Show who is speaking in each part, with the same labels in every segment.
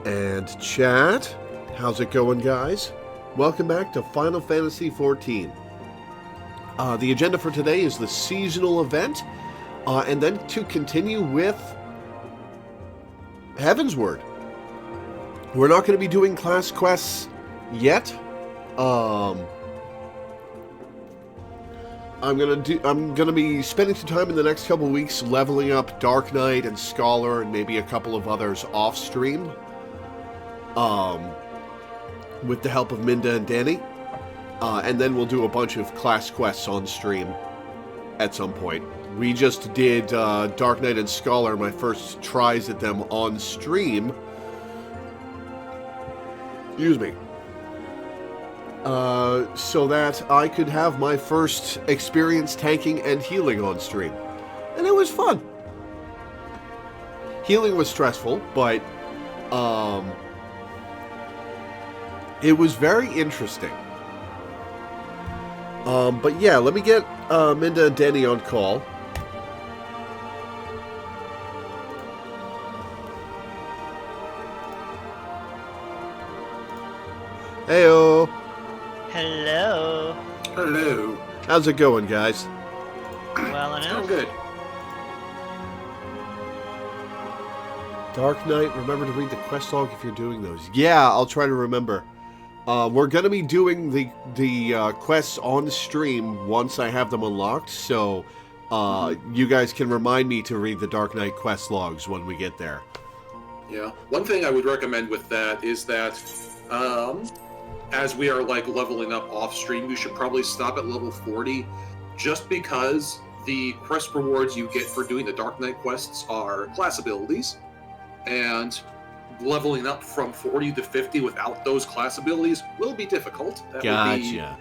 Speaker 1: And chat, how's it going, guys? Welcome back to Final Fantasy XIV. The agenda for today is the seasonal event, and then to continue with Heavensward. We're not going to be doing class quests yet. I'm gonna be spending some time in the next couple of weeks leveling up Dark Knight and Scholar and maybe a couple of others off stream. With the help of Minda and Danny. And then we'll do a bunch of class quests on stream at some point. We just did Dark Knight and Scholar, my first tries at them on stream. Excuse me. So that I could have my first experience tanking and healing on stream. And it was fun. Healing was stressful, but it was very interesting. But yeah, let me get Minda and Danny on call. Heyo.
Speaker 2: Hello.
Speaker 3: Hello.
Speaker 1: How's it going, guys?
Speaker 2: Well enough.
Speaker 3: I'm good.
Speaker 1: Dark Knight, remember to read the quest log if you're doing those. Yeah, I'll try to remember. We're going to be doing the quests on stream once I have them unlocked, so you guys can remind me to read the Dark Knight quest logs when we get there.
Speaker 3: Yeah. One thing I would recommend with that is that as we are leveling up off stream, you should probably stop at level 40 just because the quest rewards you get for doing the Dark Knight quests are class abilities, and leveling up from 40 to 50 without those class abilities will be difficult.
Speaker 1: Gotcha.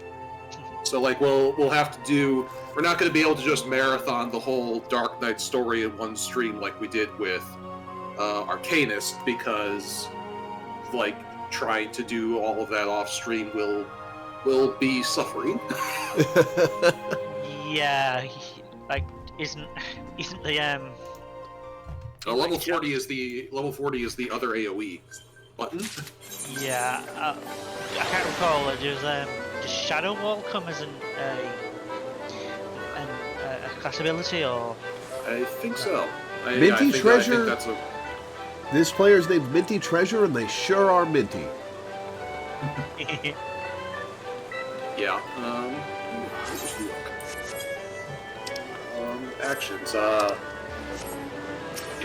Speaker 3: So we'll have to do, we're not going to be able to just marathon the whole Dark Knight story in one stream like we did with Arcanist, because trying to do all of that off stream will be suffering.
Speaker 2: Yeah, isn't the
Speaker 3: level 40 is the other AoE button.
Speaker 2: Yeah, I can't recall. Does Shadow Wall come as a class ability, or?
Speaker 3: I think so.
Speaker 1: Minty Treasure.
Speaker 3: I think that's
Speaker 1: This player's named Minty Treasure, and they sure are minty.
Speaker 3: Yeah. Actions. Yeah,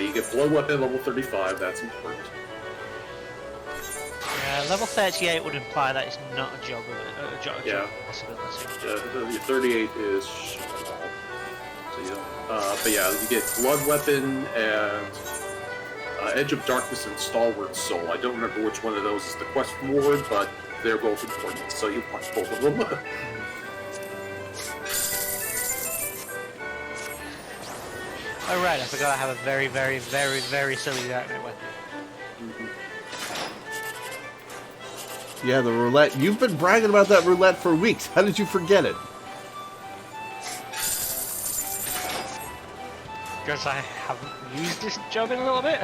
Speaker 3: you get blow weapon level 35. That's important.
Speaker 2: Level 38 would imply that it's not a job possibility.
Speaker 3: Your 38 is small. So you don't. But yeah, you get blood weapon and Edge of Darkness and Stalwart Soul. I don't remember which one of those is the quest reward, but they're both important, so you want both of them.
Speaker 2: Oh right, I forgot I have a very, very, very, very silly Dark Knight weapon.
Speaker 1: Yeah, the roulette. You've been bragging about that roulette for weeks. How did you forget it?
Speaker 2: Because I haven't used this job in a little bit.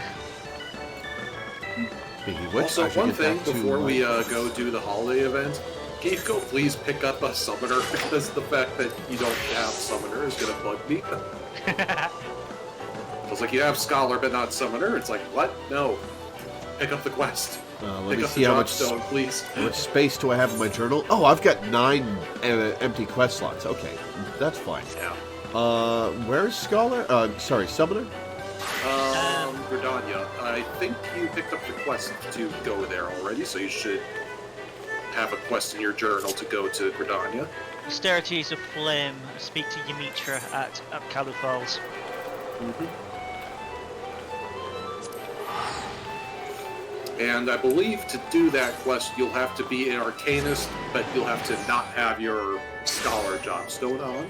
Speaker 3: Also, one thing before we go do the holiday event, can you go please pick up a summoner, because the fact that you don't have summoner is going to bug me. It's like, you have Scholar but not Summoner. It's like, what? No. Pick up the quest.
Speaker 1: Let
Speaker 3: Pick
Speaker 1: me
Speaker 3: up
Speaker 1: see
Speaker 3: the
Speaker 1: how
Speaker 3: drop
Speaker 1: much
Speaker 3: stone, please.
Speaker 1: How much space do I have in my journal? Oh, I've got 9 empty quest slots. Okay, that's fine.
Speaker 3: Yeah.
Speaker 1: Where's Scholar? Sorry, Summoner?
Speaker 3: Gridania. I think you picked up the quest to go there already, so you should have a quest in your journal to go to Gridania.
Speaker 2: Austerities of Flame. Speak to Ymitra at Kalu Falls.
Speaker 3: Mm-hmm. And I believe to do that quest, you'll have to be an Arcanist, but you'll have to not have your Scholar Jobstone on.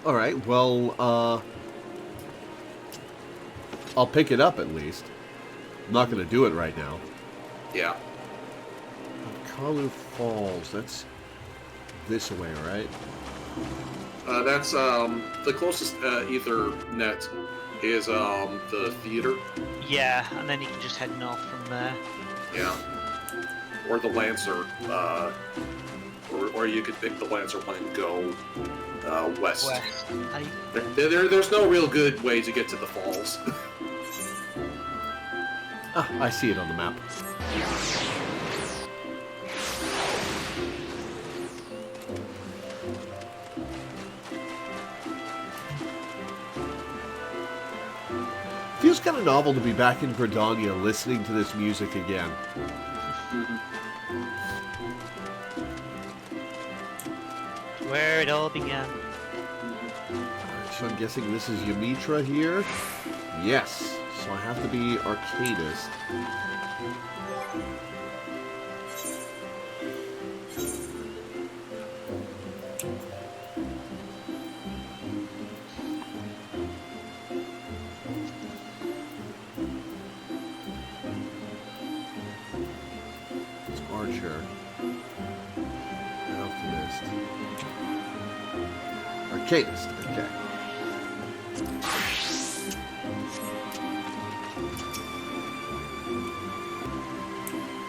Speaker 1: Alright, well, I'll pick it up at least. I'm not going to do it right now.
Speaker 3: Yeah.
Speaker 1: Kalu Falls, that's this way, right?
Speaker 3: That's the closest Ethernet is the theater.
Speaker 2: Yeah, and then you can just head north from there.
Speaker 3: Yeah. Or the Lancer. Or you could pick the Lancer one and go west.
Speaker 2: West.
Speaker 3: There's no real good way to get to the falls.
Speaker 1: Ah, I see it on the map. Feels kind of novel to be back in Gridania listening to this music again.
Speaker 2: Where it all began.
Speaker 1: So I'm guessing this is Ymitra here? Yes. So I have to be Arcanist. It's Archer. Alchemist. Arcanist, okay.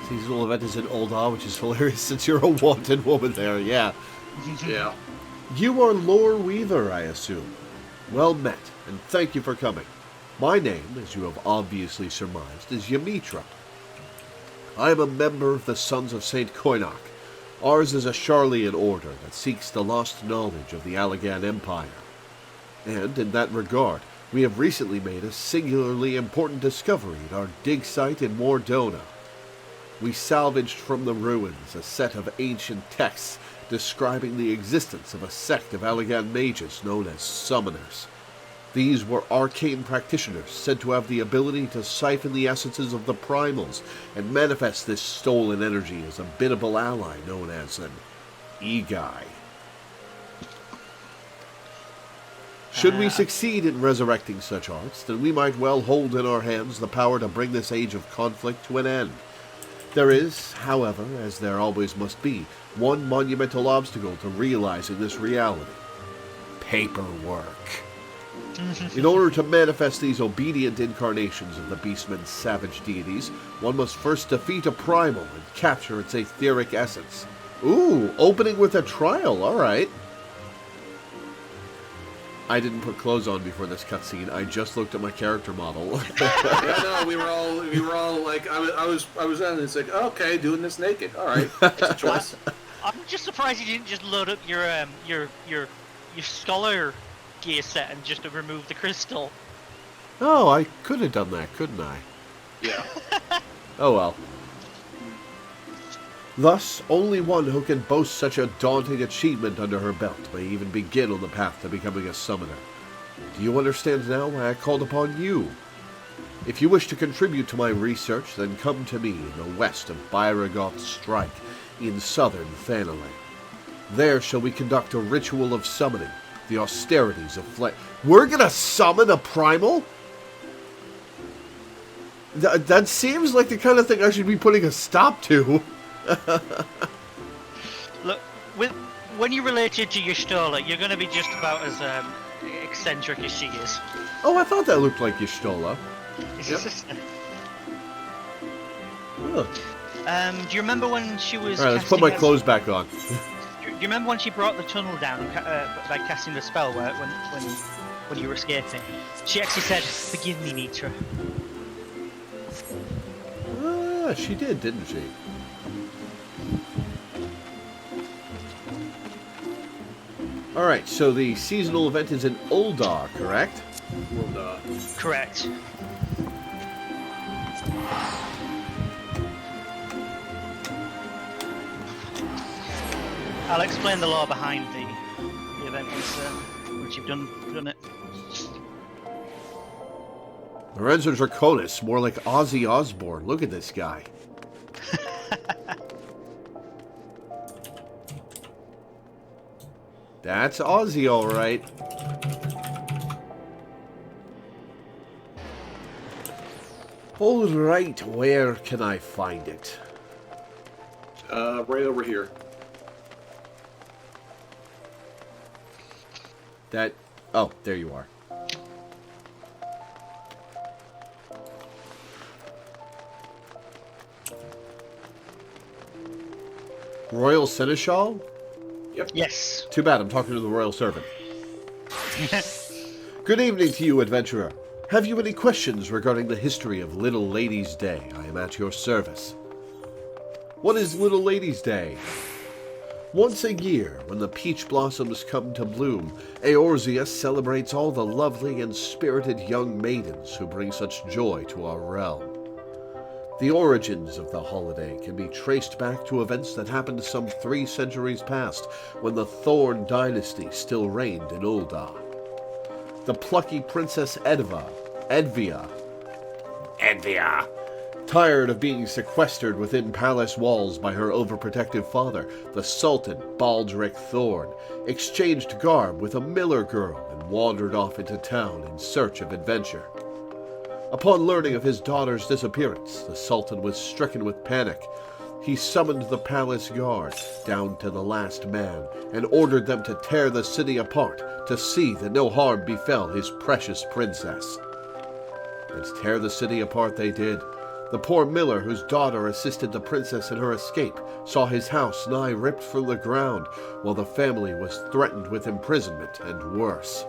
Speaker 1: Seasonal event is in Ul'dah, which is hilarious since you're a wanted woman there, yeah.
Speaker 3: Yeah.
Speaker 1: You are Loreweaver, I assume. Well met, and thank you for coming. My name, as you have obviously surmised, is Ymitra. I am a member of the Sons of St. Koinok. Ours is a Sharlayan order that seeks the lost knowledge of the Allagan Empire. And, in that regard, we have recently made a singularly important discovery at our dig site in Mordona. We salvaged from the ruins a set of ancient texts describing the existence of a sect of Allagan mages known as Summoners. These were arcane practitioners said to have the ability to siphon the essences of the primals and manifest this stolen energy as a biddable ally known as an Egai. Should we succeed in resurrecting such arts, then we might well hold in our hands the power to bring this age of conflict to an end. There is, however, as there always must be, one monumental obstacle to realizing this reality. Paperwork. In order to manifest these obedient incarnations of the Beastman's savage deities, one must first defeat a primal and capture its etheric essence. Ooh, opening with a trial, alright. I didn't put clothes on before this cutscene. I just looked at my character model.
Speaker 3: Yeah, no, we were all like, I was on. It's like, okay, doing this naked. All right, that's a choice.
Speaker 2: I'm just surprised you didn't just load up your scholar gear set and just remove the crystal.
Speaker 1: Oh, I could have done that, couldn't I?
Speaker 3: Yeah.
Speaker 1: Oh well. Thus, only one who can boast such a daunting achievement under her belt may even begin on the path to becoming a summoner. Do you understand now why I called upon you? If you wish to contribute to my research, then come to me in the west of Byragoth Strike, in southern Thanalan. There shall we conduct a ritual of summoning, the austerities of flesh. We're gonna summon a primal? That seems like the kind of thing I should be putting a stop to.
Speaker 2: Look, when you related to Y'shtola, you're going to be just about as eccentric as she is.
Speaker 1: Oh, I thought that looked like Y'shtola.
Speaker 3: Yep.
Speaker 2: Do you remember when she was?
Speaker 1: Alright, let's put my clothes back on.
Speaker 2: Do you remember when she brought the tunnel down by casting the spell when you were escaping? She actually said, "Forgive me, Mitra."
Speaker 1: Ah, she did, didn't she? Alright, so the seasonal event is in Ul'dah, correct?
Speaker 2: Correct. I'll explain the lore behind the event once you've done it.
Speaker 1: Lorenzo Draconis, more like Ozzy Osbourne. Look at this guy. That's Ozzy, all right. All right, where can I find it?
Speaker 3: Right over here.
Speaker 1: That... Oh, there you are. Royal Seneschal?
Speaker 3: Yep.
Speaker 2: Yes.
Speaker 1: Too bad, I'm talking to the royal servant. Good evening to you, adventurer. Have you any questions regarding the history of Little Lady's Day? I am at your service. What is Little Lady's Day? Once a year, when the peach blossoms come to bloom, Eorzea celebrates all the lovely and spirited young maidens who bring such joy to our realm. The origins of the holiday can be traced back to events that happened some 3 centuries past, when the Thorn dynasty still reigned in Ul'dah. The plucky Princess Edvia, tired of being sequestered within palace walls by her overprotective father, the Sultan Baldric Thorn, exchanged garb with a miller girl and wandered off into town in search of adventure. Upon learning of his daughter's disappearance, the Sultan was stricken with panic. He summoned the palace guard, down to the last man, and ordered them to tear the city apart to see that no harm befell his precious princess. And tear the city apart they did. The poor miller whose daughter assisted the princess in her escape saw his house nigh ripped from the ground, while the family was threatened with imprisonment and worse.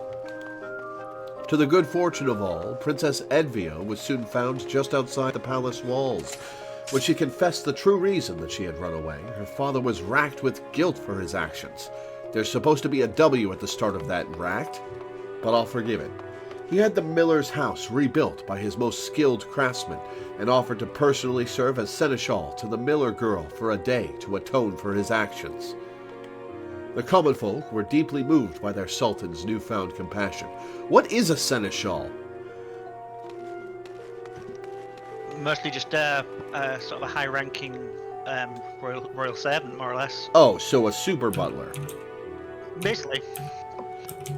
Speaker 1: To the good fortune of all, Princess Edvia was soon found just outside the palace walls. When she confessed the true reason that she had run away, her father was racked with guilt for his actions. There's supposed to be a W at the start of that racked, but I'll forgive it. He had the miller's house rebuilt by his most skilled craftsman and offered to personally serve as seneschal to the miller girl for a day to atone for his actions. The common folk were deeply moved by their sultan's newfound compassion. What is a seneschal?
Speaker 2: Mostly just sort of a high-ranking royal servant, more or less.
Speaker 1: Oh, so a super butler.
Speaker 2: Basically.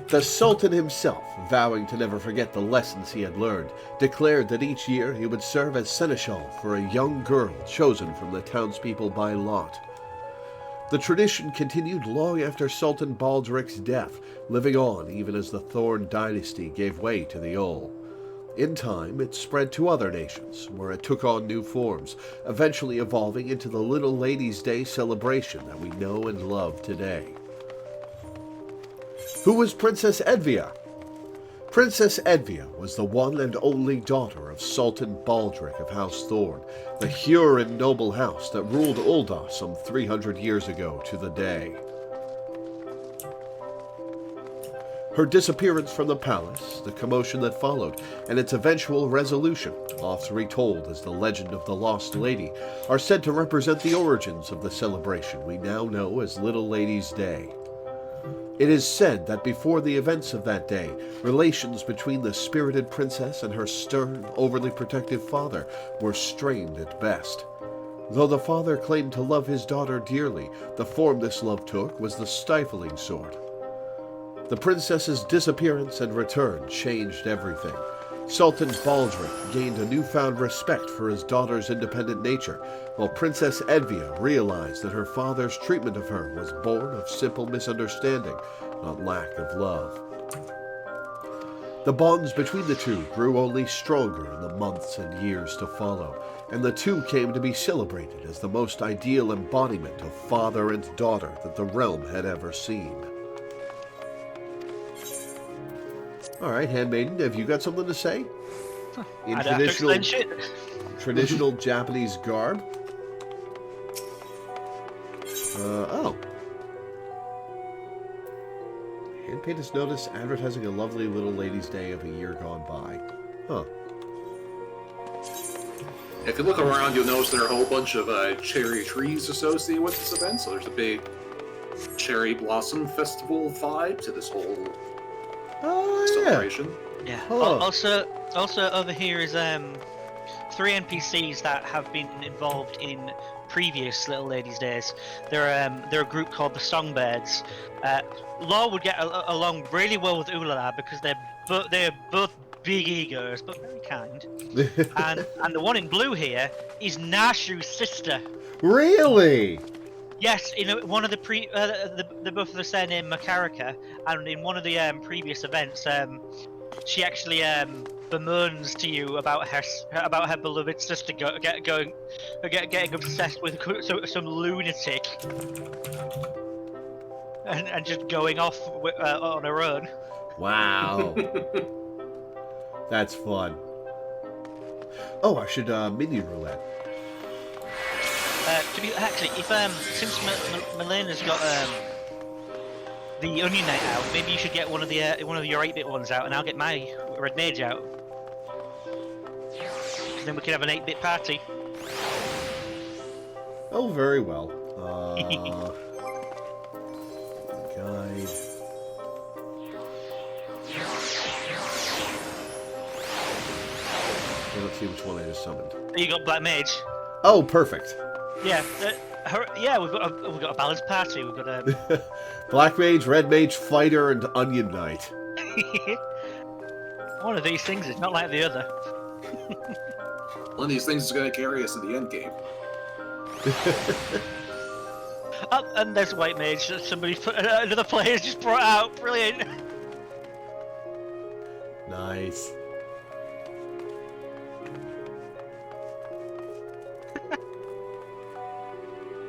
Speaker 1: The Sultan himself, vowing to never forget the lessons he had learned, declared that each year he would serve as seneschal for a young girl chosen from the townspeople by lot. The tradition continued long after Sultan Baldric's death, living on even as the Thorn dynasty gave way to the Ul. In time, it spread to other nations, where it took on new forms, eventually evolving into the Little Lady's Day celebration that we know and love today. Who was Princess Edvia? Princess Edvia was the one and only daughter of Sultan Baldric of House Thorn, the Huron noble house that ruled Ul'dah some 300 years ago to the day. Her disappearance from the palace, the commotion that followed, and its eventual resolution, oft retold as the legend of the Lost Lady, are said to represent the origins of the celebration we now know as Little Lady's Day. It is said that before the events of that day, relations between the spirited princess and her stern, overly protective father were strained at best. Though the father claimed to love his daughter dearly, the form this love took was the stifling sort. The princess's disappearance and return changed everything. Sultan Baldric gained a newfound respect for his daughter's independent nature, while Princess Edvia realized that her father's treatment of her was born of simple misunderstanding, not lack of love. The bonds between the two grew only stronger in the months and years to follow, and the two came to be celebrated as the most ideal embodiment of father and daughter that the realm had ever seen. All right, Handmaiden, have you got something to say? In
Speaker 2: I'd have to explain shit.
Speaker 1: Traditional Japanese garb? Oh. Handmaiden has noticed advertising a lovely Little Lady's Day of a year gone by. Huh.
Speaker 3: If you look around, you'll notice there are a whole bunch of cherry trees associated with this event, so there's a big cherry blossom festival vibe to this whole celebration.
Speaker 2: Yeah.
Speaker 1: Huh.
Speaker 2: Also over here is 3 NPCs that have been involved in previous Little Ladies' Days. They're a group called the Songbirds. Lore would get along really well with Ulala because they're both big egos, but very kind. and the one in blue here is Nashu's sister.
Speaker 1: Really?
Speaker 2: Yes, in one of the both of the same name Makaraka, and in one of the previous events, she actually bemoans to you about her beloved sister getting obsessed with some lunatic and just going off on her own.
Speaker 1: Wow. That's fun. Oh, I should mini roulette.
Speaker 2: Actually, if since Milena's got the Onion Night out, maybe you should get one of your 8-bit ones out, and I'll get my Red Mage out. Then we can have an 8-bit party.
Speaker 1: Oh, very well. Guide. Okay, let's see which one I just summoned.
Speaker 2: You got Black Mage.
Speaker 1: Oh, perfect.
Speaker 2: Yeah, we've got a balanced party. We've got
Speaker 1: Black Mage, Red Mage, Fighter, and Onion Knight.
Speaker 2: One of these things is not like the other.
Speaker 3: One of these things is going to carry us to the end game.
Speaker 2: Oh, and there's White Mage that another player's just brought out. Brilliant.
Speaker 1: Nice.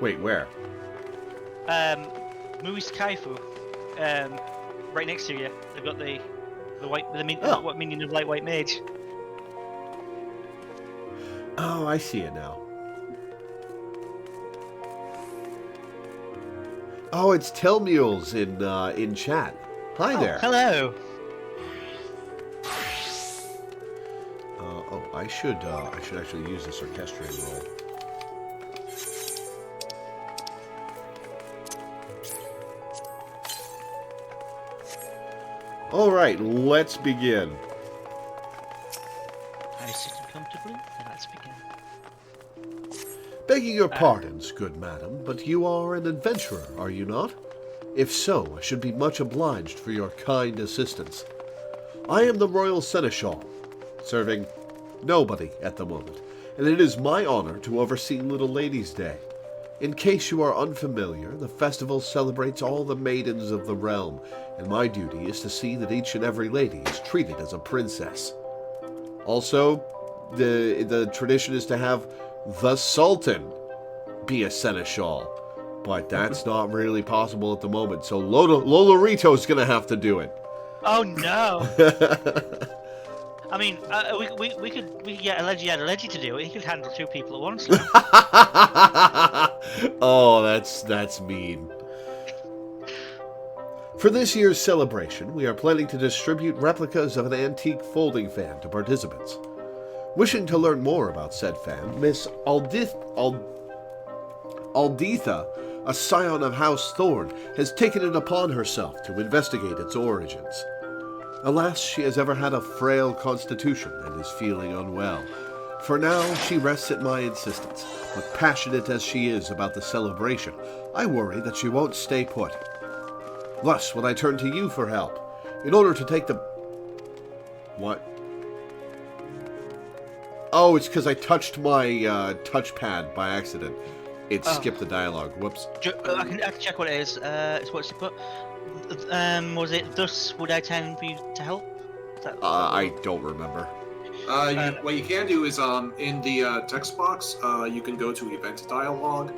Speaker 1: Wait, where?
Speaker 2: Muis Kaifu. Right next to you. They've got the what minion of White Mage.
Speaker 1: Oh, I see it now. Oh, it's Telmules in chat. Hi there.
Speaker 2: Hello.
Speaker 1: I should actually use this orchestrating roll. All right, let's begin.
Speaker 2: I sit comfortably, and let's begin.
Speaker 1: Begging your pardons, good madam, but you are an adventurer, are you not? If so, I should be much obliged for your kind assistance. I am the Royal Seneschal, serving nobody at the moment, and it is my honor to oversee Little Ladies' Day. In case you are unfamiliar, the festival celebrates all the maidens of the realm, and my duty is to see that each and every lady is treated as a princess. Also, the tradition is to have the Sultan be a seneschal, but that's not really possible at the moment, so Lolorito's gonna have to do it.
Speaker 2: Oh no! I mean, we could get a leggy to do it. He could handle 2 people at once.
Speaker 1: Oh, that's mean. For this year's celebration, we are planning to distribute replicas of an antique folding fan to participants. Wishing to learn more about said fan, Miss Alditha, a scion of House Thorn, has taken it upon herself to investigate its origins. Alas, she has ever had a frail constitution and is feeling unwell. For now, she rests at my insistence, but passionate as she is about the celebration, I worry that she won't stay put. Thus, when I turn to you for help, in order to take the... What? Oh, it's because I touched my touchpad by accident. It skipped the dialogue. Whoops.
Speaker 2: I can check what it is. It's what's it put? Was it, thus would I tend for you to help?
Speaker 1: I don't remember.
Speaker 3: What you can do is, in the text box, you can go to event dialogue.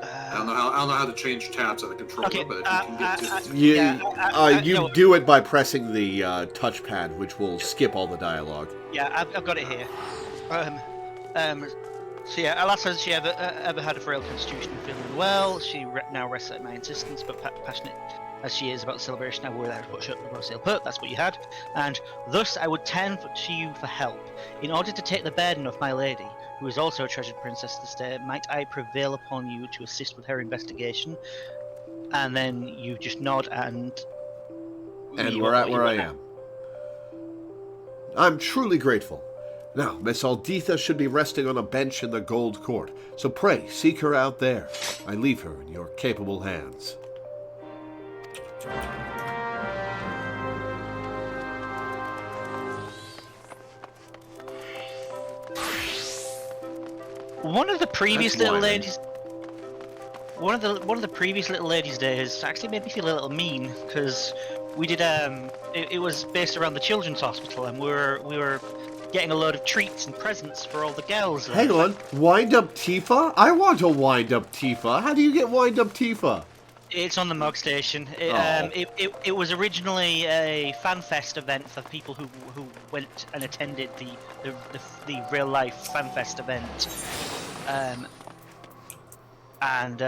Speaker 3: I don't know how to change tabs on the controller,
Speaker 2: Okay,
Speaker 3: but if you can get to
Speaker 1: You do it by pressing the touchpad, which will skip all the dialogue.
Speaker 2: Yeah, I've got it here. So yeah, alas, has she ever had a frail constitution and feeling well? She now rests at my insistence, but passionate as she is about the celebration, I worry that I would put up a sail put. That's what you had. And thus I would turn to you for help. In order to take the burden off my lady, who is also a treasured princess this day, might I prevail upon you to assist with her investigation? And then you just nod and
Speaker 1: we're at where I am. I'm truly grateful. Now, Miss Alditha should be resting on a bench in the Gold Court, so pray seek her out there. I leave her in your capable hands.
Speaker 2: One of the previous little ladies. One of the previous little ladies' days actually made me feel a little mean because we did. It was based around the children's hospital, and we were getting a load of treats and presents for all the girls there.
Speaker 1: Hang on, wind-up Tifa? I want a wind-up Tifa. How do you get wind-up Tifa?
Speaker 2: It's on the Mog Station. It was originally a fan fest event for people who went and attended the real life fan fest event, and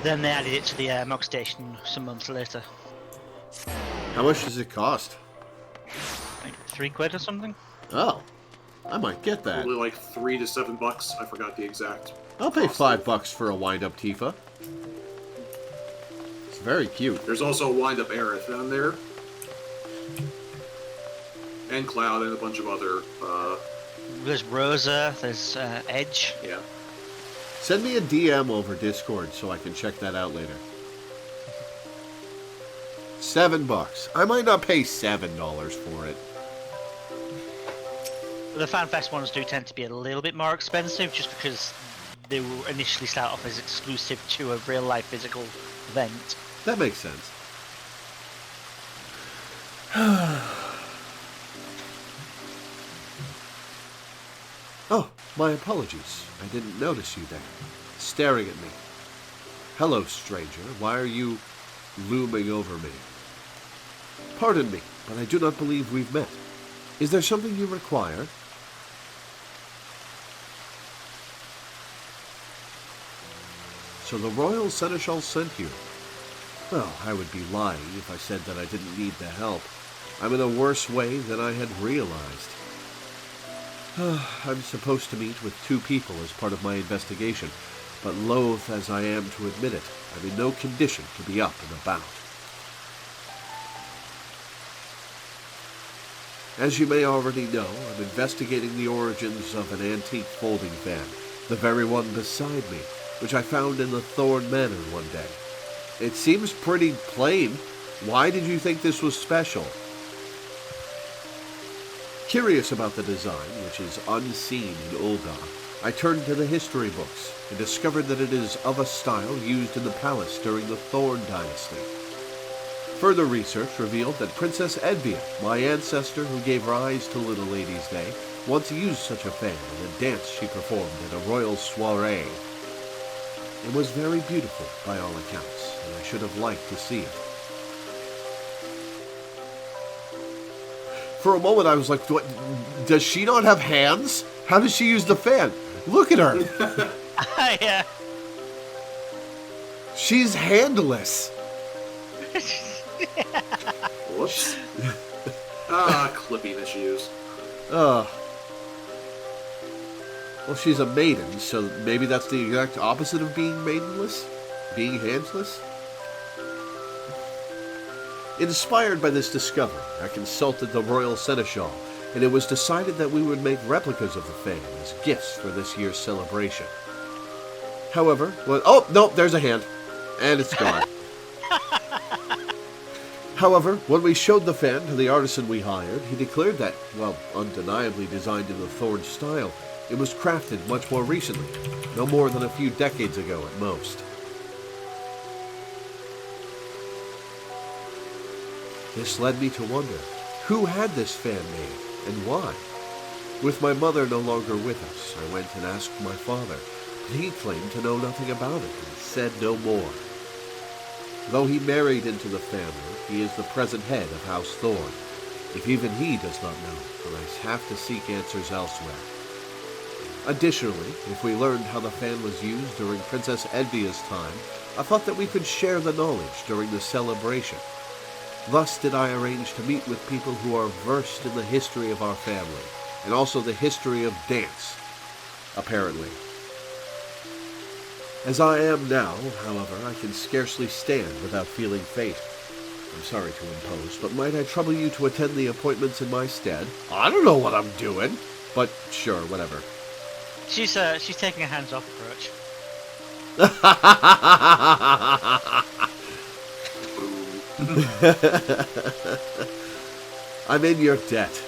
Speaker 2: then they added it to the Mog Station some months later.
Speaker 1: How much does it cost?
Speaker 2: Like £3 or something.
Speaker 1: Oh, I might get that.
Speaker 3: Probably like $3 to $7. I forgot the exact.
Speaker 1: I'll pay $5 for a wind-up Tifa. It's very cute.
Speaker 3: There's also a wind-up Aerith down there. And Cloud and a bunch of other,
Speaker 2: There's Rosa, there's Edge.
Speaker 3: yeah.
Speaker 1: Send me a DM over Discord so I can check that out later. $7. I might not pay $7 for it.
Speaker 2: The FanFest ones do tend to be a little bit more expensive, just because they will initially start off as exclusive to a real-life physical event.
Speaker 1: That makes sense. Oh, my apologies. I didn't notice you there, staring at me. Hello, stranger. Why are you looming over me? Pardon me, but I do not believe we've met. Is there something you require? So the Royal Seneschal sent you. Well, I would be lying if I said that I didn't need the help. I'm in a worse way than I had realized. I'm supposed to meet with 2 people as part of my investigation, but loath as I am to admit it, I'm in no condition to be up and about. As you may already know, I'm investigating the origins of an antique folding fan, the very one beside me, which I found in the Thorn Manor one day. It seems pretty plain. Why did you think this was special? Curious about the design, which is unseen in Ulgar, I turned to the history books and discovered that it is of a style used in the palace during the Thorn Dynasty. Further research revealed that Princess Edvia, my ancestor who gave rise to Little Lady's Day, once used such a fan in a dance she performed at a royal soiree. It was very beautiful by all accounts, and I should have liked to see it. For a moment I was like, what, does she not have hands? How does she use the fan? Look at her!
Speaker 2: Yeah.
Speaker 1: She's handless.
Speaker 3: Whoops. Clipping issues.
Speaker 1: Well, she's a maiden, so maybe that's the exact opposite of being maidenless? Being handless? Inspired by this discovery, I consulted the Royal Seneschal, and it was decided that we would make replicas of the fan as gifts for this year's celebration. However, oh, no, there's a hand. And it's gone. However, when we showed the fan to the artisan we hired, he declared that, while undeniably designed in the Thorn style, it was crafted much more recently, no more than a few decades ago at most. This led me to wonder, who had this fan made, and why? With my mother no longer with us, I went and asked my father, but he claimed to know nothing about it and said no more. Though he married into the family, he is the present head of House Thorn. If even he does not know, then I have to seek answers elsewhere. Additionally, if we learned how the fan was used during Princess Edvia's time, I thought that we could share the knowledge during the celebration. Thus did I arrange to meet with people who are versed in the history of our family, and also the history of dance, apparently. As I am now, however, I can scarcely stand without feeling fate. I'm sorry to impose, but might I trouble you to attend the appointments in my stead? I don't know what I'm doing, but sure, whatever.
Speaker 2: She's taking a hands-off approach.
Speaker 1: I'm in your debt.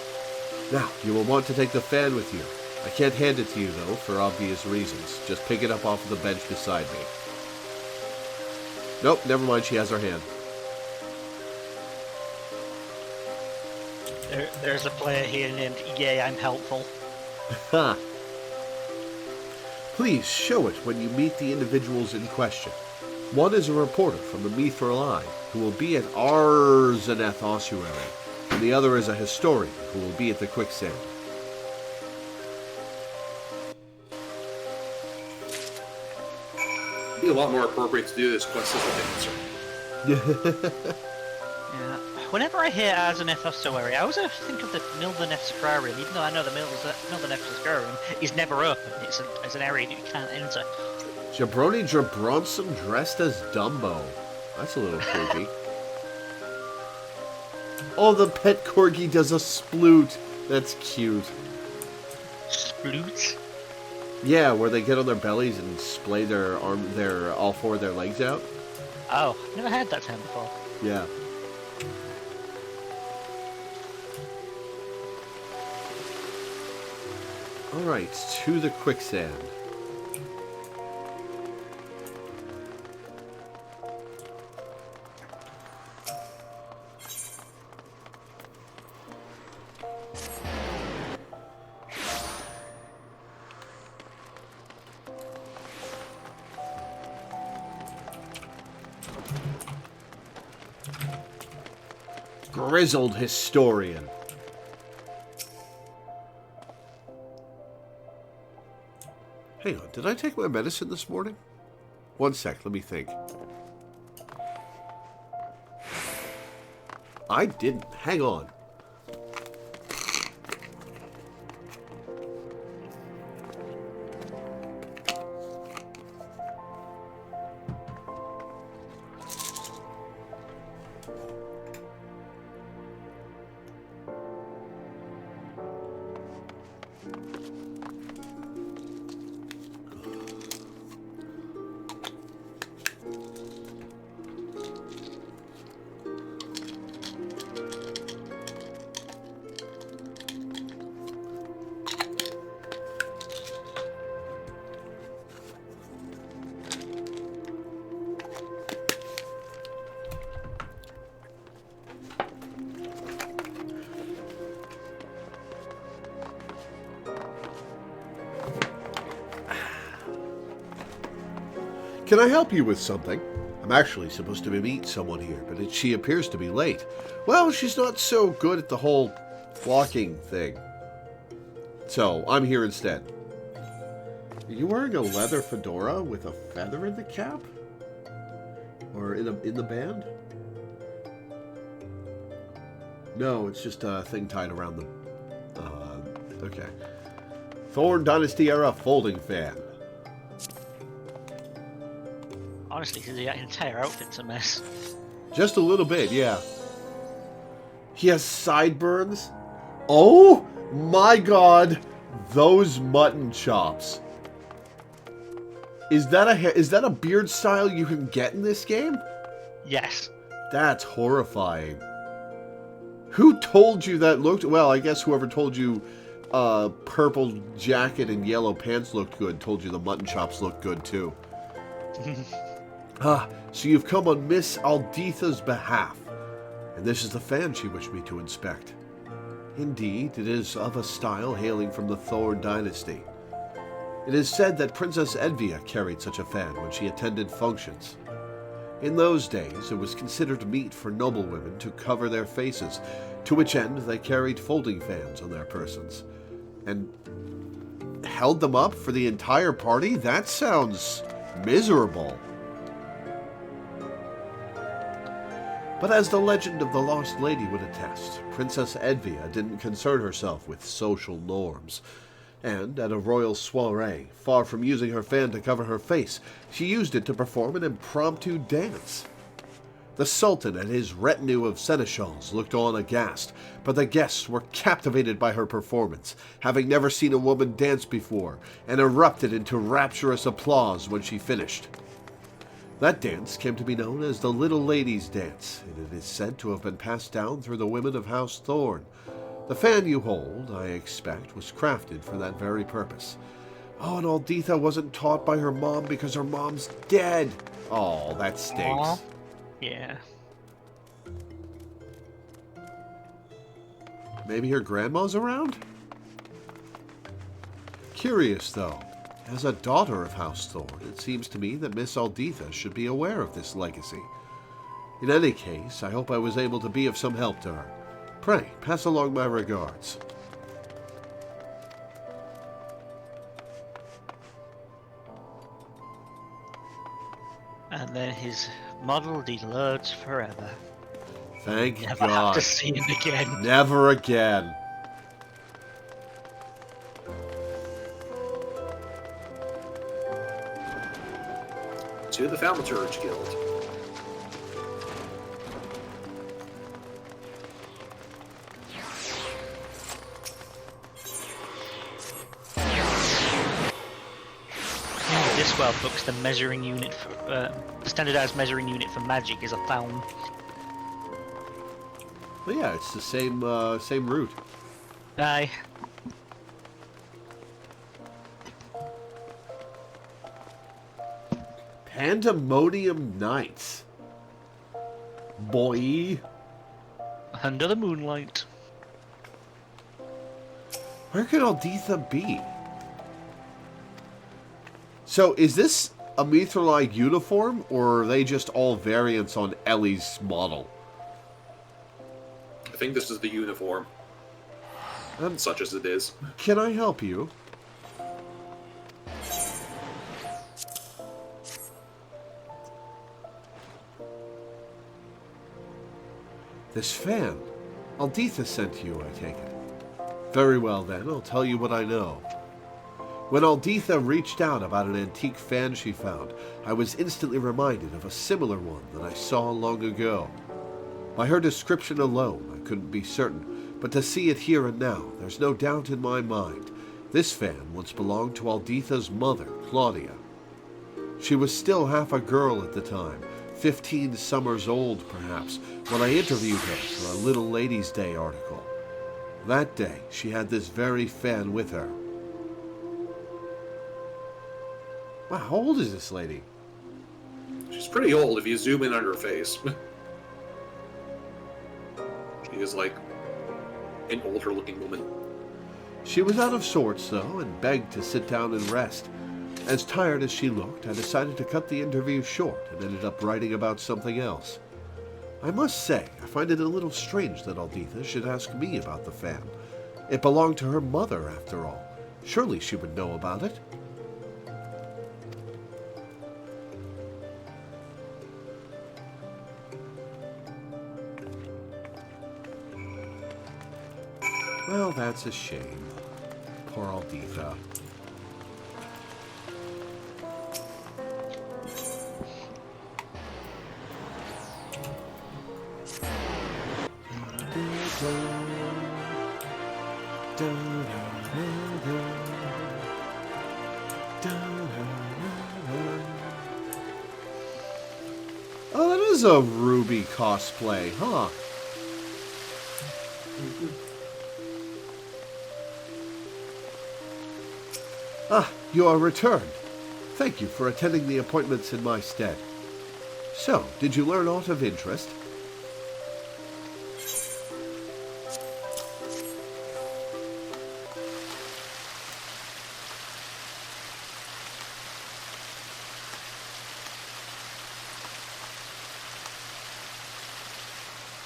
Speaker 1: Now, you will want to take the fan with you. I can't hand it to you, though, for obvious reasons. Just pick it up off of the bench beside me. Nope, never mind, she has her hand.
Speaker 2: There's a player here named Yay, I'm helpful.
Speaker 1: Ha! Please show it when you meet the individuals in question. One is a reporter from the Mithril Eye, who will be at Arzaneth Ossuary, and the other is a historian, who will be at the Quicksand.
Speaker 3: It'd be a lot more appropriate to do this quest as a dancer.
Speaker 2: Yeah. Whenever I hear Arzaneth Ossuary, I always think of the Mildeneth Sakrarium, even though I know the Mildeneth Sakrarium is never open. It's an area that you can't enter.
Speaker 1: Jabroni Jabronson dressed as Dumbo. That's a little creepy. Oh, the pet corgi does a sploot. That's cute.
Speaker 2: Sploot?
Speaker 1: Yeah, where they get on their bellies and splay all four of their legs out.
Speaker 2: Oh, never heard that term before.
Speaker 1: Yeah. Alright, to the Quicksand. Grizzled historian. Hang on, did I take my medicine this morning? One sec, let me think. I didn't. Hang on. Can I help you with something? I'm actually supposed to be meeting someone here, but she appears to be late. Well, she's not so good at the whole walking thing. So, I'm here instead. Are you wearing a leather fedora with a feather in the cap? Or in the band? No, it's just a thing tied around the... okay. Thorn Dynasty era folding fan.
Speaker 2: Honestly, the entire outfit's a mess.
Speaker 1: Just a little bit, yeah. He has sideburns. Oh my god, those mutton chops. Is that a beard style you can get in this game?
Speaker 2: Yes.
Speaker 1: That's horrifying. Who told you that looked... Well, I guess whoever told you purple jacket and yellow pants looked good told you the mutton chops looked good too. So you've come on Miss Alditha's behalf, and this is the fan she wished me to inspect. Indeed, it is of a style hailing from the Thorn Dynasty. It is said that Princess Edvia carried such a fan when she attended functions. In those days, it was considered meet for noblewomen to cover their faces, to which end they carried folding fans on their persons. And held them up for the entire party? That sounds miserable. But as the legend of the Lost Lady would attest, Princess Edvia didn't concern herself with social norms. And at a royal soiree, far from using her fan to cover her face, she used it to perform an impromptu dance. The Sultan and his retinue of seneschals looked on aghast, but the guests were captivated by her performance, having never seen a woman dance before, and erupted into rapturous applause when she finished. That dance came to be known as the Little Lady's Dance, and it is said to have been passed down through the women of House Thorn. The fan you hold, I expect, was crafted for that very purpose. Oh, and Alditha wasn't taught by her mom because her mom's dead. Oh, that stinks.
Speaker 2: Aww. Yeah.
Speaker 1: Maybe her grandma's around? Curious, though. As a daughter of House Thorn, it seems to me that Miss Alditha should be aware of this legacy. In any case, I hope I was able to be of some help to her. Pray, pass along my regards.
Speaker 2: And then his model deloads forever.
Speaker 1: Thank
Speaker 2: Never
Speaker 1: God.
Speaker 2: have to see him again.
Speaker 1: Never again.
Speaker 3: To the Thaumaturge Guild.
Speaker 2: This world book's the measuring unit for the standardized measuring unit for magic is a Thaum.
Speaker 1: Well, yeah, it's the same route.
Speaker 2: Aye.
Speaker 1: Pandemonium Nights. Boy.
Speaker 2: Under the moonlight.
Speaker 1: Where could Alditha be? So, is this a Mithril uniform, or are they just all variants on Ellie's model?
Speaker 3: I think this is the uniform, such as it is.
Speaker 1: Can I help you? This fan. Alditha sent you, I take it. Very well then, I'll tell you what I know. When Alditha reached out about an antique fan she found, I was instantly reminded of a similar one that I saw long ago. By her description alone, I couldn't be certain, but to see it here and now, there's no doubt in my mind. This fan once belonged to Alditha's mother, Claudia. She was still half a girl at the time, 15 summers old perhaps, when I interviewed her for a Little Ladies' Day article. That day, she had this very fan with her. Wow, how old is this lady?
Speaker 3: She's pretty old if you zoom in on her face. She is like an older looking woman.
Speaker 1: She was out of sorts, though, and begged to sit down and rest. As tired as she looked, I decided to cut the interview short and ended up writing about something else. I must say, I find it a little strange that Alditha should ask me about the fan. It belonged to her mother, after all. Surely she would know about it. Well, that's a shame. Poor Alditha. Oh, that is a Ruby cosplay, huh? Ah, you are returned. Thank you for attending the appointments in my stead. So, did you learn aught of interest?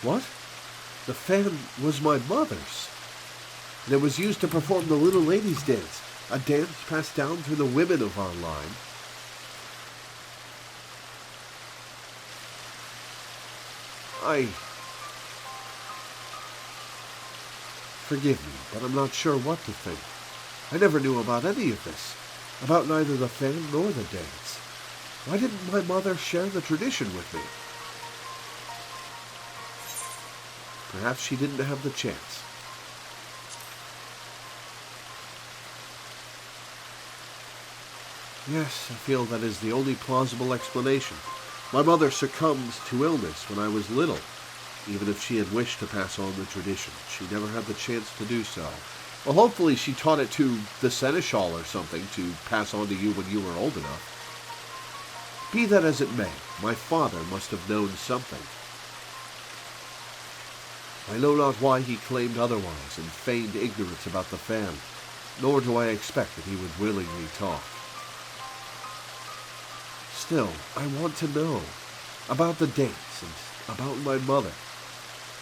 Speaker 1: What? The fan was my mother's. And it was used to perform the Little Ladies' Dance, a dance passed down through the women of our line. Forgive me, but I'm not sure what to think. I never knew about any of this, about neither the fan nor the dance. Why didn't my mother share the tradition with me? Perhaps she didn't have the chance. Yes, I feel that is the only plausible explanation. My mother succumbed to illness when I was little. Even if she had wished to pass on the tradition, she never had the chance to do so. Well, hopefully she taught it to the seneschal or something to pass on to you when you were old enough. Be that as it may, my father must have known something. I know not why he claimed otherwise and feigned ignorance about the fan, nor do I expect that he would willingly talk. Still, I want to know about the dates and about my mother.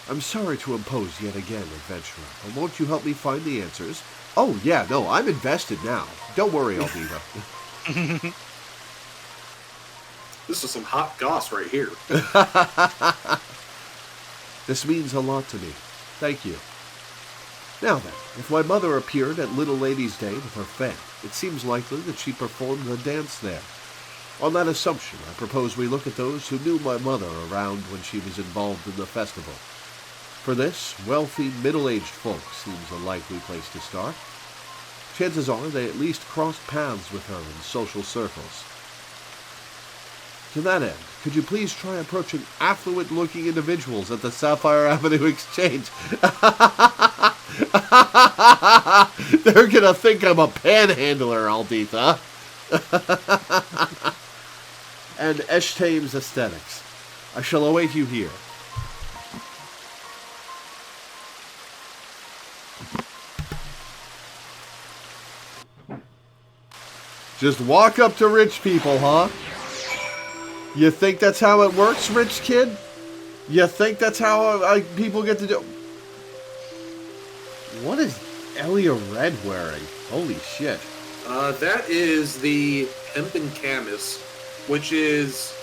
Speaker 1: I'm sorry to impose yet again, adventurer, but won't you help me find the answers? Oh, yeah, no, I'm invested now. Don't worry, Aldiva.
Speaker 3: This is some hot goss right here.
Speaker 1: This means a lot to me. Thank you. Now then, if my mother appeared at Little Lady's Day with her fan, it seems likely that she performed the dance there. On that assumption, I propose we look at those who knew my mother around when she was involved in the festival. For this, wealthy, middle-aged folk seems a likely place to start. Chances are they at least crossed paths with her in social circles. To that end, could you please try approaching affluent-looking individuals at the Sapphire Avenue Exchange? They're gonna think I'm a panhandler, Alditha. And Eshtame's aesthetics. I shall await you here. Just walk up to rich people, huh? You think that's how it works, rich kid? You think that's how people get to do... What is Elia Red wearing? Holy shit.
Speaker 3: That is the hempen camis, which is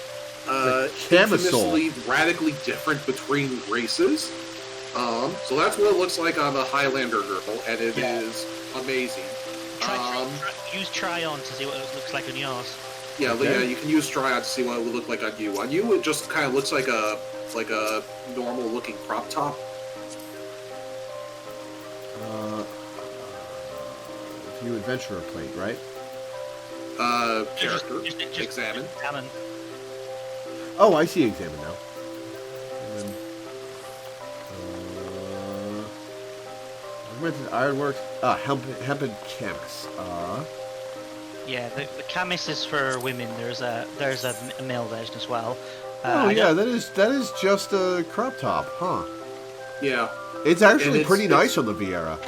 Speaker 3: infamously radically different between races. So that's what it looks like on the Highlander girl, and it is amazing.
Speaker 2: Use try on to see what it looks like on yours.
Speaker 3: Yeah, okay. Yeah, you can use try on to see what it would look like on you. On you, it just kind of looks like a normal looking crop top.
Speaker 1: View adventurer plate, right?
Speaker 3: Character.
Speaker 2: Just
Speaker 3: examine.
Speaker 1: Oh, I see examine now. And then, augmented ironwork. Hempen camis.
Speaker 2: Yeah, the camis is for women. There's a male version as well.
Speaker 1: Yeah, that is just a crop top, huh?
Speaker 3: Yeah.
Speaker 1: It's actually pretty nice on the Vieira.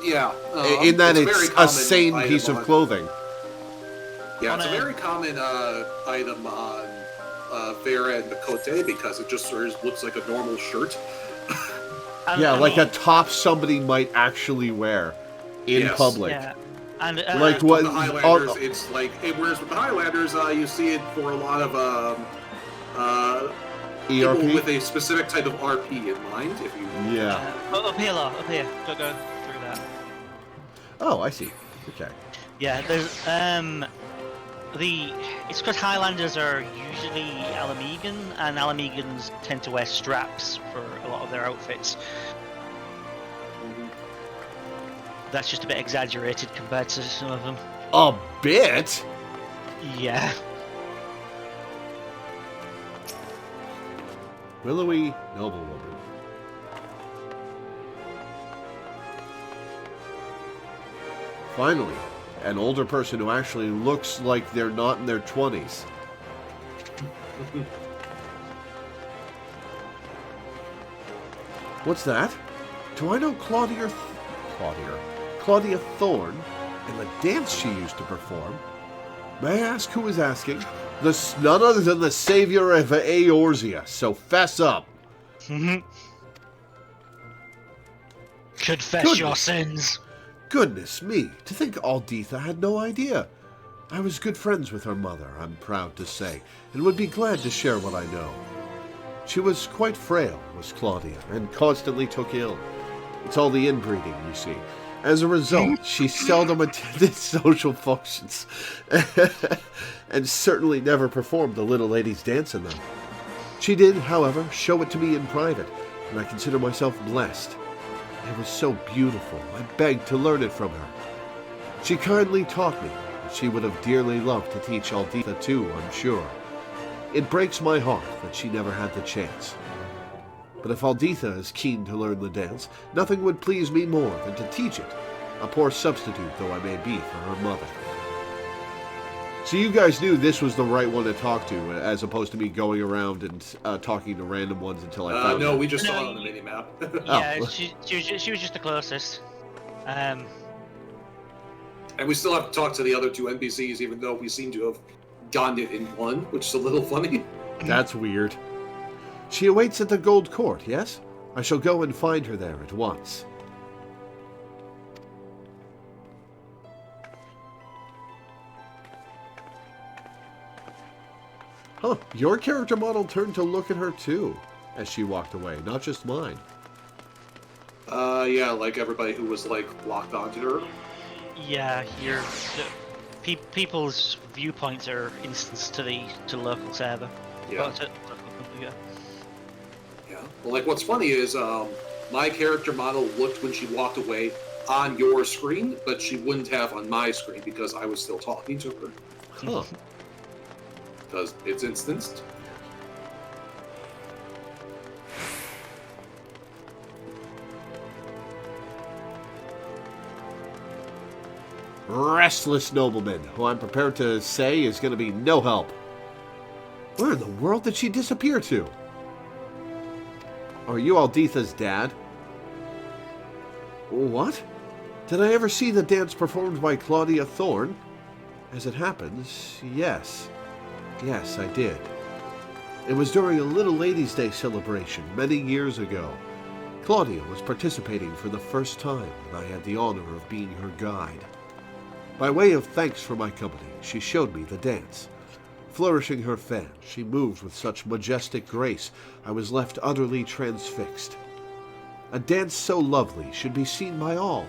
Speaker 3: Yeah.
Speaker 1: In that it's a sane piece of clothing.
Speaker 3: Yeah, it's a very common item on Vera and Makote because it just sort of looks like a normal shirt.
Speaker 1: Like a top somebody might actually wear in public.
Speaker 2: Yeah. And
Speaker 3: like what the Highlanders, it's like whereas with the Highlanders, you see it for a lot of
Speaker 1: ERP
Speaker 2: people
Speaker 3: with a specific type of RP in mind. If you
Speaker 2: up here, go through that.
Speaker 1: Oh, I see. Okay.
Speaker 2: Yeah, there's it's because Highlanders are usually Alamegan, and Alamegans tend to wear straps for a lot of their outfits. That's just a bit exaggerated compared to some of them.
Speaker 1: A bit?
Speaker 2: Yeah.
Speaker 1: Willowy noblewoman. Finally, an older person who actually looks like they're not in their 20s. What's that? Do I know Claudia Thorne and the dance she used to perform? May I ask who is asking? None other than the savior of Eorzea, so fess up.
Speaker 2: Confess your sins.
Speaker 1: Goodness me, to think Alditha had no idea. I was good friends with her mother, I'm proud to say, and would be glad to share what I know. She was quite frail, was Claudia, and constantly took ill. It's all the inbreeding, you see. As a result, she seldom attended social functions, and certainly never performed the little lady's dance in them. She did, however, show it to me in private, and I consider myself blessed. It was so beautiful, I begged to learn it from her. She kindly taught me, and she would have dearly loved to teach Alditha too, I'm sure. It breaks my heart that she never had the chance. But if Alditha is keen to learn the dance, nothing would please me more than to teach it, a poor substitute though I may be for her mother. So you guys knew this was the right one to talk to, as opposed to me going around and talking to random ones until I found
Speaker 3: No,
Speaker 1: them.
Speaker 3: we just saw it on the mini-map.
Speaker 2: Yeah,
Speaker 1: Oh.
Speaker 2: she was just the closest.
Speaker 3: And we still have to talk to the other two NPCs, even though we seem to have gotten it in one, which is a little funny.
Speaker 1: That's weird. She awaits at the Gold Court, yes? I shall go and find her there at once. Huh, your character model turned to look at her too, as she walked away, not just mine.
Speaker 3: Yeah, like everybody who was, like, locked onto her.
Speaker 2: Yeah, people's viewpoints are instanced to the local server.
Speaker 3: Yeah.
Speaker 2: Yeah.
Speaker 3: Yeah. Well, like, what's funny is, my character model looked when she walked away on your screen, but she wouldn't have on my screen because I was still talking to her.
Speaker 1: Huh.
Speaker 3: Because it's instanced.
Speaker 1: Restless nobleman, who I'm prepared to say is going to be no help. Where in the world did she disappear to? Are you Alditha's dad? What? Did I ever see the dance performed by Claudia Thorne? As it happens, yes. Yes, I did. It was during a Little Ladies' Day celebration many years ago. Claudia was participating for the first time, and I had the honor of being her guide. By way of thanks for my company, she showed me the dance. Flourishing her fan, she moved with such majestic grace, I was left utterly transfixed. A dance so lovely should be seen by all.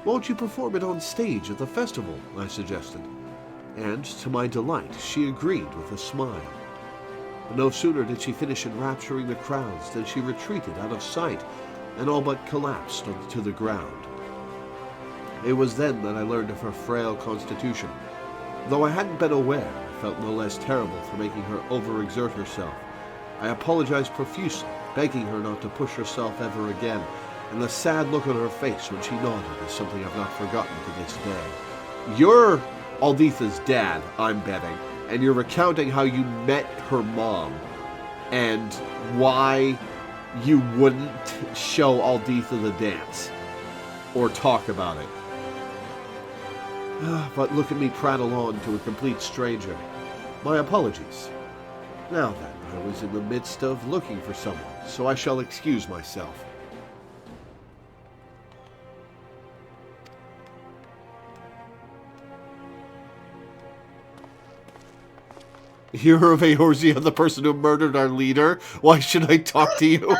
Speaker 1: Won't you perform it on stage at the festival? I suggested. And, to my delight, she agreed with a smile. But no sooner did she finish enrapturing the crowds than she retreated out of sight and all but collapsed onto the ground. It was then that I learned of her frail constitution. Though I hadn't been aware, I felt no less terrible for making her overexert herself. I apologized profusely, begging her not to push herself ever again, and the sad look on her face when she nodded is something I've not forgotten to this day. You're Alditha's dad, I'm betting, and you're recounting how you met her mom, and why you wouldn't show Alditha the dance, or talk about it. But look at me prattle on to a complete stranger. My apologies. Now then, I was in the midst of looking for someone, so I shall excuse myself. You're Eorzea, the person who murdered our leader? Why should I talk to you?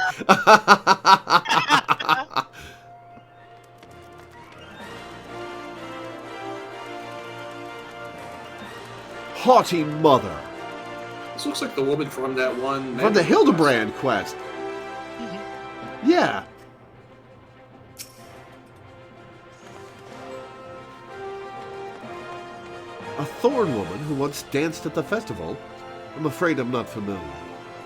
Speaker 1: Haughty mother.
Speaker 3: This looks like the woman from that one...
Speaker 1: From the Hildebrand quest. Yeah. A thorn woman who once danced at the festival? I'm afraid I'm not familiar.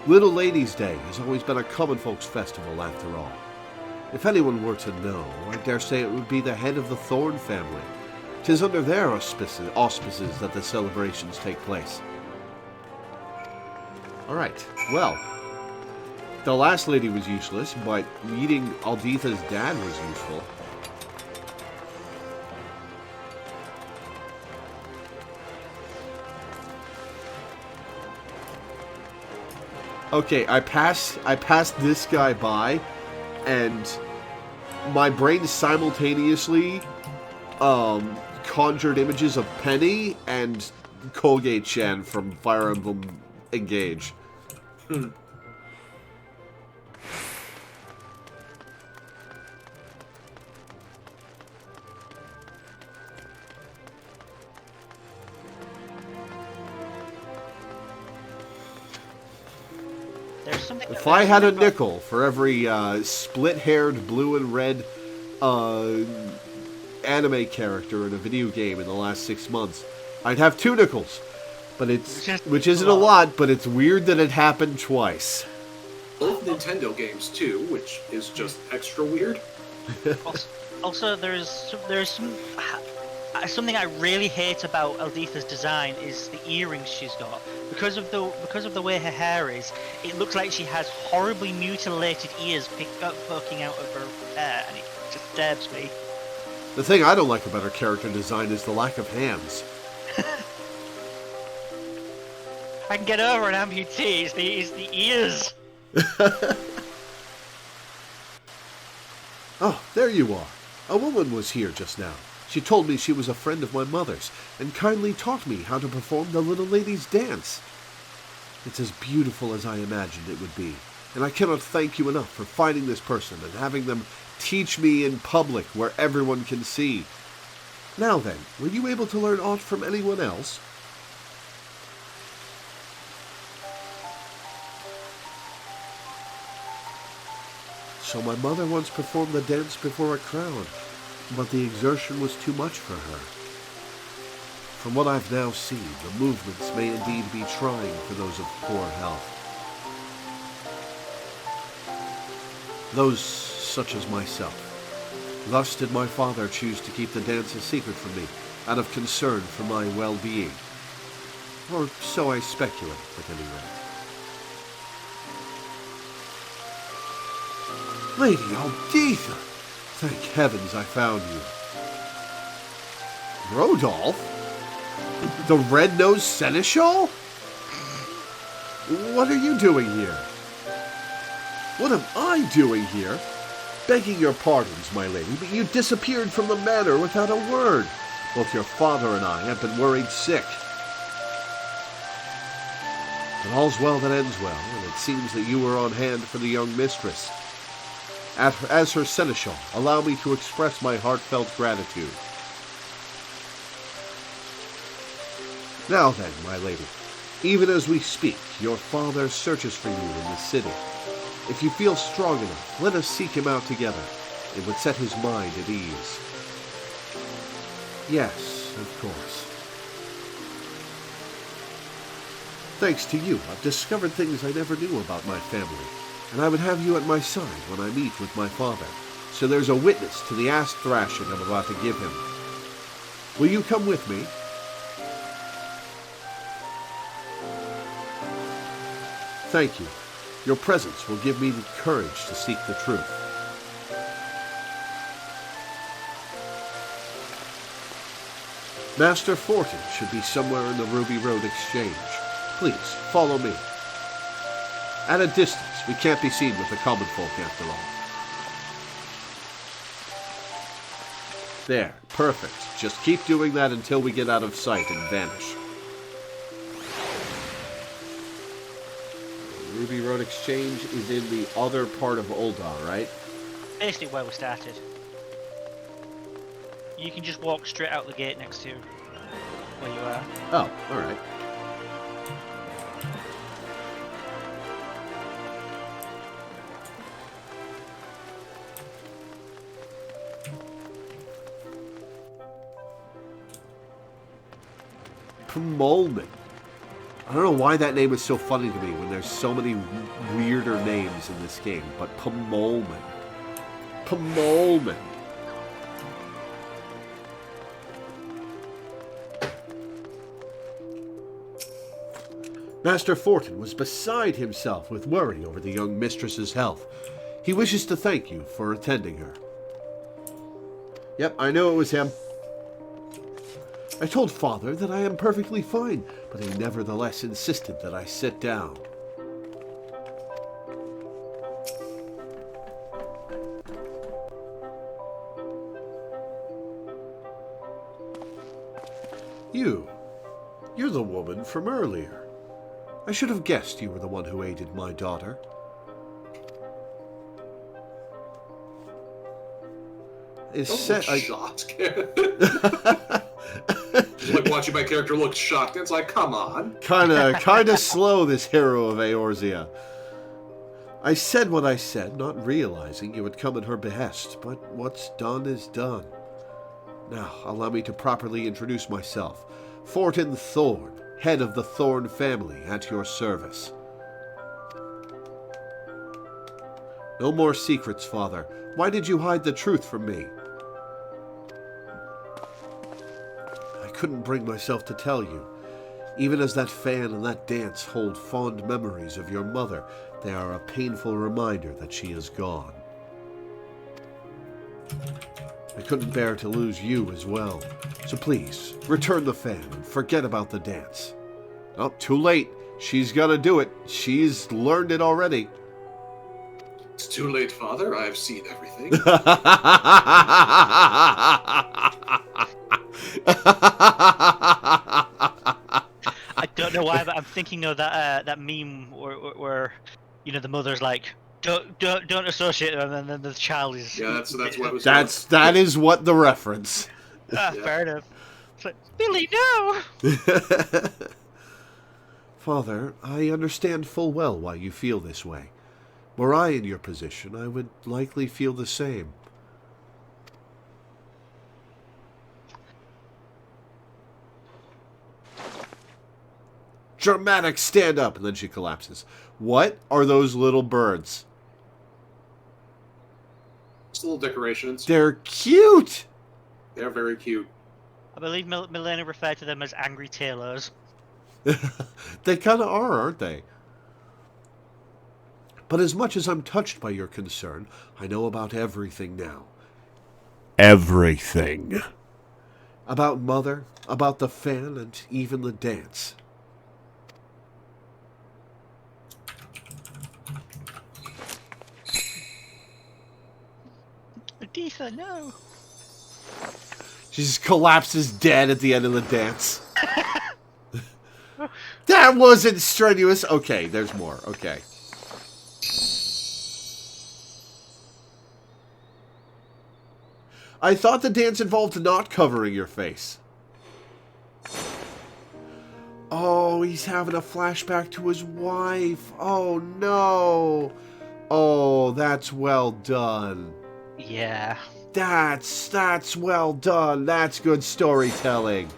Speaker 1: Little Ladies' Day has always been a common folks' festival, after all. If anyone were to know, I dare say it would be the head of the Thorn family. 'Tis under their auspices that the celebrations take place. Alright, well, the last lady was useless, but meeting Alditha's dad was useful. Okay, I passed this guy by, and my brain simultaneously conjured images of Penny and Colgate-Shan from Fire Emblem Engage. If I had a nickel for every split-haired blue and red anime character in a video game in the last 6 months, I'd have 2 nickels. But which isn't a lot, but it's weird that it happened twice.
Speaker 3: Both Nintendo games too, which is just extra weird.
Speaker 2: Also, there's some something I really hate about Elditha's design is the earrings she's got. Because of the way her hair is, it looks like she has horribly mutilated ears poking out of her hair, and it just disturbs me.
Speaker 1: The thing I don't like about her character design is the lack of hands.
Speaker 2: I can get over an amputee. It's the ears.
Speaker 1: Oh, there you are. A woman was here just now. She told me she was a friend of my mother's and kindly taught me how to perform the little lady's dance. It's as beautiful as I imagined it would be, and I cannot thank you enough for finding this person and having them teach me in public where everyone can see. Now then, were you able to learn aught from anyone else? So my mother once performed the dance before a crowd, but the exertion was too much for her. From what I've now seen, the movements may indeed be trying for those of poor health. Those such as myself. Thus did my father choose to keep the dance a secret from me, out of concern for my well-being. Or so I speculate, at any rate. Lady Elditha! Thank heavens I found you. Rodolph? The red-nosed seneschal? What are you doing here? What am I doing here? Begging your pardons, my lady, but you disappeared from the manor without a word. Both your father and I have been worried sick. But all's well that ends well, and it seems that you were on hand for the young mistress. As her seneschal, allow me to express my heartfelt gratitude. Now then, my lady, even as we speak, your father searches for you in the city. If you feel strong enough, let us seek him out together. It would set his mind at ease. Yes, of course. Thanks to you, I've discovered things I never knew about my family, and I would have you at my side when I meet with my father, so there's a witness to the ass thrashing I'm about to give him. Will you come with me? Thank you. Your presence will give me the courage to seek the truth. Master Fortin should be somewhere in the Ruby Road Exchange. Please, follow me. At a distance, we can't be seen with the common folk after all. There, perfect. Just keep doing that until we get out of sight and vanish. Ruby Road Exchange is in the other part of Uldar, right?
Speaker 2: Basically where we started. You can just walk straight out the gate next to where you are.
Speaker 1: Oh, alright. Pomolman. I don't know why that name is so funny to me when there's so many weirder names in this game, but Pomolman. Pomolman. Master Fortin was beside himself with worry over the young mistress's health. He wishes to thank you for attending her. Yep, I know it was him. I told Father that I am perfectly fine, but he nevertheless insisted that I sit down. You're the woman from earlier. I should have guessed you were the one who aided my daughter.
Speaker 3: Shocked. Like watching my character look shocked. It's like, come on.
Speaker 1: Kinda slow, this hero of Eorzea. I said what I said, not realizing you had come at her behest, but what's done is done. Now, allow me to properly introduce myself. Fortin Thorn, head of the Thorn family, at your service. No more secrets, Father. Why did you hide the truth from me? couldn't bring myself to tell you. Even as that fan and that dance hold fond memories of your mother, they are a painful reminder that she is gone. I couldn't bear to lose you as well. So please, return the fan and forget about the dance. Oh, too late. She's gonna do it. She's learned it already.
Speaker 3: It's too late, Father. I've seen everything.
Speaker 2: I don't know why, but I'm thinking of that meme where the mother's like, don't associate them, and then the child is.
Speaker 3: Yeah, that's what it was.
Speaker 1: That is what the reference.
Speaker 3: Yeah.
Speaker 2: Fair enough. It's like, Billy, no.
Speaker 1: Father, I understand full well why you feel this way. Were I in your position, I would likely feel the same. Dramatic stand up, and then she collapses. What are those little birds?
Speaker 3: Just little decorations.
Speaker 1: They're cute!
Speaker 3: They're very cute.
Speaker 2: I believe Milena referred to them as angry tailors.
Speaker 1: They kind of are, aren't they? But as much as I'm touched by your concern, I know about everything now. Everything. About Mother, about the fan, and even the dance.
Speaker 2: Aditha, no.
Speaker 1: She just collapses dead at the end of the dance. That wasn't strenuous. Okay, there's more. Okay. I thought the dance involved not covering your face. Oh, he's having a flashback to his wife. Oh, no. Oh, that's well done.
Speaker 2: Yeah.
Speaker 1: That's well done. That's good storytelling.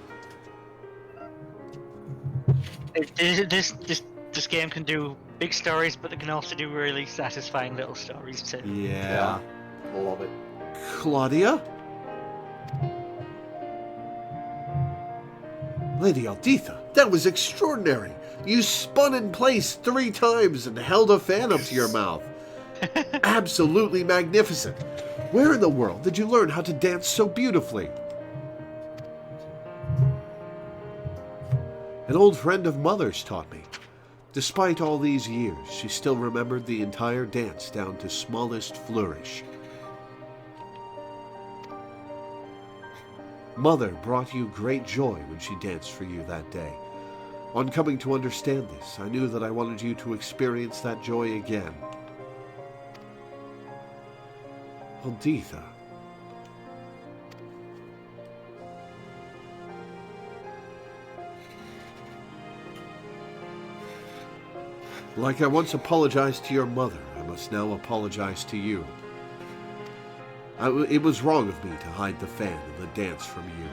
Speaker 2: This game can do big stories, but it can also do really satisfying little stories too.
Speaker 1: Yeah.
Speaker 3: I love it.
Speaker 1: Claudia? Lady Alditha, that was extraordinary. You spun in place 3 times and held a fan up to your mouth. Absolutely magnificent. Where in the world did you learn how to dance so beautifully? An old friend of Mother's taught me. Despite all these years, she still remembered the entire dance down to smallest flourish. Mother brought you great joy when she danced for you that day. On coming to understand this, I knew that I wanted you to experience that joy again. Alditha. Like I once apologized to your mother, I must now apologize to you. It was wrong of me to hide the fan and the dance from you,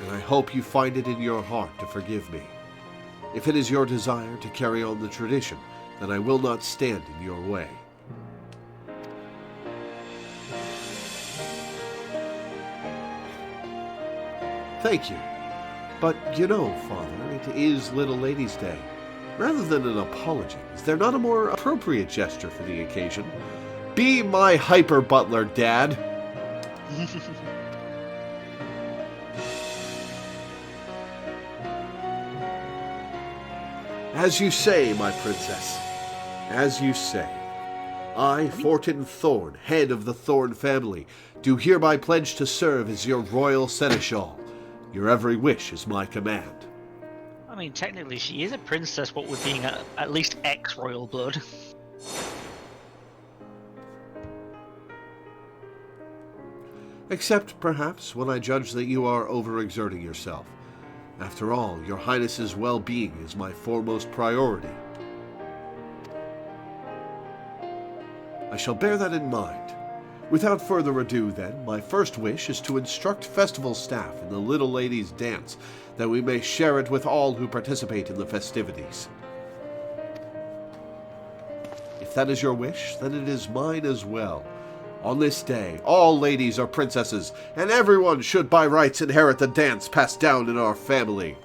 Speaker 1: and I hope you find it in your heart to forgive me. If it is your desire to carry on the tradition, then I will not stand in your way. Thank you. But you know, Father, it is Little Lady's Day. Rather than an apology, is there not a more appropriate gesture for the occasion? Be my hyper butler, Dad. As you say, my princess. As you say. I, Fortin Thorn, head of the Thorn family, do hereby pledge to serve as your royal seneschal. Your every wish is my command.
Speaker 2: I mean, technically, she is a princess, what with being at least ex-royal blood.
Speaker 1: Except, perhaps, when I judge that you are overexerting yourself. After all, your Highness's well-being is my foremost priority. I shall bear that in mind. Without further ado, then, my first wish is to instruct festival staff in the Little Lady's dance, that we may share it with all who participate in the festivities. If that is your wish, then it is mine as well. On this day, all ladies are princesses, and everyone should by rights inherit the dance passed down in our family.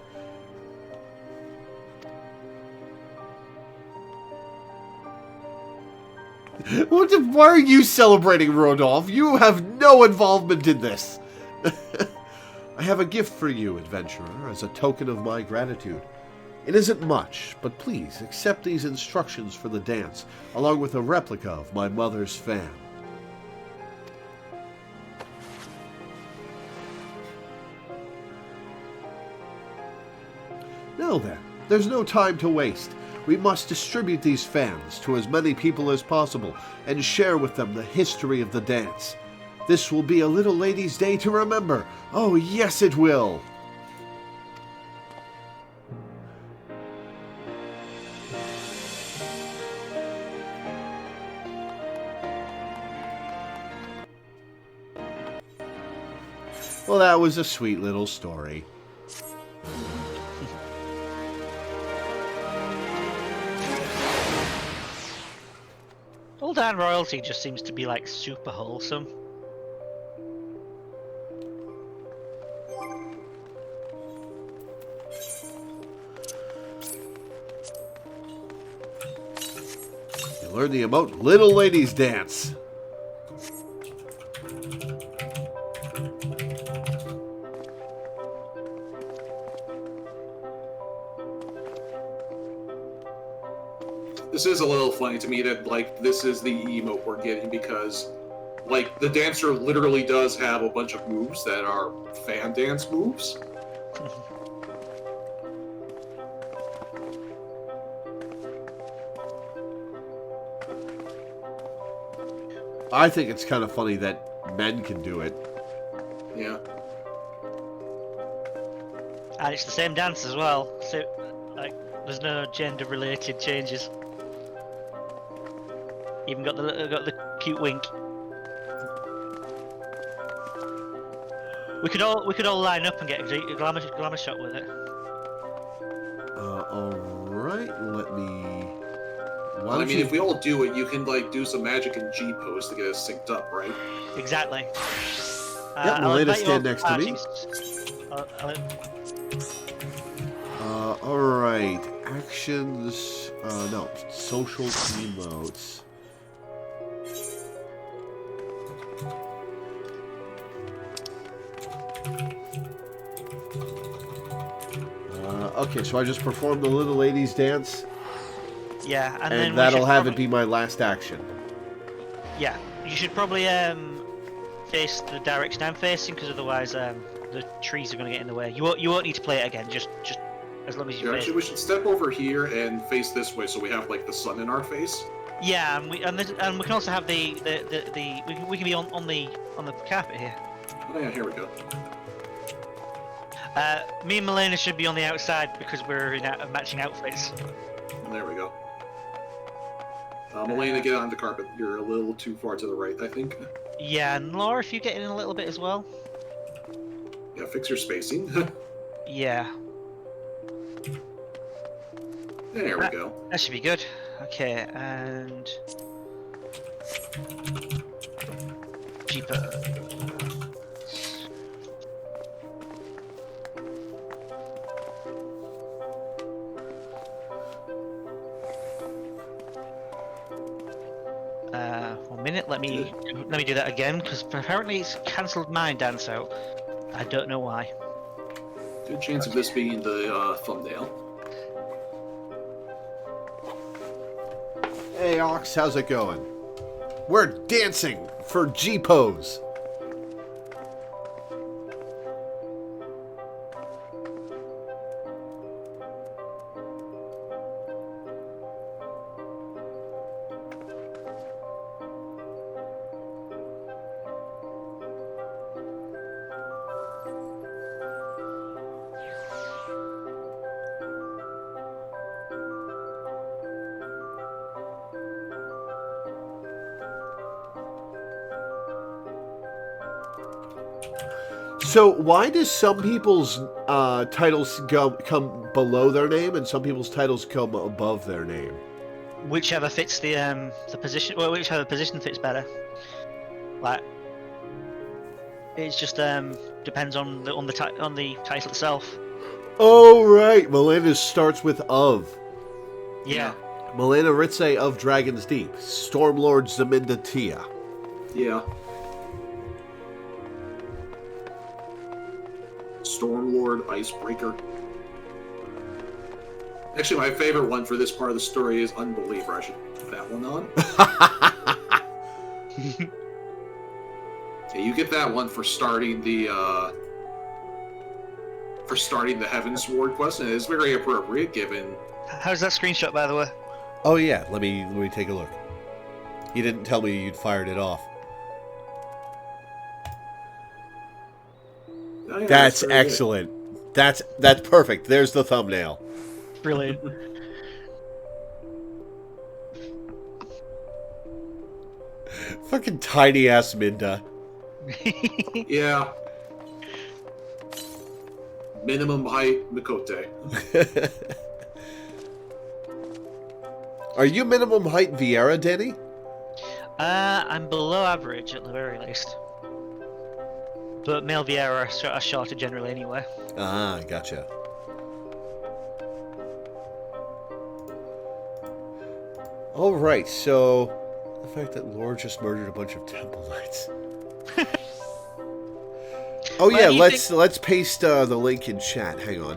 Speaker 1: Why are you celebrating, Rodolphe? You have no involvement in this. I have a gift for you, adventurer, as a token of my gratitude. It isn't much, but please accept these instructions for the dance, along with a replica of my mother's fan. Now then, there's no time to waste. We must distribute these fans to as many people as possible and share with them the history of the dance. This will be a little lady's day to remember. Oh, yes, it will. Well, that was a sweet little story.
Speaker 2: Old Anne royalty just seems to be like super wholesome.
Speaker 1: You learn the emote Little Ladies Dance.
Speaker 3: This is a little funny to me that, like, this is the emote we're getting because, like, the dancer literally does have a bunch of moves that are fan dance moves.
Speaker 1: I think it's kind of funny that men can do it.
Speaker 3: Yeah.
Speaker 2: And it's the same dance as well, so like there's no gender-related changes. Even got the cute wink. We could all line up and get a glamour shot with it.
Speaker 1: All right. Let me.
Speaker 3: Well, I mean, if we all do it, you can like do some magic in G pose to get us synced up, right?
Speaker 2: Exactly.
Speaker 1: Yep, Milena, stand next to me. All right. Actions. No. Social emotes. Okay, so I just performed the Little Ladies Dance.
Speaker 2: Yeah, and then
Speaker 1: that'll have it be my last action.
Speaker 2: Yeah, you should probably face the direction I'm facing, because otherwise the trees are going to get in the way. You won't need to play it again. Just as long as you.
Speaker 3: Yeah, actually, we should step over here and face this way, so we have like the sun in our face.
Speaker 2: Yeah, and we can also have we can be on the carpet here.
Speaker 3: Oh yeah, here we go.
Speaker 2: Me and Milena should be on the outside because we're in matching outfits.
Speaker 3: There we go. Milena, get on the carpet. You're a little too far to the right, I think.
Speaker 2: Yeah, and Laura, if you get in a little bit as well.
Speaker 3: Yeah, fix your spacing.
Speaker 2: Yeah.
Speaker 3: There we go.
Speaker 2: That should be good. Okay, and cheaper. One minute. Let me do that again because apparently it's cancelled my dance out. I don't know why.
Speaker 3: Good chance of this being the thumbnail.
Speaker 1: Hey, Ox, how's it going? We're dancing for G-Pose. So why does some people's titles come below their name and some people's titles come above their name?
Speaker 2: Whichever fits the position, well, whichever position fits better. Like, it's just depends on the title itself.
Speaker 1: Oh, right. Milena starts with of.
Speaker 2: Yeah.
Speaker 1: Milena Ritze of Dragon's Deep. Stormlord Zaminda Tia.
Speaker 3: Yeah. Stormlord Icebreaker. Actually, my favorite one for this part of the story is Unbeliever. I should put that one on. Yeah, you get that one for starting the Heavensward quest, and it's very appropriate given.
Speaker 2: How's that screenshot, by the way?
Speaker 1: Oh, yeah. Let me take a look. You didn't tell me you'd fired it off.
Speaker 3: Oh, yeah,
Speaker 1: That's
Speaker 3: very
Speaker 1: excellent. That's perfect. There's the thumbnail.
Speaker 2: Brilliant.
Speaker 1: Fucking tiny ass Minda.
Speaker 3: good. Yeah. Minimum height Mikote.
Speaker 1: Are you minimum height Vieira, Denny?
Speaker 2: I'm below average at the very least. But male Vieira are shorter generally anyway.
Speaker 1: Ah, gotcha. Alright, so the fact that Lore just murdered a bunch of Temple Knights. Oh yeah, let's paste the link in chat. Hang on.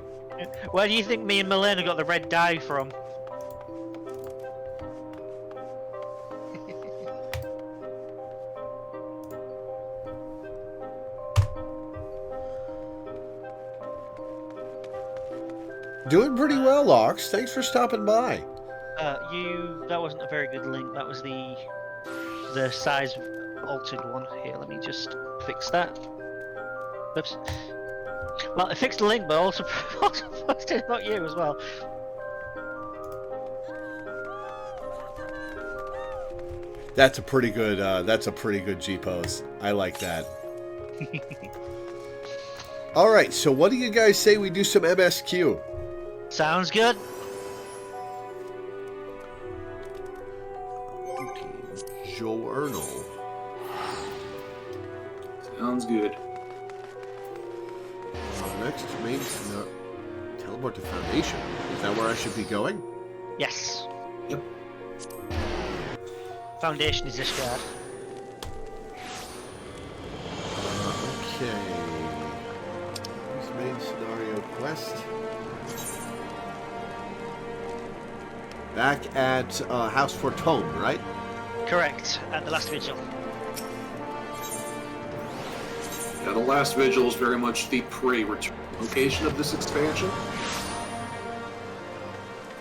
Speaker 2: Where do you think me and Milena got the red dye from?
Speaker 1: Doing pretty well, Ox. Thanks for stopping by.
Speaker 2: That wasn't a very good link. That was the size altered one. Here, let me just fix that. Oops. Well, I fixed the link, but also posted it about you as well.
Speaker 1: That's a pretty good G pose. I like that. All right, so what do you guys say we do some MSQ?
Speaker 2: Sounds good.
Speaker 1: Journal.
Speaker 3: Sounds good.
Speaker 1: Next main teleport to Foundation. Is that where I should be going?
Speaker 2: Yes.
Speaker 3: Yep.
Speaker 2: Foundation is this guard.
Speaker 1: Okay. This main scenario quest. Back at House Fortome, right?
Speaker 2: Correct. At the last vigil.
Speaker 3: Yeah, the last vigil is very much the pre-return location of this expansion.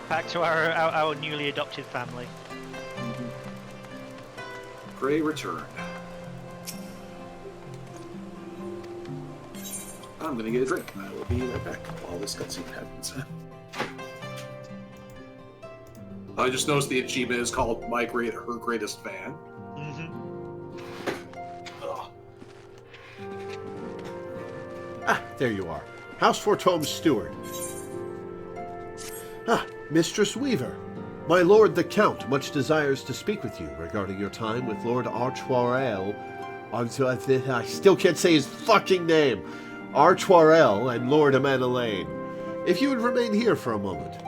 Speaker 2: Back to our newly adopted family.
Speaker 3: Prey return. I'm gonna get a drink. I will be right back while this cutscene happens. I just noticed the achievement is called her greatest fan.
Speaker 1: Ah, there you are. House Fortome's steward. Ah, Mistress Weaver. My lord the Count much desires to speak with you regarding your time with Lord Archwarel. I still can't say his fucking name. Archwarel and Lord Amanelaine. If you would remain here for a moment.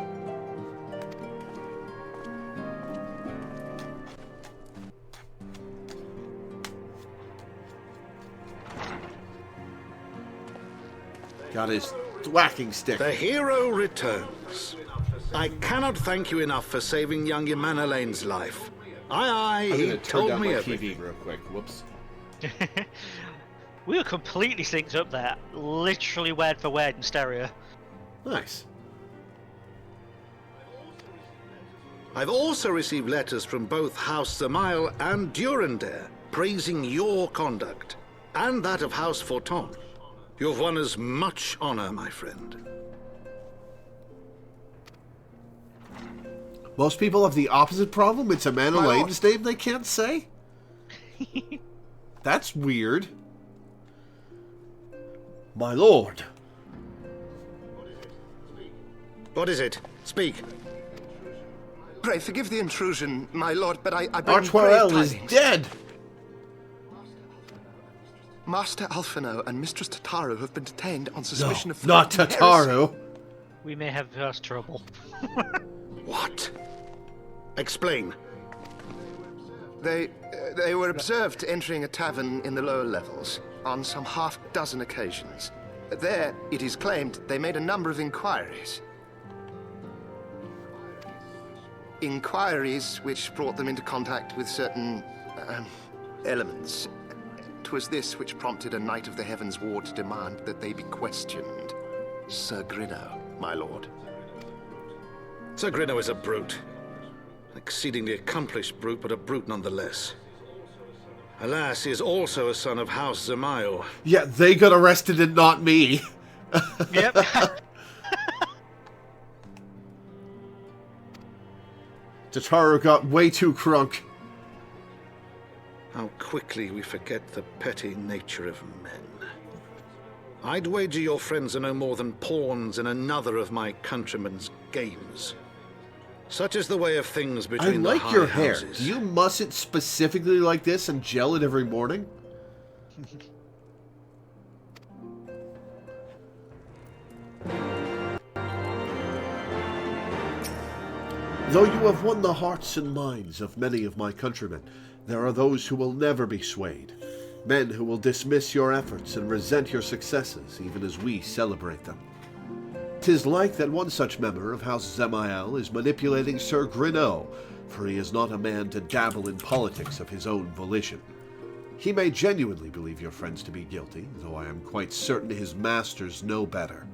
Speaker 1: Got his whacking stick.
Speaker 4: The hero returns. I cannot thank you enough for saving young Emanelaine's life. Aye,
Speaker 1: I'm
Speaker 4: he
Speaker 1: gonna turn
Speaker 4: told
Speaker 1: down
Speaker 4: me
Speaker 1: my
Speaker 4: everything.
Speaker 1: TV real quick. Whoops.
Speaker 2: We were completely synced up there. Literally word for word in stereo.
Speaker 1: Nice.
Speaker 4: I've also received letters from both House Samael and Durandare praising your conduct, and that of House Fortome. You've won us much honor, my friend.
Speaker 1: Most people have the opposite problem. It's Amanelaine's name they can't say? That's weird. My lord.
Speaker 4: What is it? Speak.
Speaker 5: Pray forgive the intrusion, my lord, but I bring
Speaker 1: Archwarel
Speaker 5: grave
Speaker 1: is
Speaker 5: tidings.
Speaker 1: dead.
Speaker 5: Master Alphino and Mistress Tataru have been detained on suspicion of...
Speaker 1: Not
Speaker 5: threatening
Speaker 1: Tataru.
Speaker 2: We may have first trouble.
Speaker 4: What? Explain.
Speaker 5: heresy. They were observed entering a tavern in the lower levels on some half-dozen occasions. There, it is claimed, they made a number of inquiries. Inquiries which brought them into contact with certain elements. 'Twas this which prompted a Knight of the Heavensward to demand that they be questioned. Sir Grinno, my lord.
Speaker 4: Sir Grinno is a brute. An exceedingly accomplished brute, but a brute nonetheless. Alas, he is also a son of House Zamayo.
Speaker 1: Yeah, they got arrested and not me.
Speaker 2: Yep.
Speaker 1: Tataru got way too crunk.
Speaker 4: How quickly we forget the petty nature of men. I'd wager your friends are no more than pawns in another of my countrymen's games. Such is the way of things
Speaker 1: I
Speaker 4: between the
Speaker 1: like
Speaker 4: high
Speaker 1: your hair.
Speaker 4: houses.
Speaker 1: Do you muss it specifically like this and gel it every morning? Though you have won the hearts and minds of many of my countrymen, there are those who will never be swayed. Men who will dismiss your efforts and resent your successes, even as we celebrate them. 'Tis like that one such member of House Zemael is manipulating Sir Grinno, for he is not a man to dabble in politics of his own volition. He may genuinely believe your friends to be guilty, though I am quite certain his masters know better.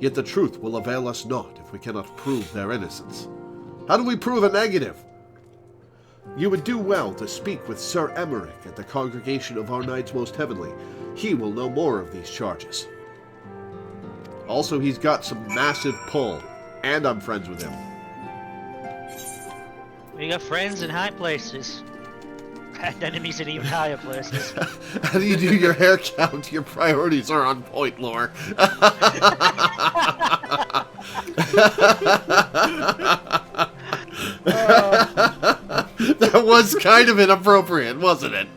Speaker 1: Yet the truth will avail us not if we cannot prove their innocence. How do we prove a negative? You would do well to speak with Sir Emmerich at the Congregation of our Knights Most Heavenly. He will know more of these charges. Also, he's got some massive pull, and I'm friends with him.
Speaker 2: We got friends in high places. And enemies in even higher places.
Speaker 1: How do you do your hair count? Your priorities are on point, Lore. That was kind of inappropriate, wasn't it?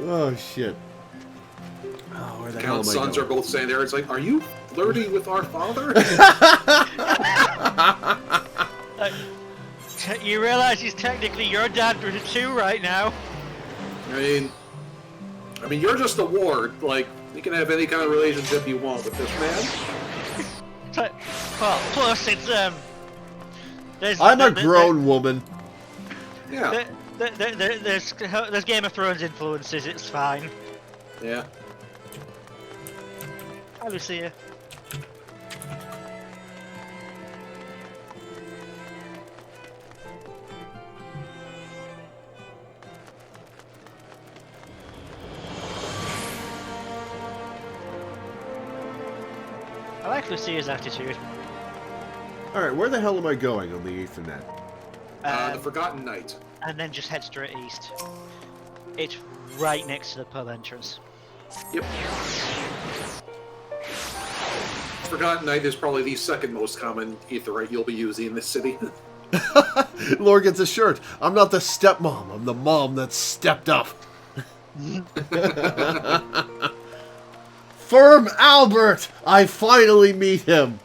Speaker 1: Oh, shit. Oh, where the hell am
Speaker 3: Count's
Speaker 1: I
Speaker 3: sons are
Speaker 1: going?
Speaker 3: both saying there, it's like, are you flirting with our father?
Speaker 2: You realize he's technically your dad too right now.
Speaker 3: I mean, you're just a ward. Like, you can have any kind of relationship you want with this man.
Speaker 2: Well, plus it's
Speaker 1: I'm a grown woman.
Speaker 3: Yeah.
Speaker 2: There's Game of Thrones influences. It's fine.
Speaker 3: Yeah.
Speaker 2: Hi, Lucia. I like Lucia's attitude.
Speaker 1: Alright, where the hell am I going on the Ethernet?
Speaker 3: The Forgotten Knight.
Speaker 2: And then just head straight east. It's right next to the pub entrance.
Speaker 3: Yep. Forgotten Knight is probably the second most common aetherite you'll be using in this city.
Speaker 1: Lore gets a shirt. I'm not the stepmom, I'm the mom that stepped up. Firm Albert! I finally meet him!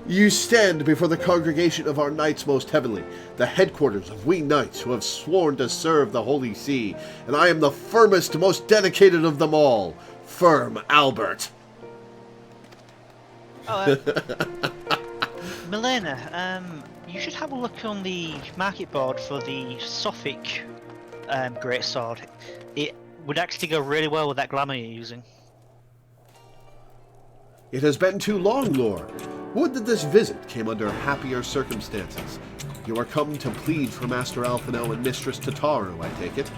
Speaker 1: You stand before the congregation of our Knights Most Heavenly, the headquarters of we knights who have sworn to serve the Holy See, and I am the firmest, most dedicated of them all, Firm Albert.
Speaker 2: Oh, Milena, you should have a look on the market board for the Suffolk greatsword. It would actually go really well with that glamour you're using.
Speaker 1: It has been too long, Lore. Would that this visit came under happier circumstances. You are come to plead for Master Alphino and Mistress Tataru, I take it.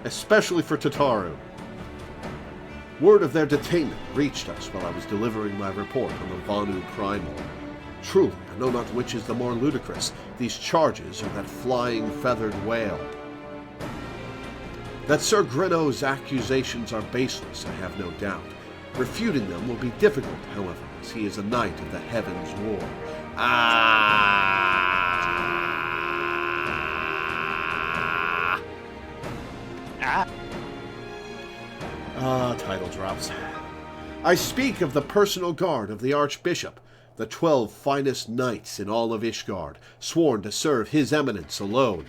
Speaker 1: Especially for Tataru. Word of their detainment reached us while I was delivering my report on the Vanu Primal. Truly, I know not which is the more ludicrous, these charges or that flying feathered whale. That Sir Grinno's accusations are baseless, I have no doubt. Refuting them will be difficult, however, as he is a knight of the Heavensward, Title drops. I speak of the personal guard of the Archbishop, the 12 finest knights in all of Ishgard, sworn to serve His Eminence alone.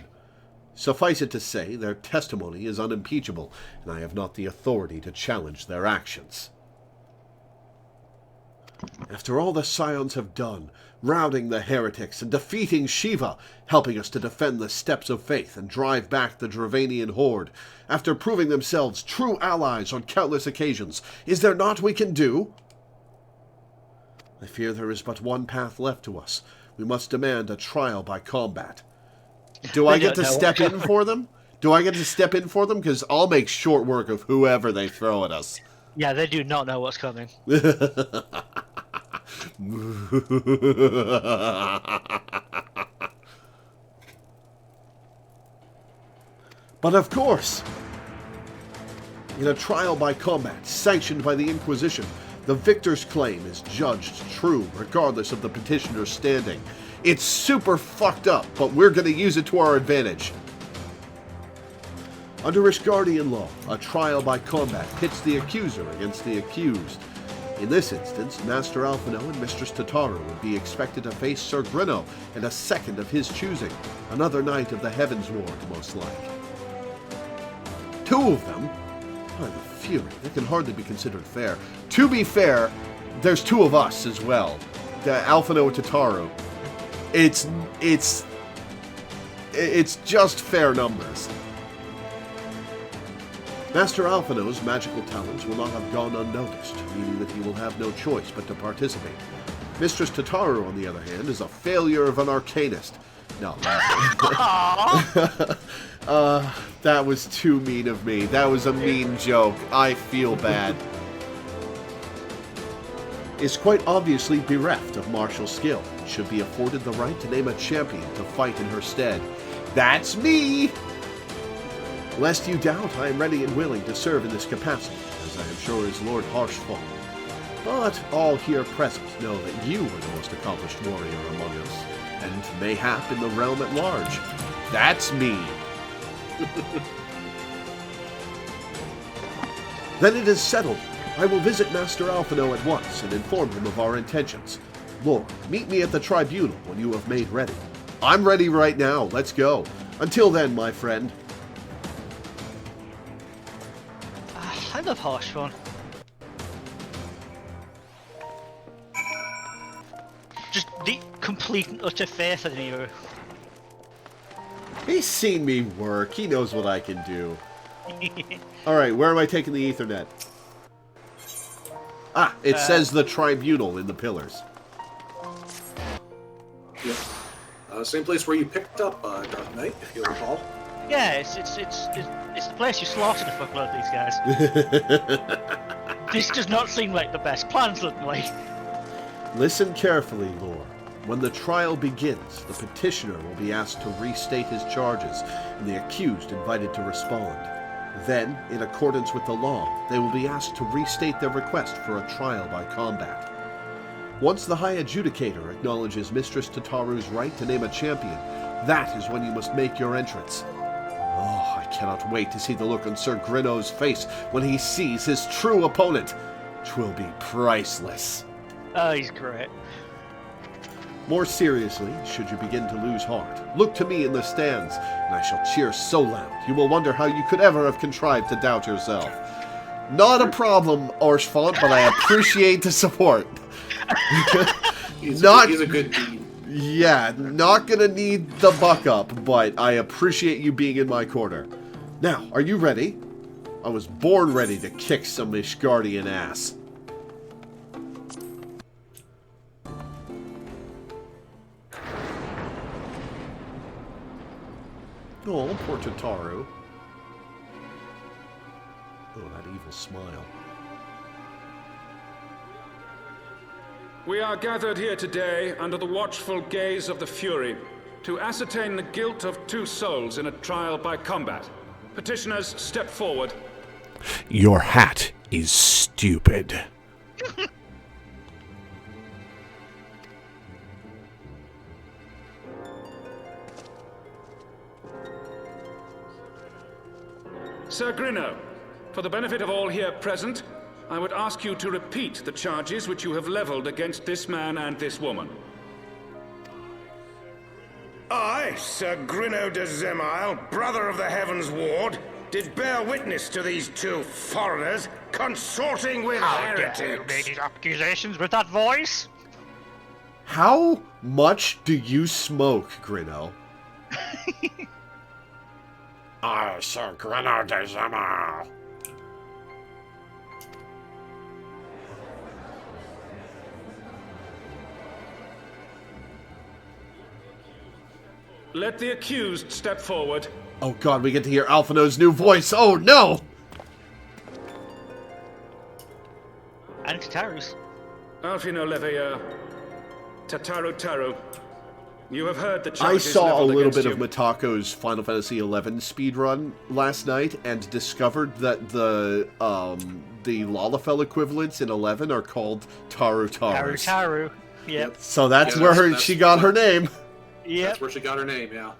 Speaker 1: Suffice it to say, their testimony is unimpeachable, and I have not the authority to challenge their actions. After all the Scions have done, routing the heretics and defeating Shiva, helping us to defend the steps of faith and drive back the Dravanian horde, after proving themselves true allies on countless occasions, is there naught we can do? I fear there is but one path left to us. We must demand a trial by combat. Do I get to step in for them? Do I get to step in for them? Because I'll make short work of whoever they throw at us.
Speaker 2: Yeah, they do not know what's coming.
Speaker 1: But of course, in a trial by combat sanctioned by the Inquisition, the victor's claim is judged true regardless of the petitioner's standing. It's super fucked up, but we're going to use it to our advantage. Under Ishgardian law, a trial by combat pits the accuser against the accused. In this instance, Master Alphino and Mistress Tataru would be expected to face Sir Grinno and a second of his choosing, another knight of the Heavensward, most like. Two of them? By the Fury, that can hardly be considered fair. To be fair, there's two of us as well. Alphino and Tataru. It's just fair numbers. Master Alphino's magical talents will not have gone unnoticed, meaning that he will have no choice but to participate. Mistress Tataru, on the other hand, is a failure of an arcanist. No. That was too mean of me. That was a mean joke. I feel bad. Is quite obviously bereft of martial skill, should be afforded the right to name a champion to fight in her stead. That's me! Lest you doubt, I am ready and willing to serve in this capacity, as I am sure is Lord Harshfall. But all here present know that you are the most accomplished warrior among us, and mayhap in the realm at large. That's me! Then it is settled. I will visit Master Alphino at once and inform him of our intentions. Lord, meet me at the tribunal when you have made ready. I'm ready right now. Let's go. Until then, my friend.
Speaker 2: I love Harshfall. Just the complete and utter faith in you.
Speaker 1: He's seen me work. He knows what I can do. Alright, where am I taking the Ethernet? Ah, it says the tribunal in the pillars.
Speaker 3: Yeah. Same place where you picked up Dark Knight, if you recall.
Speaker 2: Yeah, it's the place you slaughtered the fuckload of these guys. This does not seem like the best plan, suddenly.
Speaker 1: Listen carefully, Lore. When the trial begins, the petitioner will be asked to restate his charges, and the accused invited to respond. Then, in accordance with the law, they will be asked to restate their request for a trial by combat. Once the High Adjudicator acknowledges Mistress Tataru's right to name a champion, that is when you must make your entrance. Oh, I cannot wait to see the look on Sir Grinno's face when he sees his true opponent. 'Twill be priceless.
Speaker 2: Oh, he's great.
Speaker 1: More seriously, should you begin to lose heart, look to me in the stands, and I shall cheer so loud you will wonder how you could ever have contrived to doubt yourself. Not a problem, Orshfont, but I appreciate the support.
Speaker 3: He's a good dude.
Speaker 1: Yeah, not gonna need the buck up, but I appreciate you being in my corner. Now, are you ready? I was born ready to kick some Ishgardian ass. Oh, poor Tataru. Oh, that evil smile.
Speaker 6: We are gathered here today under the watchful gaze of the Fury to ascertain the guilt of two souls in a trial by combat. Petitioners, step forward.
Speaker 1: Your hat is stupid.
Speaker 6: Sir Grinno, for the benefit of all here present, I would ask you to repeat the charges which you have leveled against this man and this woman.
Speaker 7: I, Sir Grinno de Zemile, brother of the Heavensward, did bear witness to these two foreigners consorting with heretics.
Speaker 2: You made these accusations with that voice?
Speaker 1: How much do you smoke, Grinno?
Speaker 8: I, Sir Grinno de Zemile.
Speaker 6: Let the accused step forward.
Speaker 1: Oh god, we get to hear Alphino's new voice. Oh no!
Speaker 2: And Tataru's.
Speaker 6: Alphino Leveilleur, Tataru Taru, you have heard the charges
Speaker 1: I saw a
Speaker 6: leveled
Speaker 1: little
Speaker 6: against
Speaker 1: bit of
Speaker 6: you.
Speaker 1: Matako's Final Fantasy XI speedrun last night and discovered that the Lalafell equivalents in 11 are called Taru Tarus.
Speaker 2: Taru. Yep.
Speaker 1: So that's
Speaker 3: Yeah,
Speaker 1: where
Speaker 3: that's-
Speaker 1: she got her name.
Speaker 2: Yep.
Speaker 3: That's where she got her name, yeah.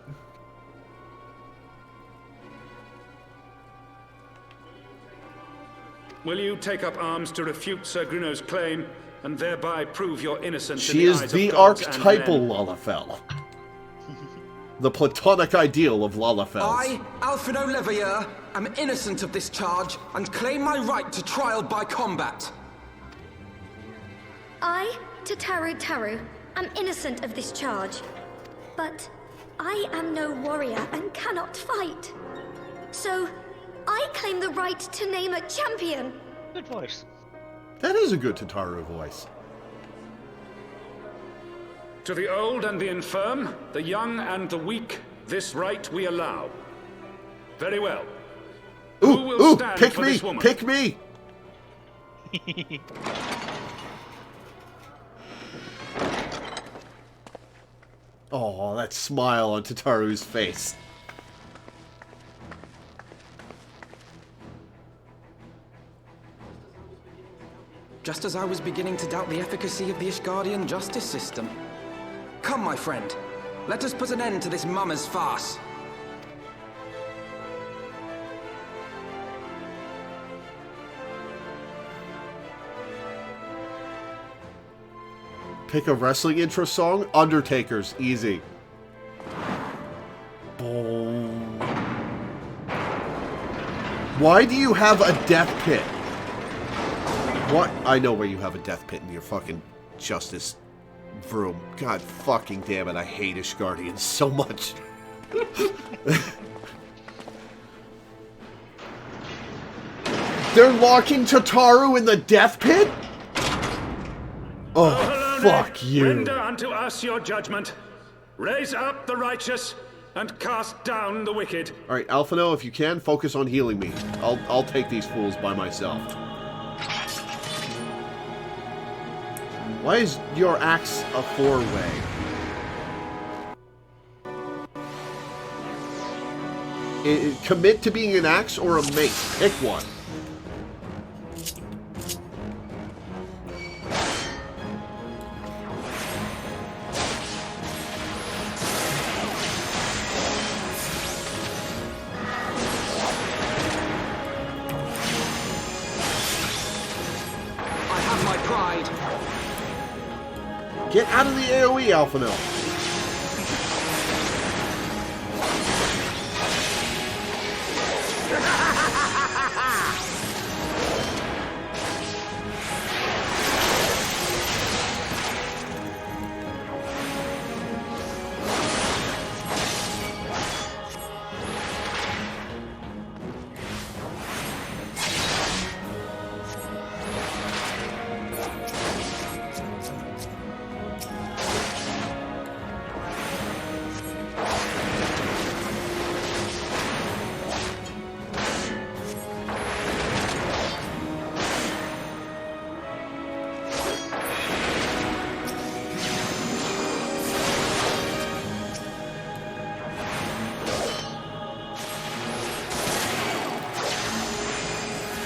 Speaker 6: Will you take up arms to refute Sir Grinno's claim and thereby prove your innocence
Speaker 1: She
Speaker 6: in the
Speaker 1: is
Speaker 6: eyes
Speaker 1: the
Speaker 6: of gods and
Speaker 1: archetypal
Speaker 6: men?
Speaker 1: Lalafell. The platonic ideal of Lalafells.
Speaker 9: I, Alfredo Leveilleur, am innocent of this charge and claim my right to trial by combat.
Speaker 10: I, Tataru Taru, am innocent of this charge. But I am no warrior and cannot fight. So, I claim the right to name a champion.
Speaker 2: Good voice.
Speaker 1: That is a good Tataru voice.
Speaker 6: To the old and the infirm, the young and the weak, this right we allow. Very well. Who will
Speaker 1: Ooh,
Speaker 6: stand
Speaker 1: pick
Speaker 6: for
Speaker 1: me,
Speaker 6: this woman?
Speaker 1: pick me! Oh, that smile on Tataru's face.
Speaker 9: Just as I was beginning to doubt the efficacy of the Ishgardian justice system. Come, my friend. Let us put an end to this mummer's farce.
Speaker 1: Pick a wrestling intro song? Undertaker's, easy. Boom. Why do you have a death pit? What? I know where you have a death pit in your fucking justice room. God fucking damn it, I hate Ishgardians so much. They're locking Tataru in the death pit? Oh, fuck you.
Speaker 6: Render unto us your judgment. Raise up the righteous and cast down the wicked.
Speaker 1: Alright, Alphino, if you can, focus on healing me. I'll take these fools by myself. Why is your axe a four-way? Commit to being an axe or a mace. Pick one.
Speaker 9: I have my pride.
Speaker 1: Get out of the AoE, Alphino.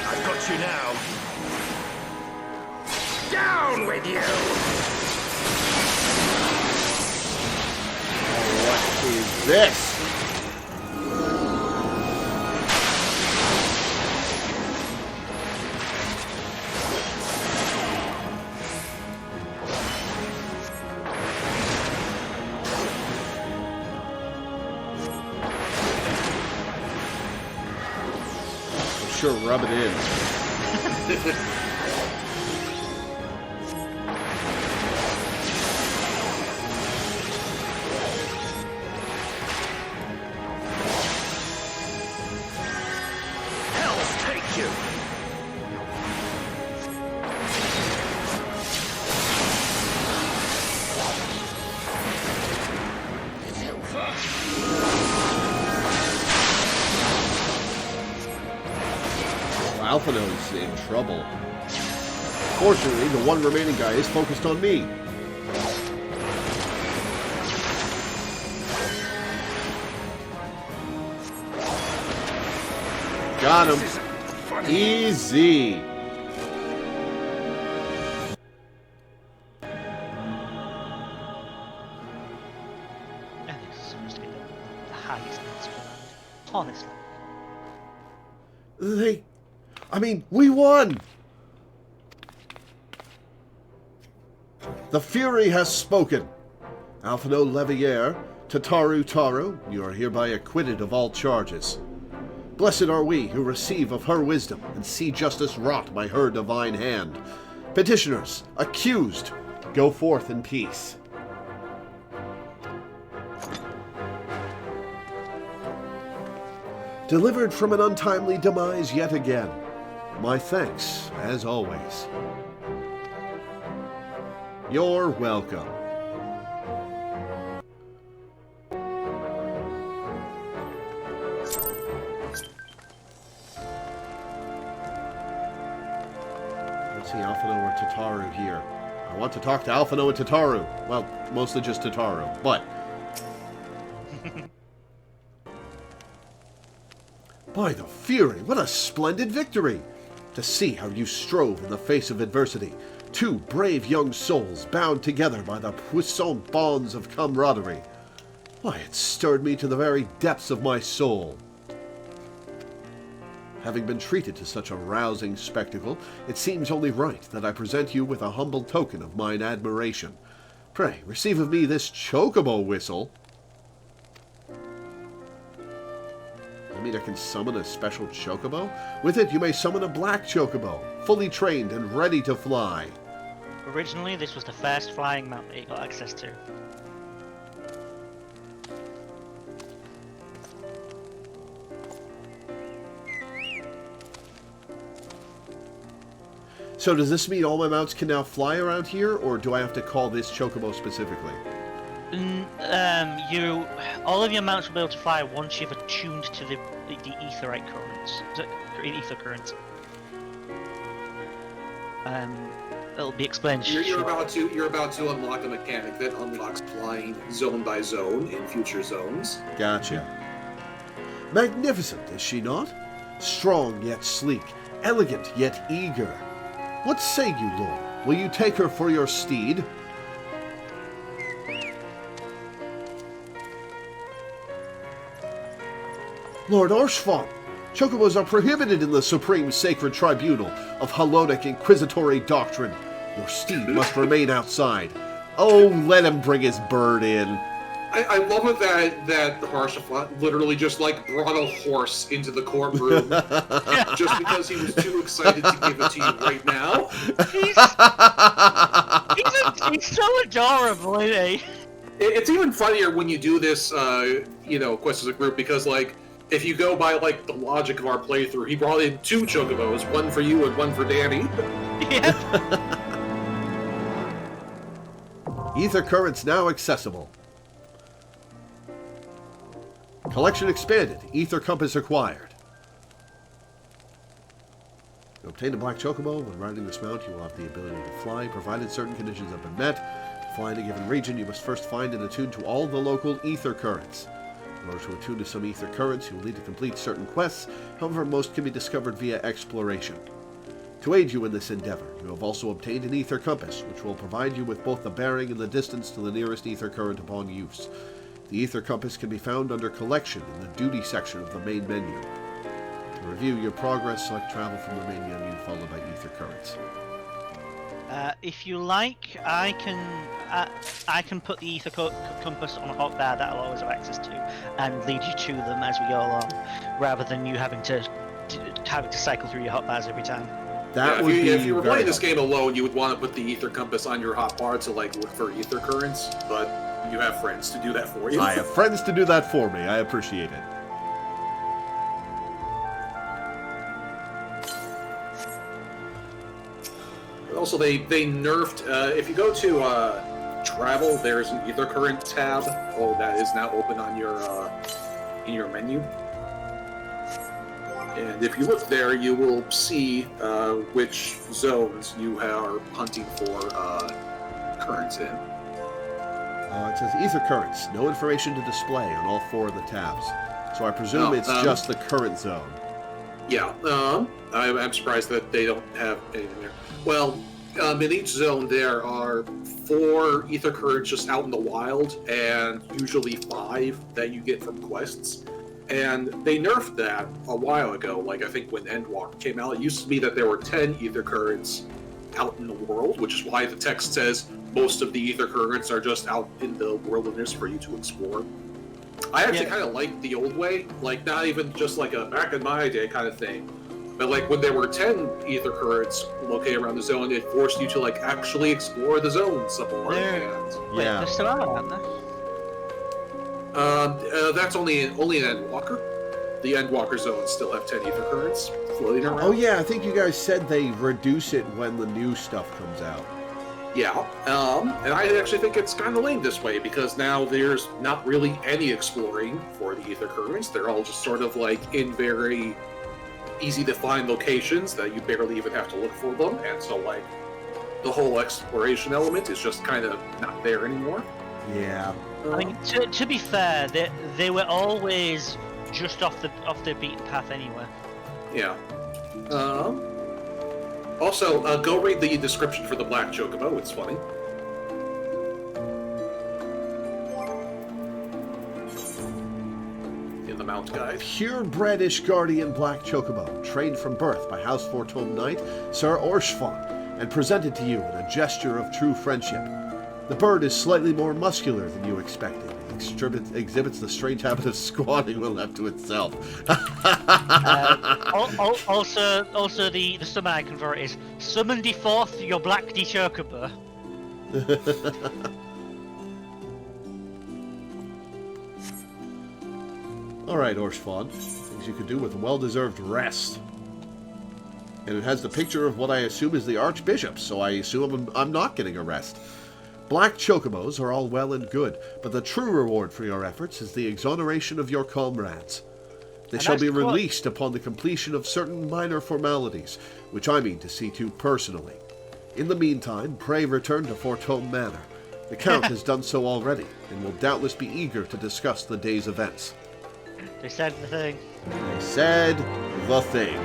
Speaker 7: I've got you now. Down with you!
Speaker 1: What is this? sure rub it in. Alphino's in trouble. Fortunately, the one remaining guy is focused on me. Got him. Easy.
Speaker 2: And this is supposed to be the highest answer around. Honestly.
Speaker 1: We won! The Fury has spoken. Alphino Loreweaver, Tataru Taru, you are hereby acquitted of all charges. Blessed are we who receive of her wisdom and see justice wrought by her divine hand. Petitioners, accused, go forth in peace. Delivered from an untimely demise yet again. My thanks, as always. You're welcome. Let's see Alphino or Tataru here. I want to talk to Alphino and Tataru. Well, mostly just Tataru, but... By the Fury, what a splendid victory! To see how you strove in the face of adversity, two brave young souls bound together by the puissant bonds of camaraderie. Why, it stirred me to the very depths of my soul. Having been treated to such a rousing spectacle, it seems only right that I present you with a humble token of mine admiration. Pray, receive of me this chocobo whistle. I can summon a special chocobo? With it, you may summon a black chocobo, fully trained and ready to fly.
Speaker 2: Originally, this was the first flying mount that you got access to.
Speaker 1: So does this mean all my mounts can now fly around here, or do I have to call this chocobo specifically?
Speaker 2: All of your mounts will be able to fly once you've attuned to the etherite currents. Ether currents. It'll be explained.
Speaker 3: You're about to unlock a mechanic that unlocks flying zone by zone in future zones.
Speaker 1: Gotcha. Magnificent, is she not? Strong yet sleek, elegant yet eager. What say you, Lord? Will you take her for your steed? Lord Orshfon, chocobos are prohibited in the Supreme Sacred Tribunal of Halonic Inquisitory Doctrine. Your steed must remain outside. Oh, let him bring his bird in.
Speaker 3: I love it that Harshafat literally just brought a horse into the courtroom just because he was too excited to give it to you right now.
Speaker 2: He's so adorable, isn't he?
Speaker 3: It's even funnier when you do this, quest as a group, because if you go by the logic of our playthrough, he brought in two chocobos, one for you and one for Danny.
Speaker 2: Yeah.
Speaker 1: Ether currents now accessible. Collection expanded. Ether compass acquired. To obtain a black chocobo, when riding this mount, you will have the ability to fly, provided certain conditions have been met. To fly in a given region, you must first find and attune to all the local ether currents. In order to attune to some ether currents, you will need to complete certain quests. However, most can be discovered via exploration. To aid you in this endeavor, you have also obtained an ether compass, which will provide you with both the bearing and the distance to the nearest ether current upon use. The ether compass can be found under Collection in the Duty section of the main menu. To review your progress, select Travel from the main menu, followed by Ether Currents.
Speaker 2: If you like, I can put the ether compass on a hotbar that I'll always have access to, and lead you to them as we go along, rather than you having to having to cycle through your hotbars every time.
Speaker 1: That would be
Speaker 3: if you were
Speaker 1: very
Speaker 3: playing this
Speaker 1: helpful.
Speaker 3: game alone, you would want to put the ether compass on your hotbar to like look for ether currents, but you have friends to do that for you.
Speaker 1: I have friends to do that for me. I appreciate it.
Speaker 3: Also, they nerfed. If you go to travel, there's an ether current tab. Oh, that is now open on your in your menu. And if you look there, you will see which zones you are hunting for currents in.
Speaker 1: It says ether currents. No information to display on all 4 of the tabs. So I presume it's just the current zone.
Speaker 3: Yeah, I'm surprised that they don't have anything there. Well, in each zone there are 4 ether currents just out in the wild, and usually 5 that you get from quests. And they nerfed that a while ago, like I think when Endwalker came out. It used to be that there were 10 ether currents out in the world, which is why the text says most of the ether currents are just out in the wilderness for you to explore. I actually kind of liked the old way, like not even just like a back in my day kind of thing, but like when there were 10 ether currents located around the zone, it forced you to like actually explore the zone some more.
Speaker 2: Wait, there still are, aren't there?
Speaker 3: That's only in Endwalker. The Endwalker zones still have 10 ether currents floating around.
Speaker 1: Oh yeah, I think you guys said they reduce it when the new stuff comes out.
Speaker 3: Yeah, and I actually think it's kind of lame this way, because now there's not really any exploring for the ether currents. They're all just sort of like in very easy to find locations that you barely even have to look for them, and so like the whole exploration element is just kind of not there anymore.
Speaker 1: Yeah.
Speaker 2: I mean, to be fair, they were always just off the beaten path anyway.
Speaker 3: Yeah. Also, go read the description for the Black Chocobo. It's funny. In the Mount Guide.
Speaker 1: Purebred Ishgardian Black Chocobo, trained from birth by House Fortome Knight, Sir Orshfon, and presented to you in a gesture of true friendship. The bird is slightly more muscular than you expected. It exhibits the strange habit of squatting when left to itself.
Speaker 2: Also, the summon icon for it is summon de forth your black de chocobo.
Speaker 1: Alright, Orshfon. Things you could do with well-deserved rest. And it has the picture of what I assume is the Archbishop, so I assume I'm not getting a rest. Black chocobos are all well and good, but the true reward for your efforts is the exoneration of your comrades. They shall be released upon the completion of certain minor formalities, which I mean to see to personally. In the meantime, pray return to Fortome Manor. The Count has done so already, and will doubtless be eager to discuss the day's events.
Speaker 2: They said the thing.
Speaker 1: They said the thing.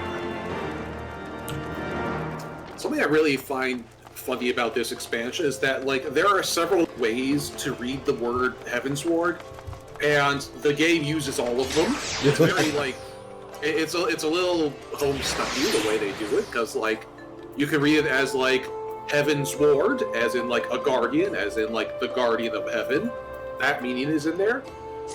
Speaker 3: Something I really find funny about this expansion is that like there are several ways to read the word Heavensward, and the game uses all of them. It's very like it's a little homestucky the way they do it, because like you can read it as like Heavensward, as in like a guardian, as in like the guardian of heaven. That meaning is in there,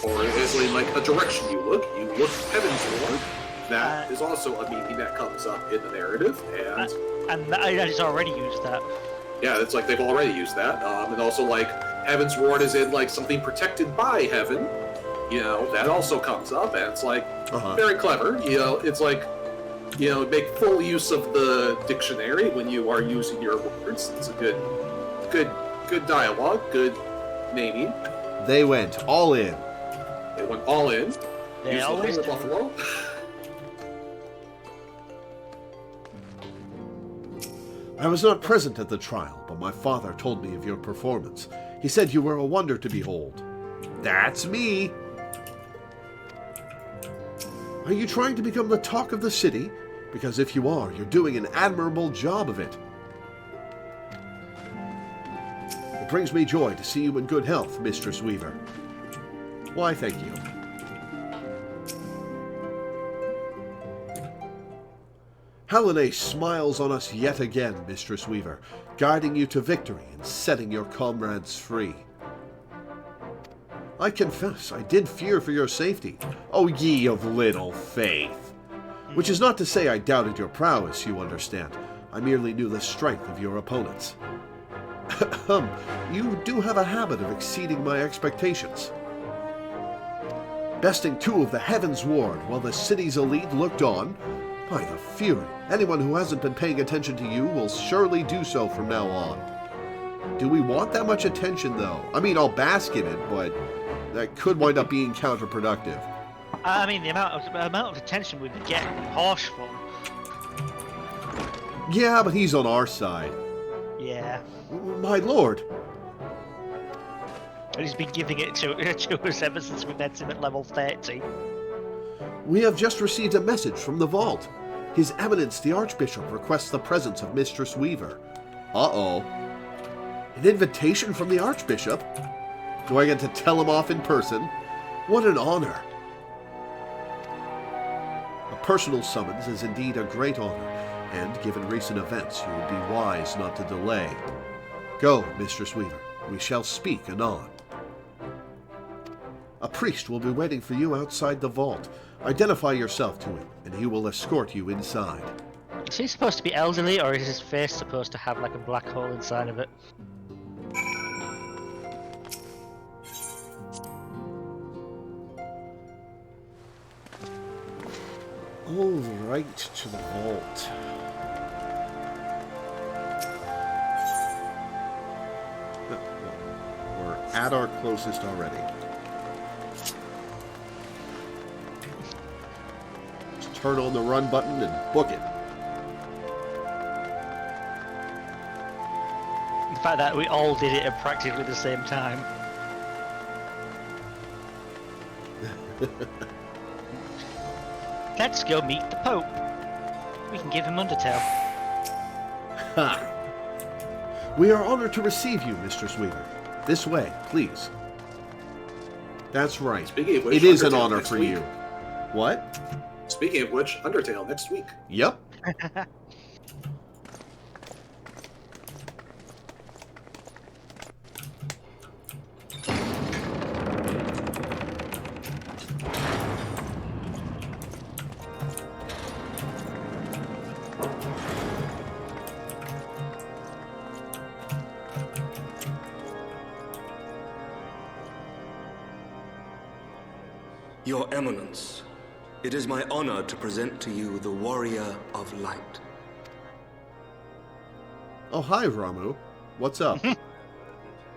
Speaker 3: or as in like a direction you look Heavensward. That is also a meaning that comes up in the narrative,
Speaker 2: and I just already used that.
Speaker 3: Yeah, it's like they've already used that, and also like Heavensward is in like something protected by heaven. You know, that also comes up, and it's like very clever. You know, it's like, you know, make full use of the dictionary when you are using your words. It's a good dialogue, good naming.
Speaker 1: They went all in.
Speaker 3: They went all in.
Speaker 2: They always do.
Speaker 3: Buffalo.
Speaker 1: I was not present at the trial, but my father told me of your performance. He said you were a wonder to behold. That's me! Are you trying to become the talk of the city? Because if you are, you're doing an admirable job of it. It brings me joy to see you in good health, Mistress Weaver. Why, thank you. Hallonae smiles on us yet again, Mistress Weaver, guiding you to victory and setting your comrades free. I confess, I did fear for your safety. Oh, ye of little faith. Which is not to say I doubted your prowess, you understand. I merely knew the strength of your opponents. You do have a habit of exceeding my expectations. Besting 2 of the Heavensward while the city's elite looked on? By the Fury, anyone who hasn't been paying attention to you will surely do so from now on. Do we want that much attention, though? I mean, I'll bask in it, but that could wind up being counterproductive.
Speaker 2: I mean, the amount of attention we'd be getting harsh for.
Speaker 1: Yeah, but he's on our side.
Speaker 2: Yeah.
Speaker 1: My lord.
Speaker 2: And he's been giving it to us ever since we met him at level 30.
Speaker 1: We have just received a message from the vault. His Eminence the Archbishop requests the presence of Mistress Weaver. Uh-oh. An invitation from the Archbishop? Do I get to tell him off in person? What an honor. A personal summons is indeed a great honor, and given recent events, you would be wise not to delay. Go, Mistress Weaver. We shall speak anon. A priest will be waiting for you outside the vault. Identify yourself to him, and he will escort you inside.
Speaker 2: Is he supposed to be elderly, or is his face supposed to have like a black hole inside of it?
Speaker 1: All right, to the vault. We're at our closest already. Just turn on the run button and book it.
Speaker 2: The fact that we all did it at practically the same time. Let's go meet the Pope. We can give him Undertale.
Speaker 1: Ha! We are honored to receive you, Mistress Weaver. This way, please. That's right.
Speaker 3: Speaking of which,
Speaker 1: it is an
Speaker 3: Undertale
Speaker 1: honor
Speaker 3: next
Speaker 1: for
Speaker 3: week.
Speaker 1: you. What?
Speaker 3: Speaking of which, Undertale next week.
Speaker 1: Yep.
Speaker 11: Your Eminence, it is my honor to present to you the Warrior of Light.
Speaker 1: Oh, hi, Ramu. What's up?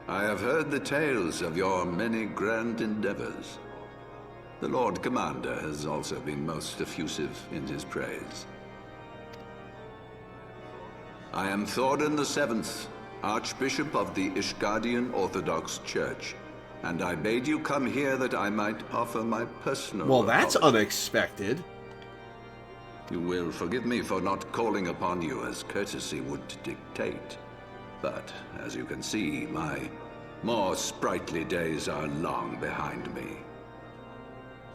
Speaker 12: I have heard the tales of your many grand endeavors. The Lord Commander has also been most effusive in his praise. I am Thordan VII, Archbishop of the Ishgardian Orthodox Church, and I bade you come here that I might offer my personal
Speaker 1: Well, that's
Speaker 12: apology.
Speaker 1: unexpected.
Speaker 12: You will forgive me for not calling upon you as courtesy would dictate. But, as you can see, my more sprightly days are long behind me.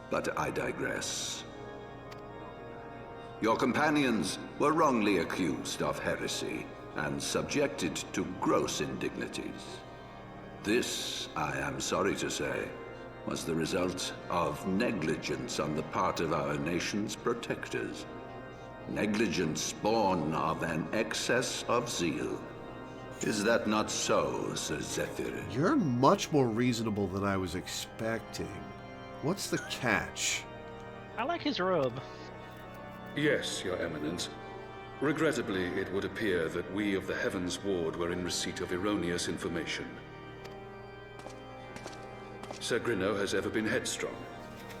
Speaker 12: But I digress. Your companions were wrongly accused of heresy and subjected to gross indignities. This, I am sorry to say, was the result of negligence on the part of our nation's protectors. Negligence born of an excess of zeal. Is that not so, Sir Zephyr?
Speaker 1: You're much more reasonable than I was expecting. What's the catch?
Speaker 2: I like his robe.
Speaker 6: Yes, Your Eminence. Regrettably, it would appear that we of the Heavensward were in receipt of erroneous information. Sir Grinno has ever been headstrong.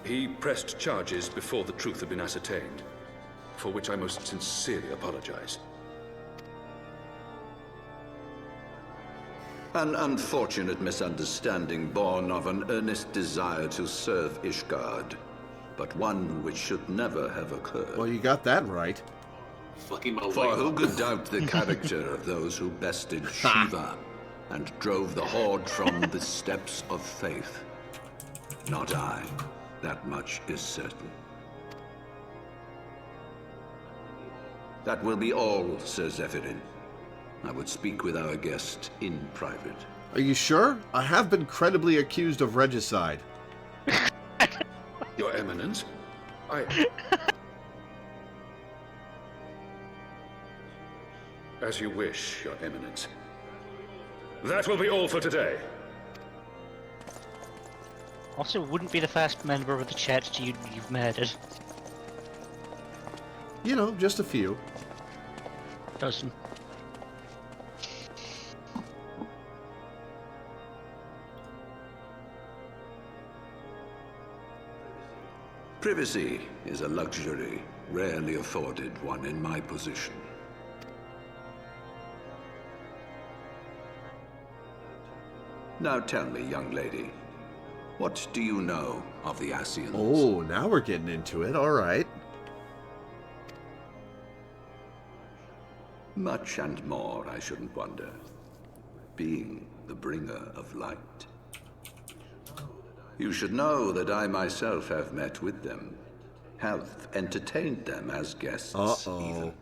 Speaker 6: He pressed charges before the truth had been ascertained, for which I most sincerely apologize.
Speaker 12: An unfortunate misunderstanding born of an earnest desire to serve Ishgard, but one which should never have occurred.
Speaker 1: Well, you got that right.
Speaker 3: Fucking
Speaker 12: For who could doubt the character of those who bested Shiva and drove the Horde from the steps of faith? Not I. That much is certain. That will be all, Sir Zephyrin. I would speak with our guest in private.
Speaker 1: Are you sure? I have been credibly accused of regicide.
Speaker 6: Your Eminence, As you wish, Your Eminence. That will be all for today.
Speaker 2: Also, wouldn't be the first member of the church you've murdered.
Speaker 1: You know, just a few.
Speaker 2: Dozen.
Speaker 12: Privacy is a luxury rarely afforded one in my position. Now tell me, young lady, what do you know of the Ascians?
Speaker 1: Oh, now we're getting into it. All right.
Speaker 12: Much and more, I shouldn't wonder. Being the bringer of light. You should know that I myself have met with them, have entertained them as guests even.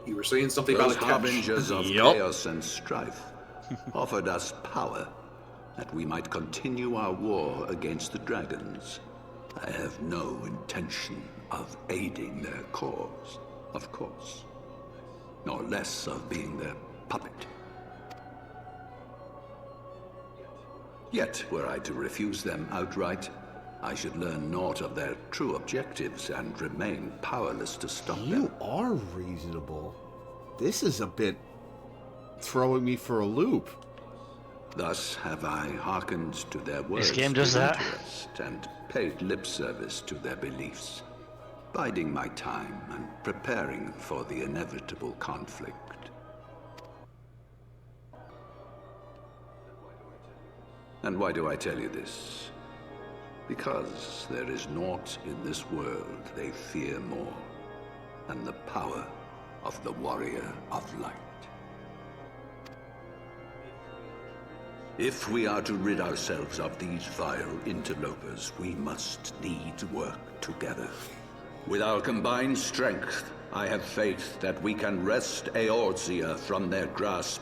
Speaker 3: You were saying something
Speaker 12: Those
Speaker 3: about a
Speaker 12: harbingers of chaos and strife offered us power that we might continue our war against the dragons. I have no intention of aiding their cause, of course, nor less of being their puppet. Yet, were I to refuse them outright, I should learn naught of their true objectives and remain powerless to stop them.
Speaker 1: You are reasonable. This is a bit throwing me for a loop.
Speaker 12: Thus have I hearkened to their words
Speaker 2: This game does
Speaker 12: with
Speaker 2: that.
Speaker 12: interest and paid lip service to their beliefs, biding my time and preparing for the inevitable conflict. And why do I tell you this? Because there is naught in this world they fear more than the power of the Warrior of Light. If we are to rid ourselves of these vile interlopers, we must needs work together. With our combined strength, I have faith that we can wrest Eorzea from their grasp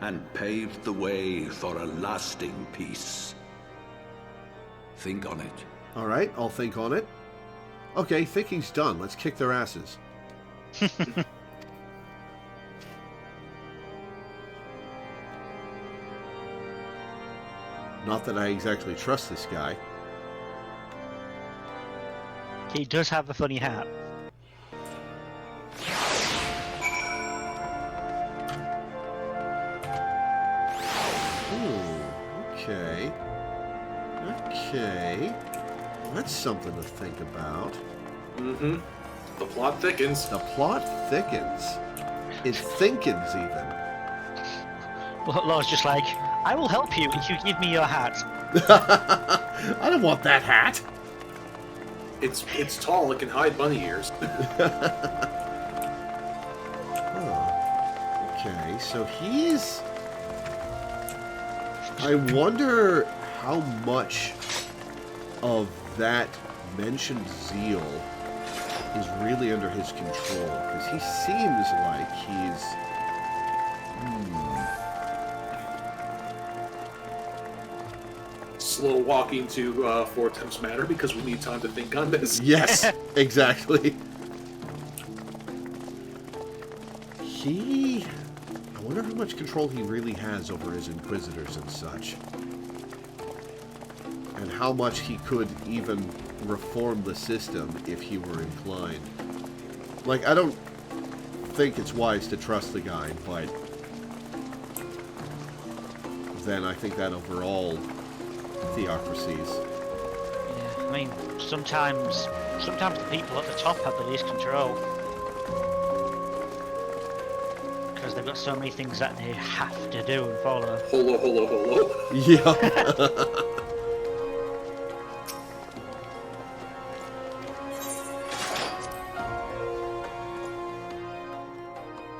Speaker 12: and pave the way for a lasting peace. Think on it.
Speaker 1: All right, I'll think on it. Okay, thinking's done. Let's kick their asses. Not that I exactly trust this guy.
Speaker 2: He does have a funny hat.
Speaker 1: Okay. Okay. That's something to think about.
Speaker 3: Mm-hmm. The plot thickens.
Speaker 1: The plot thickens. It thinkens even.
Speaker 2: Well, Law's just like, I will help you if you give me your hat.
Speaker 1: I don't want that hat.
Speaker 3: It's tall. It can hide bunny ears.
Speaker 1: Okay, so he's... I wonder how much of that mentioned zeal is really under his control, because he seems like he's...
Speaker 3: Slow walking to 4 Temps Manor because we need time to think on this.
Speaker 1: Yes, exactly. I wonder how much control he really has over his Inquisitors and such. And how much he could even reform the system if he were inclined. Like, I don't think it's wise to trust the guy, but then I think that overall theocracies.
Speaker 2: Yeah, I mean, sometimes the people at the top have the least control. Because they've got so many things that they have to do and follow.
Speaker 3: Holo, holo, holo.
Speaker 1: Yeah.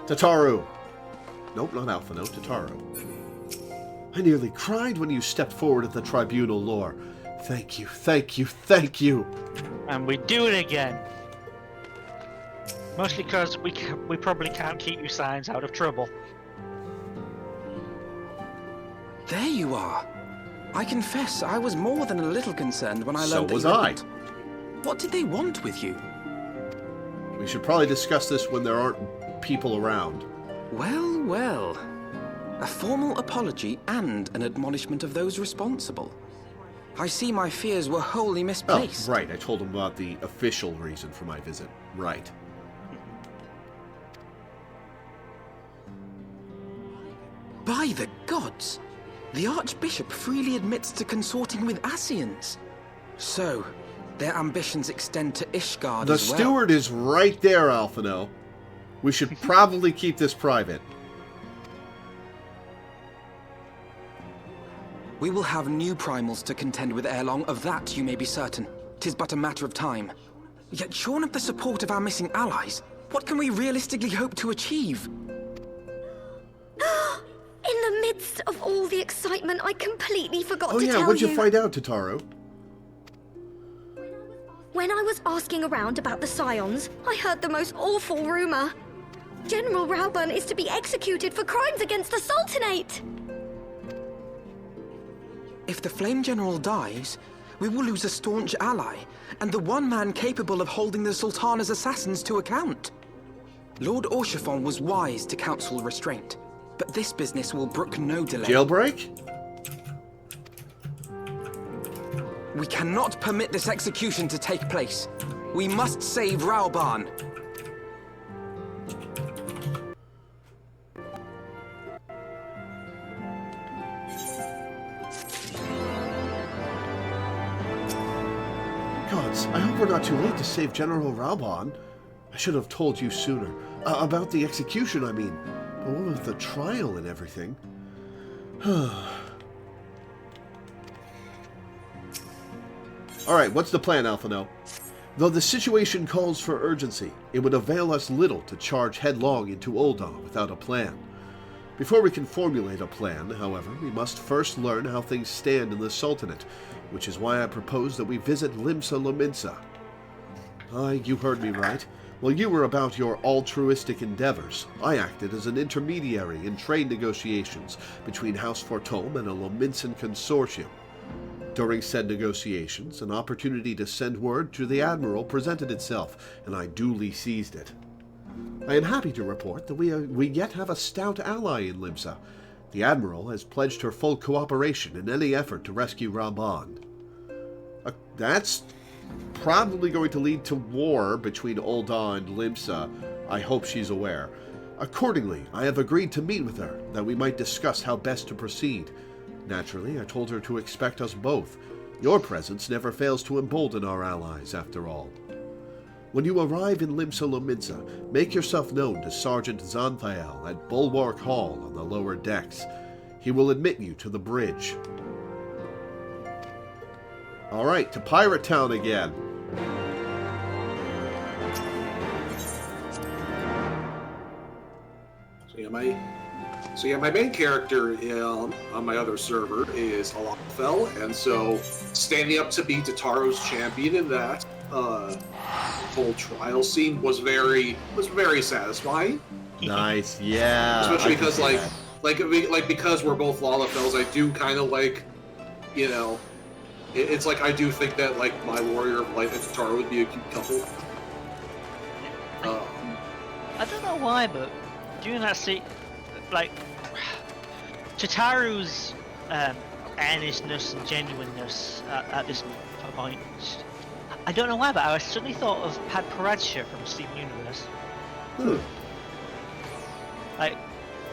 Speaker 1: Tataru. Nope, not Alpha Note, Tataru. I nearly cried when you stepped forward at the tribunal, Lore. Thank you, thank you, thank you.
Speaker 2: And we do it again. Mostly because we probably can't keep you signs out of trouble.
Speaker 9: There you are. I confess, I was more than a little concerned when I learned that
Speaker 1: So was
Speaker 9: you
Speaker 1: I.
Speaker 9: hadn't. What did they want with you?
Speaker 1: We should probably discuss this when there aren't people around.
Speaker 9: Well, well. A formal apology and an admonishment of those responsible. I see my fears were wholly misplaced.
Speaker 1: Oh, right. I told him about the official reason for my visit. Right.
Speaker 9: By the gods! The Archbishop freely admits to consorting with Ascians. So, their ambitions extend to Ishgard
Speaker 1: The
Speaker 9: as well.
Speaker 1: steward is right there, Alphino. We should probably keep this private.
Speaker 9: We will have new primals to contend with ere long, of that you may be certain. 'Tis but a matter of time. Yet shorn of the support of our missing allies, what can we realistically hope to achieve?
Speaker 10: In the midst of all the excitement, I completely forgot
Speaker 1: Oh
Speaker 10: to
Speaker 1: yeah,
Speaker 10: tell
Speaker 1: what'd you find out, Tataru?
Speaker 10: When I was asking around about the Scions, I heard the most awful rumor. General Rauburn is to be executed for crimes against the Sultanate!
Speaker 9: If the Flame General dies, we will lose a staunch ally, and the one man capable of holding the Sultana's assassins to account. Lord Orshafon was wise to counsel restraint, but this business will brook no delay.
Speaker 1: Jailbreak?
Speaker 9: We cannot permit this execution to take place. We must save Rauburn.
Speaker 1: Gods, I hope we're not too late to save General Rauburn. I should have told you sooner. About the execution, I mean. But what with the trial and everything? Alright, what's the plan, Alphino? Though the situation calls for urgency, it would avail us little to charge headlong into Ul'dah without a plan. Before we can formulate a plan, however, we must first learn how things stand in the Sultanate, which is why I propose that we visit Limsa Lominsa. Aye, you heard me right. While you were about your altruistic endeavors, I acted as an intermediary in trade negotiations between House Fortome and a Lominsan consortium. During said negotiations, an opportunity to send word to the Admiral presented itself, and I duly seized it. I am happy to report that we yet have a stout ally in Limsa. The Admiral has pledged her full cooperation in any effort to rescue Rauburn. That's probably going to lead to war between Ul'dah and Limsa. I hope she's aware. Accordingly, I have agreed to meet with her, that we might discuss how best to proceed. Naturally, I told her to expect us both. Your presence never fails to embolden our allies, after all. When you arrive in Limsa Lominsa, make yourself known to Sergeant Xanthael at Bulwark Hall on the lower decks. He will admit you to the bridge. Alright, to Pirate Town again.
Speaker 3: So yeah, my main character on my other server is Alafel, and so standing up to be Tataru's champion in that whole trial scene was very satisfying.
Speaker 1: Nice, yeah.
Speaker 3: Especially because because we're both Lalafels, I do kind of like, you know, it's like I do think that like my Warrior of Light and Tataru would be a cute couple.
Speaker 2: I don't know why, but during that scene, like Tataru's earnestness and genuineness at this point, I don't know why, but I suddenly thought of Pad Paradsha from Steven Universe. Like,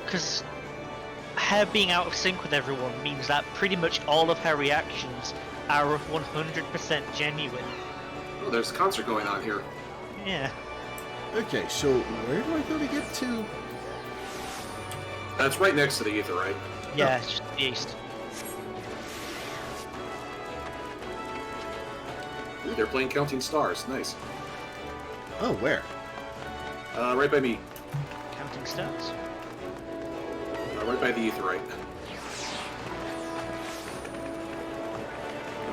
Speaker 2: because her being out of sync with everyone means that pretty much all of her reactions are 100% genuine.
Speaker 3: Oh, there's a concert going on here.
Speaker 2: Yeah.
Speaker 1: Okay, so where do I go to get to?
Speaker 3: That's right next to the Ether, right?
Speaker 2: Yeah, it's just the east.
Speaker 3: Ooh, they're playing Counting Stars. Nice.
Speaker 1: Oh, where?
Speaker 3: Right by me.
Speaker 2: Counting Stars?
Speaker 3: Right by the Ether, right?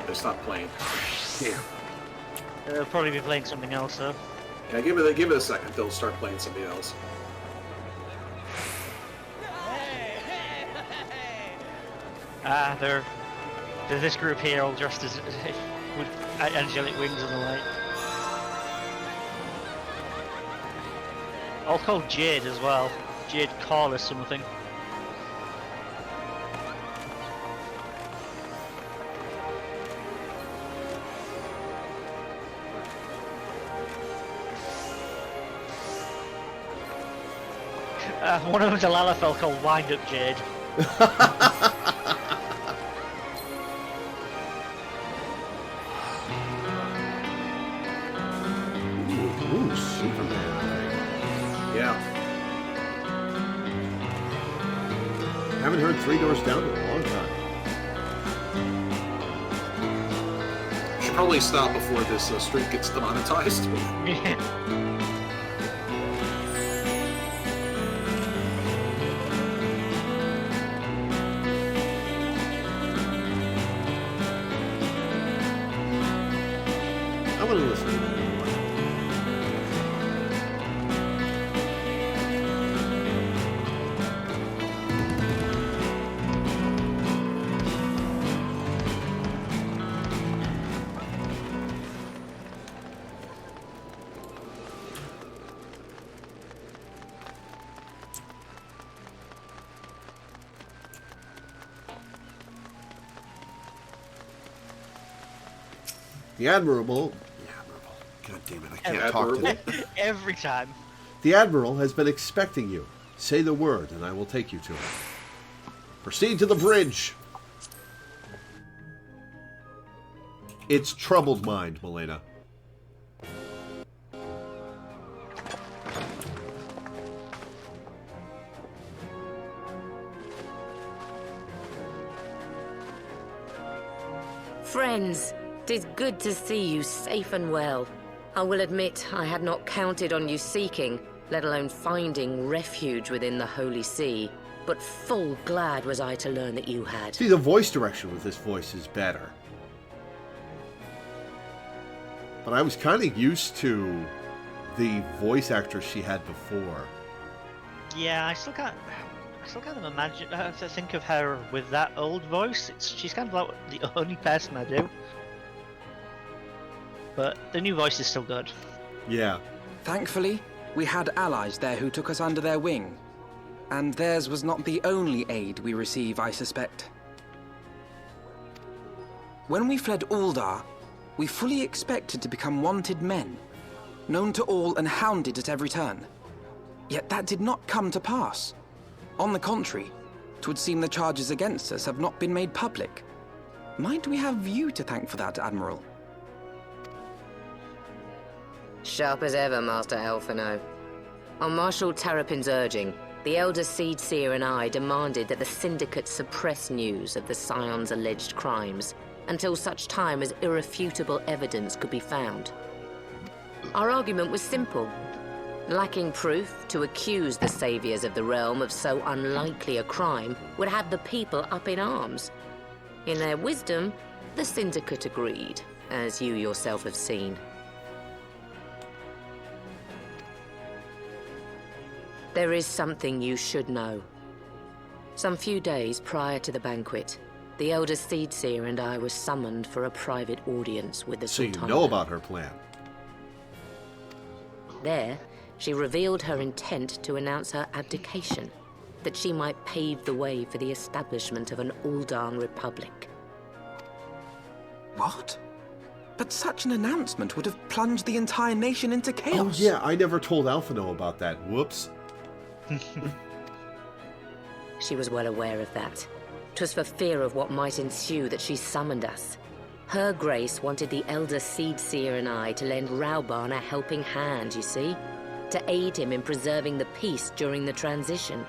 Speaker 3: They stopped playing. Damn.
Speaker 2: They'll probably be playing something else, though.
Speaker 3: Yeah, give it a second. They'll start playing something else.
Speaker 2: They're this group here, all dressed as with angelic wings and the like. I'll call Jade as well. Jade Call or something. One of them's a Lalafell called Wind Up Jade.
Speaker 1: Ooh, Superman.
Speaker 3: Yeah.
Speaker 1: Haven't heard Three Doors Down in a long time.
Speaker 3: Should probably stop before this stream gets demonetized.
Speaker 2: Yeah.
Speaker 1: I want to listen to it. The Admiral. God damn it, I can't talk today.
Speaker 2: Every time.
Speaker 1: The Admiral has been expecting you. Say the word, and I will take you to him. Proceed to the bridge. It's troubled mind, Milena.
Speaker 13: Friends, 'tis good to see you safe and well. I will admit I had not counted on you seeking, let alone finding refuge within the Holy See, but full glad was I to learn that you had.
Speaker 1: See, the voice direction with this voice is better. But I was kind of used to the voice actress she had before.
Speaker 2: Yeah, I still can't imagine to think of her with that old voice. She's kind of like the only person I do. But the new voice is still good.
Speaker 1: Yeah.
Speaker 9: Thankfully, we had allies there who took us under their wing. And theirs was not the only aid we receive, I suspect. When we fled Uldar, we fully expected to become wanted men, known to all and hounded at every turn. Yet that did not come to pass. On the contrary, 'twould seem the charges against us have not been made public. Might we have you to thank for that, Admiral?
Speaker 13: Sharp as ever, Master Alphino. On Marshal Terrapin's urging, the Elder Seedseer and I demanded that the Syndicate suppress news of the Scion's alleged crimes until such time as irrefutable evidence could be found. Our argument was simple. Lacking proof, to accuse the saviors of the realm of so unlikely a crime would have the people up in arms. In their wisdom, the Syndicate agreed, as you yourself have seen. There is something you should know. Some few days prior to the banquet, the Elder Seedseer and I were summoned for a private audience with the Sultana.
Speaker 1: So you know about her plan.
Speaker 13: There, she revealed her intent to announce her abdication, that she might pave the way for the establishment of an Uldan Republic.
Speaker 9: What? But such an announcement would have plunged the entire nation into chaos.
Speaker 1: Oh yeah, I never told Alphino about that. Whoops.
Speaker 13: She was well aware of that. 'Twas for fear of what might ensue that she summoned us. Her Grace wanted the Elder Seedseer and I to lend Rauban a helping hand, you see? To aid him in preserving the peace during the transition.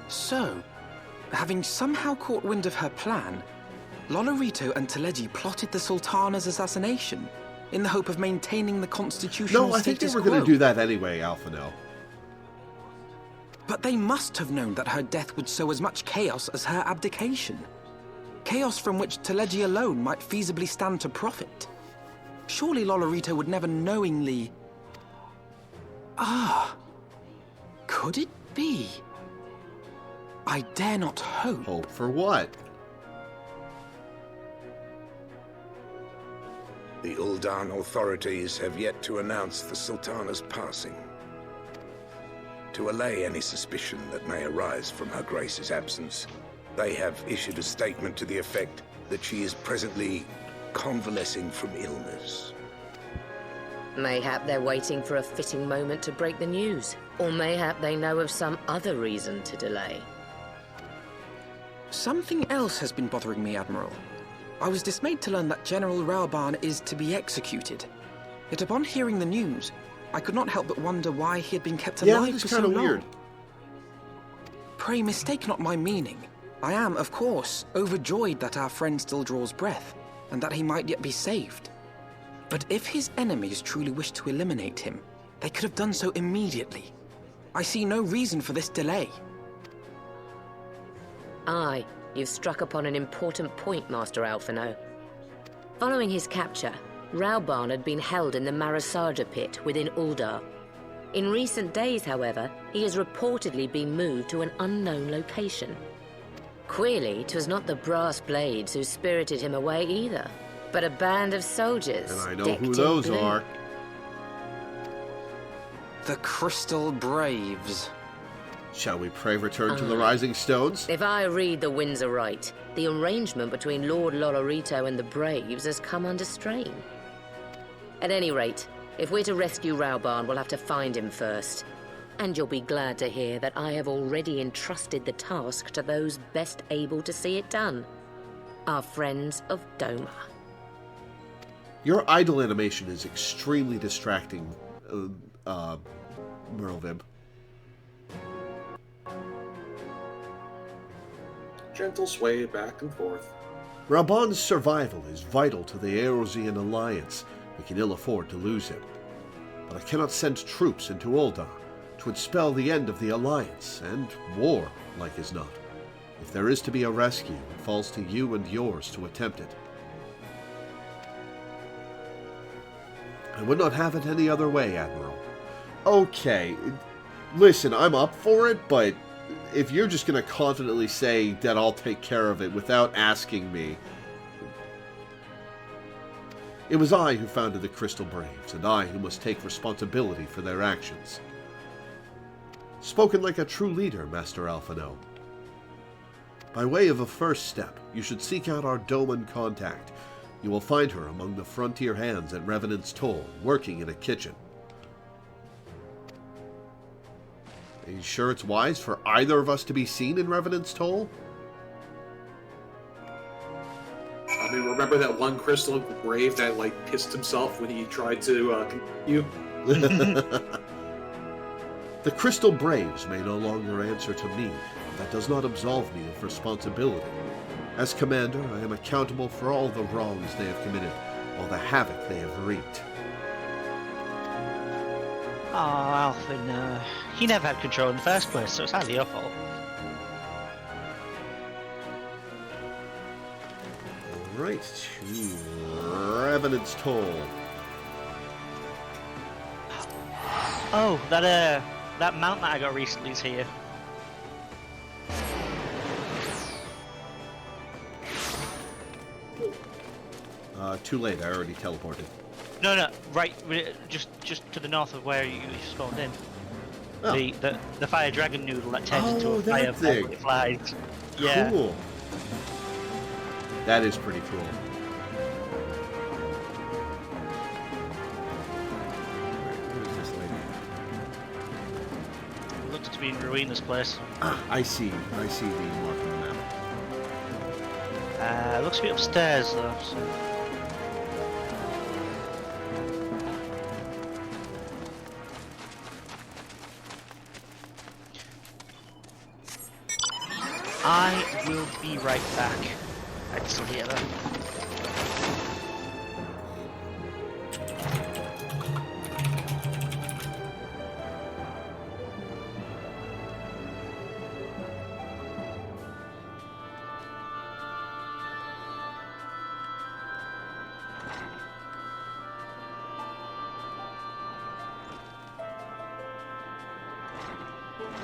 Speaker 9: So, having somehow caught wind of her plan, Loreweaver and Teleji plotted the Sultana's assassination in the hope of maintaining the constitutional
Speaker 1: No, I think they
Speaker 9: status
Speaker 1: were going
Speaker 9: quo.
Speaker 1: to do that anyway, Alphino.
Speaker 9: But they must have known that her death would sow as much chaos as her abdication. Chaos from which Teleji alone might feasibly stand to profit. Surely Loreweaver would never knowingly... Ah, could it be? I dare not hope.
Speaker 1: Hope for what?
Speaker 7: The Uldan authorities have yet to announce the Sultana's passing. To allay any suspicion that may arise from Her Grace's absence, they have issued a statement to the effect that she is presently convalescing from illness.
Speaker 13: Mayhap they're waiting for a fitting moment to break the news. Or mayhap they know of some other reason to delay.
Speaker 9: Something else has been bothering me, Admiral. I was dismayed to learn that General Raoban is to be executed. Yet upon hearing the news, I could not help but wonder why he had been kept alive for so long. Weird. Pray mistake not my meaning. I am, of course, overjoyed that our friend still draws breath, and that he might yet be saved. But if his enemies truly wished to eliminate him, they could have done so immediately. I see no reason for this delay.
Speaker 13: Aye, you've struck upon an important point, Master Alphino. Following his capture, Raoban had been held in the Marasaja pit within Uldar. In recent days, however, he has reportedly been moved to an unknown location. Queerly, 'twas not the brass blades who spirited him away either, but a band of soldiers.
Speaker 1: And I know who those are.
Speaker 9: The Crystal Braves.
Speaker 1: Shall we pray return to the Rising Stones?
Speaker 13: If I read the winds aright, the arrangement between Lord Lolorito and the Braves has come under strain. At any rate, if we're to rescue Raoban, we'll have to find him first. And you'll be glad to hear that I have already entrusted the task to those best able to see it done. Our friends of Doma.
Speaker 1: Your idle animation is extremely distracting, Merlvib.
Speaker 3: Gentle sway back and forth.
Speaker 1: Raoban's survival is vital to the Eorzean alliance. We can ill afford to lose him. But I cannot send troops into Uldar to expel the end of the alliance, and war, like as not. If there is to be a rescue, it falls to you and yours to attempt it. I would not have it any other way, Admiral. Okay, listen, I'm up for it, but if you're just going to confidently say that I'll take care of it without asking me... It was I who founded the Crystal Braves, and I who must take responsibility for their actions. Spoken like a true leader, Master Alphino. By way of a first step, you should seek out our Doman contact. You will find her among the frontier hands at Revenant's Toll, working in a kitchen. Are you sure it's wise for either of us to be seen in Revenant's Toll?
Speaker 3: I mean, remember that one Crystal Brave that, like, pissed himself when he tried to you?
Speaker 1: The Crystal Braves may no longer answer to me, but that does not absolve me of responsibility. As commander, I am accountable for all the wrongs they have committed, all the havoc they have wreaked.
Speaker 2: Oh, Alpha, he never had control in the first place, so it's hardly your fault.
Speaker 1: Alright, to Revenant's Toll.
Speaker 2: Oh, that mount that I got recently is here.
Speaker 1: Too late, I already teleported.
Speaker 2: No, right, just to the north of where you spawned in. Oh. The fire dragon noodle that turns into a fire thing. When it flies. Yeah.
Speaker 1: Cool. That is pretty cool. Who is this lady?
Speaker 2: It looks to be in Ruina's place.
Speaker 1: Ah, I see the mark on the map.
Speaker 2: It looks to be upstairs though. So. I will be right back. I still hear that.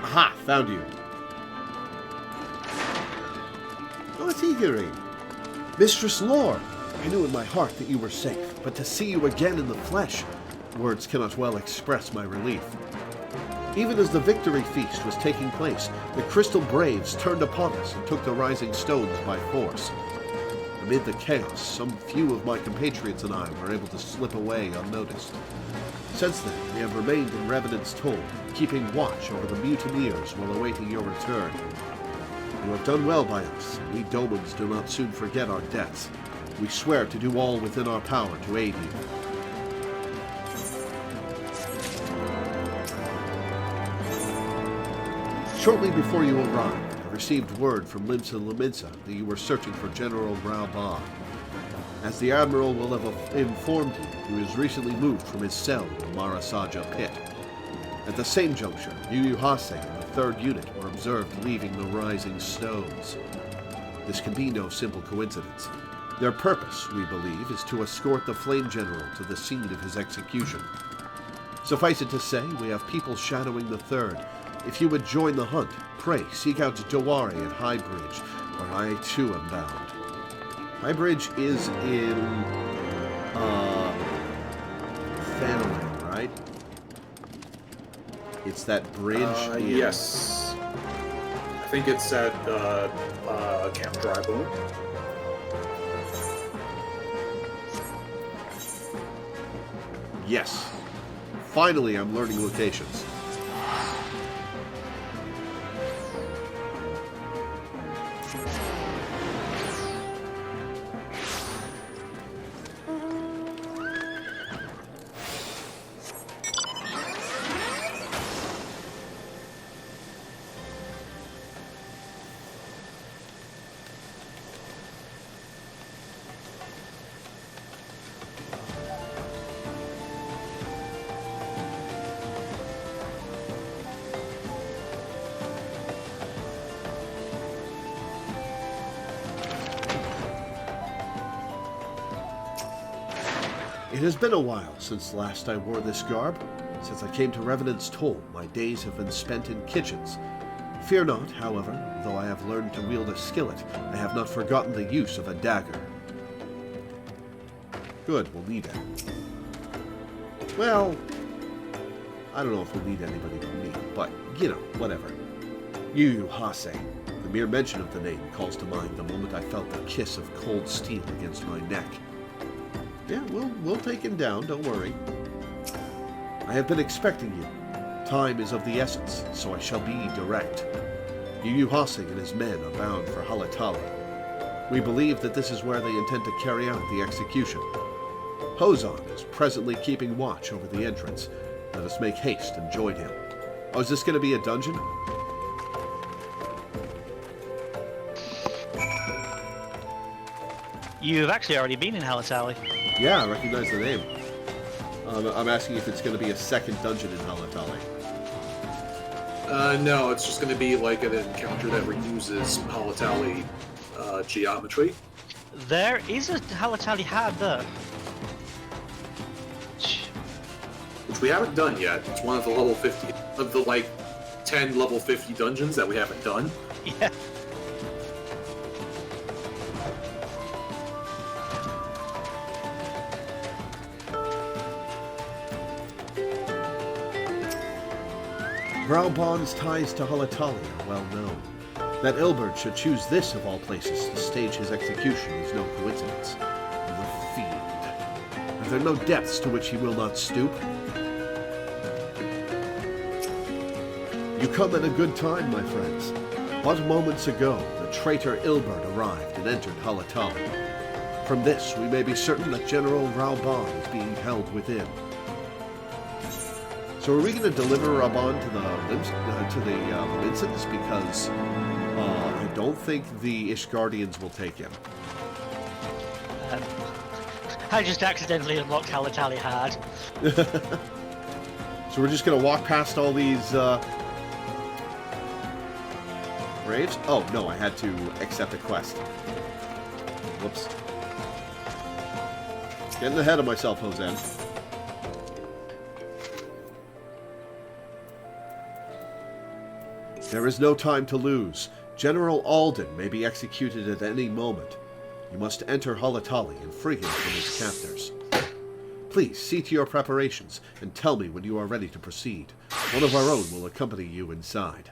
Speaker 1: Aha! Found you. What's he hearing? Mistress Lore! I knew in my heart that you were safe, but to see you again in the flesh, words cannot well express my relief. Even as the victory feast was taking place, the Crystal Braves turned upon us and took the rising stones by force. Amid the chaos, some few of my compatriots and I were able to slip away unnoticed. Since then, we have remained in Revenant's Toll, keeping watch over the mutineers while awaiting your return. You have done well by us, and we Domans do not soon forget our debts. We swear to do all within our power to aid you. Shortly before you arrived, I received word from Limsa Laminsa that you were searching for General Raubah. As the Admiral will have informed you, he was recently moved from his cell in the Marasaja pit. At the same juncture, Yu Hase and the 3rd Unit were observed leaving the Rising Stones. This can be no simple coincidence. Their purpose, we believe, is to escort the Flame General to the scene of his execution. Suffice it to say, we have people shadowing the 3rd. If you would join the hunt, pray seek out Dawari at High Bridge, where I too am bound. High Bridge is in Fanaway, right? It's that bridge in...
Speaker 3: Yes. I think it's at Camp Dryboom.
Speaker 1: Yes. Finally, I'm learning locations. It has been a while since last I wore this garb. Since I came to Revenant's Toll, my days have been spent in kitchens. Fear not, however, though I have learned to wield a skillet, I have not forgotten the use of a dagger. Good, we'll need it. Well, I don't know if we'll need anybody from me, but, you know, whatever. Yu Hase. The mere mention of the name calls to mind the moment I felt the kiss of cold steel against my neck. Yeah, we'll take him down, don't worry. I have been expecting you. Time is of the essence, so I shall be direct. Yu Hase and his men are bound for Halatali. We believe that this is where they intend to carry out the execution. Hozan is presently keeping watch over the entrance. Let us make haste and join him. Oh, is this going to be a dungeon?
Speaker 2: You've actually already been in Halatali.
Speaker 1: Yeah, I recognize the name. I'm asking if it's going to be a second dungeon in Halatali.
Speaker 3: No, it's just going to be like an encounter that reuses Halatali geometry.
Speaker 2: There is a Halatali Hard there.
Speaker 3: Which we haven't done yet. It's one of the level 50, of the like 10 level 50 dungeons that we haven't done.
Speaker 2: Yeah.
Speaker 1: Raubon's ties to Halatali are well known. That Ilberd should choose this of all places to stage his execution is no coincidence. The fiend. Are there no depths to which he will not stoop? You come at a good time, my friends. But moments ago, the traitor Ilberd arrived and entered Halatali. From this, we may be certain that General Raubon is being held within. So are we going to deliver Raubon to the Linsons? Because I don't think the Ishgardians will take him.
Speaker 2: I just accidentally unlocked Halatali Hard.
Speaker 1: So we're just going to walk past all these graves? Oh, no, I had to accept a quest. Whoops. Getting ahead of myself, Hosen. There is no time to lose. General Alden may be executed at any moment. You must enter Halatali and free him from his captors. Please see to your preparations and tell me when you are ready to proceed. One of our own will accompany you inside.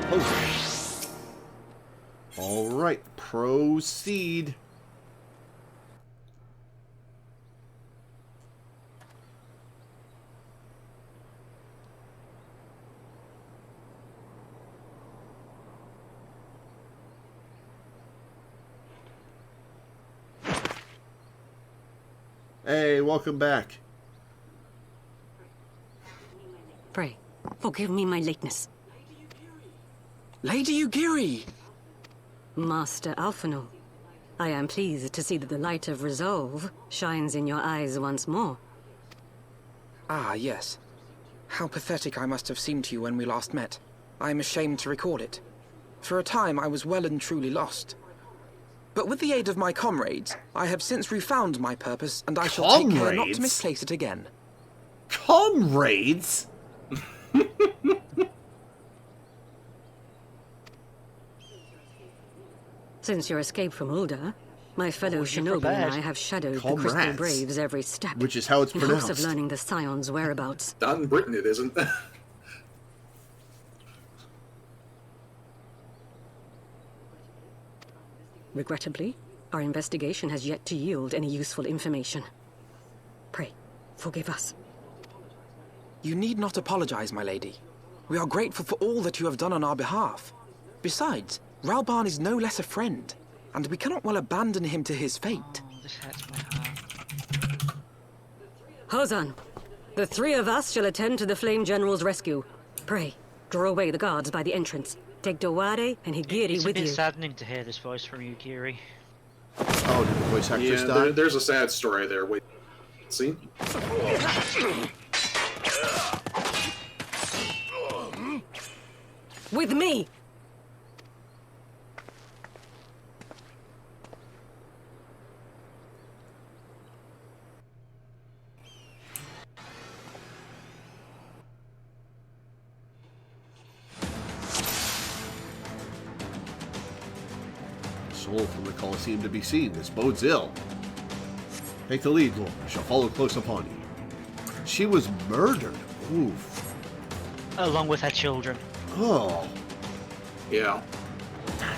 Speaker 1: Oh. All right, proceed. Hey, welcome back.
Speaker 14: Pray, forgive me my lateness.
Speaker 9: Lady Ugiri!
Speaker 14: Master Alphino, I am pleased to see that the light of resolve shines in your eyes once more.
Speaker 9: Ah, yes. How pathetic I must have seemed to you when we last met. I am ashamed to recall it. For a time, I was well and truly lost. But with the aid of my comrades, I have since refound my purpose, and I shall take care not to misplace it again.
Speaker 1: Comrades?
Speaker 14: Since your escape from Ulda, my fellow shinobi and I have shadowed the Crystal Braves every step.
Speaker 1: Which is how it's pronounced.
Speaker 14: In hopes of learning the Scion's whereabouts.
Speaker 3: Not in Britain, it isn't.
Speaker 14: Regrettably, our investigation has yet to yield any useful information. Pray, forgive us.
Speaker 9: You need not apologize, my lady. We are grateful for all that you have done on our behalf. Besides, Ralbarn is no less a friend, and we cannot well abandon him to his fate.
Speaker 2: Oh, this hurts my heart.
Speaker 14: Hozan, the three of us shall attend to the Flame General's rescue. Pray, draw away the guards by the entrance. Take Dowade and Higiri with you.
Speaker 2: It's a bit saddening to hear this voice from you, Giri.
Speaker 1: Oh, did the voice actress die?
Speaker 3: There's a sad story there. Wait, see?
Speaker 14: With me!
Speaker 1: Soul from the Colosseum to be seen. This bodes ill. Take the lead, Lord. I shall follow close upon you. She was murdered. Oof.
Speaker 2: Along with her children.
Speaker 1: Oh.
Speaker 3: Yeah.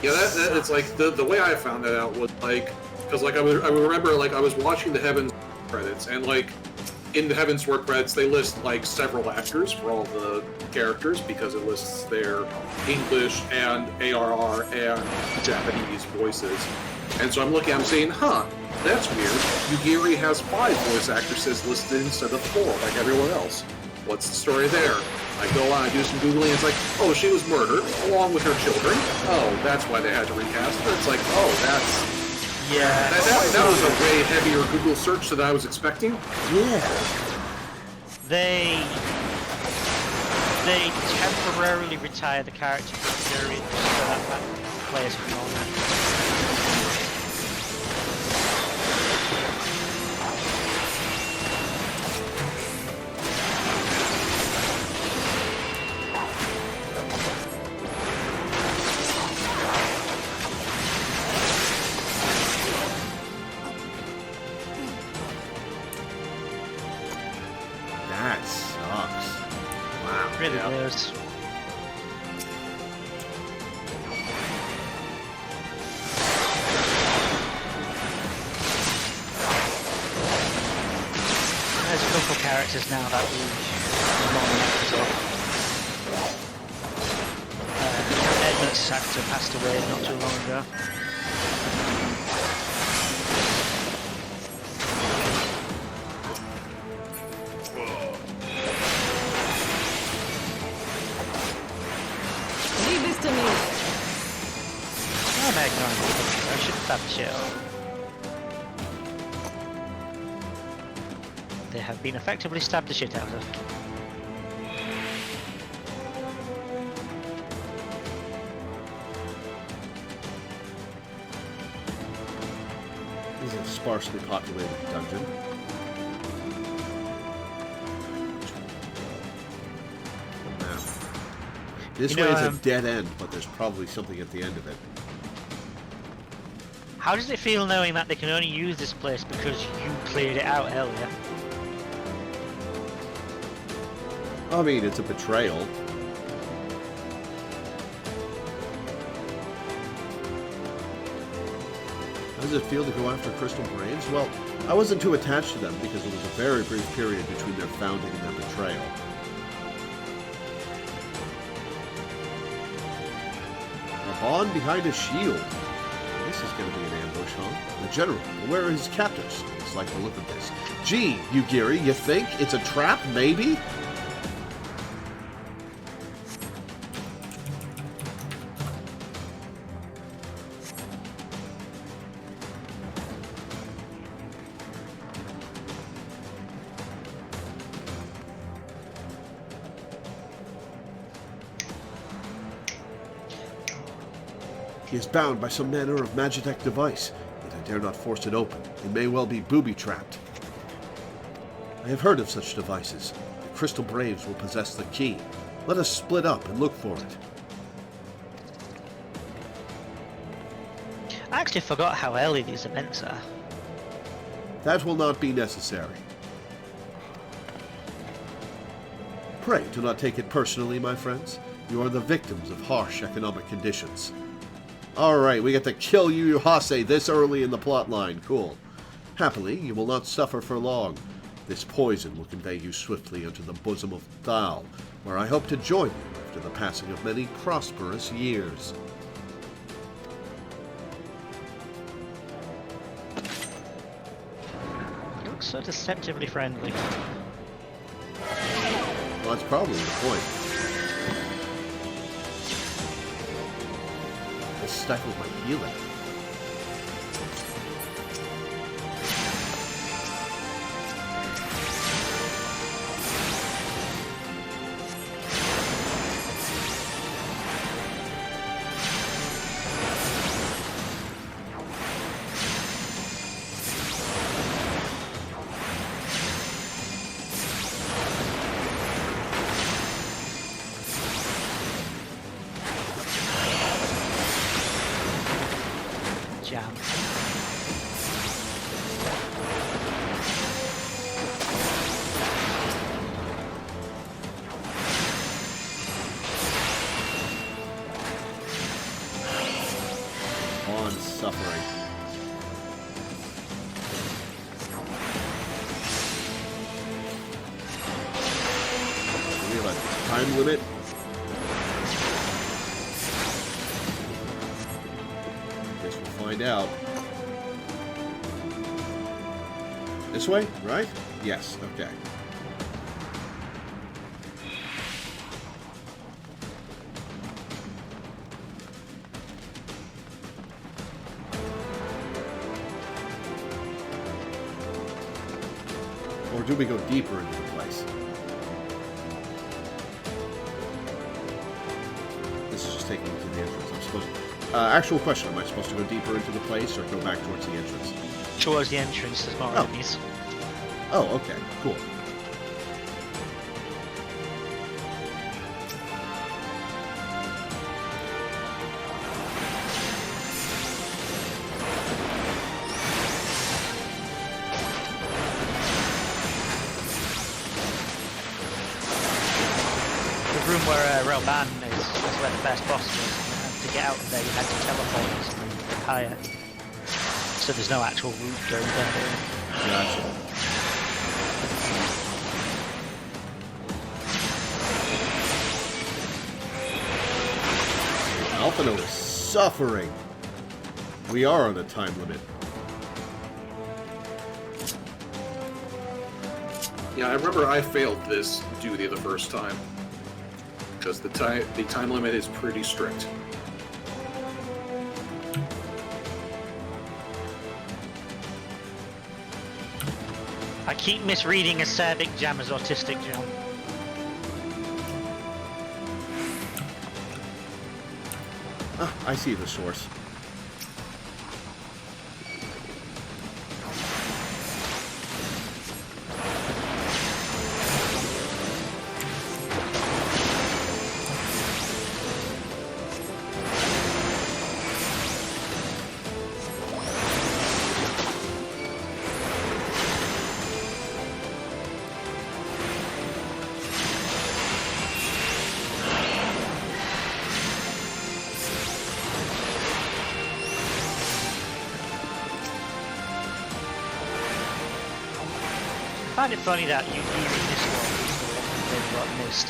Speaker 3: Yeah, that it's like the way I found that out was like because like I remember like I was watching the Heavens credits and like in the Heavensward credits they list like several actors for all the characters because it lists their English and ARR and Japanese voices. And so I'm looking, I'm saying, huh, that's weird. Ugiri has 5 voice actresses listed instead of 4 like everyone else. What's the story there? I go on, I do some Googling, it's like, oh, she was murdered, along with her children. Oh, that's why they had to recast her. It's like, oh, that's...
Speaker 2: Yeah.
Speaker 3: That was a way heavier Google search than I was expecting.
Speaker 1: Yeah.
Speaker 2: They temporarily retire the character for a period so that players can know that.
Speaker 1: That sucks. Wow.
Speaker 2: Really does. There's a couple characters now that we Edmund's actor passed away not too long ago.
Speaker 14: Leave this to me.
Speaker 2: I'm ignoring it. I should have the shit out. They have been effectively stabbed the shit out of.
Speaker 1: This is a sparsely populated dungeon. This way is a dead end, but there's probably something at the end of it.
Speaker 2: How does it feel knowing that they can only use this place because you cleared it out earlier?
Speaker 1: I mean, it's a betrayal. How does it feel to go after Crystal Braves? Well, I wasn't too attached to them because it was a very brief period between their founding and their betrayal. A bond behind a shield. This is going to be an ambush, huh? The general, where are his captors? It's like the look of this. Gee, Yugiri, you think it's a trap, maybe? He is bound by some manner of magitech device, yet I dare not force it open. It may well be booby-trapped. I have heard of such devices. The Crystal Braves will possess the key. Let us split up and look for it.
Speaker 2: I actually forgot how early these events are.
Speaker 1: That will not be necessary. Pray do not take it personally, my friends. You are the victims of harsh economic conditions. Alright, we get to kill Yu Hase this early in the plotline. Cool. Happily, you will not suffer for long. This poison will convey you swiftly into the bosom of Thal, where I hope to join you after the passing of many prosperous years.
Speaker 2: You look so deceptively friendly.
Speaker 1: Well, that's probably the point. This stifles my healing.
Speaker 2: Jam.
Speaker 1: On suffering. We have a time limit. Guess we'll find out. This way, right? Yes, okay. Or do we go deeper into the place? This is just taking me to the entrance. I'm supposed to... actual question, am I supposed to go deeper into the place or go back towards the entrance?
Speaker 2: Towards the entrance, there's more enemies.
Speaker 1: Oh, okay, cool.
Speaker 2: The room where Relban is where the first boss was, and to get out of there you had to teleport or something higher. So there's no actual route going there.
Speaker 1: Gotcha. Alphino is suffering. We are on a time limit.
Speaker 3: Yeah, I remember I failed this duty the first time. Because the time limit is pretty strict.
Speaker 2: I keep misreading acerbic jam as autistic jam.
Speaker 1: Ah, I see the source.
Speaker 2: find it funny that you using this one is the one that got missed.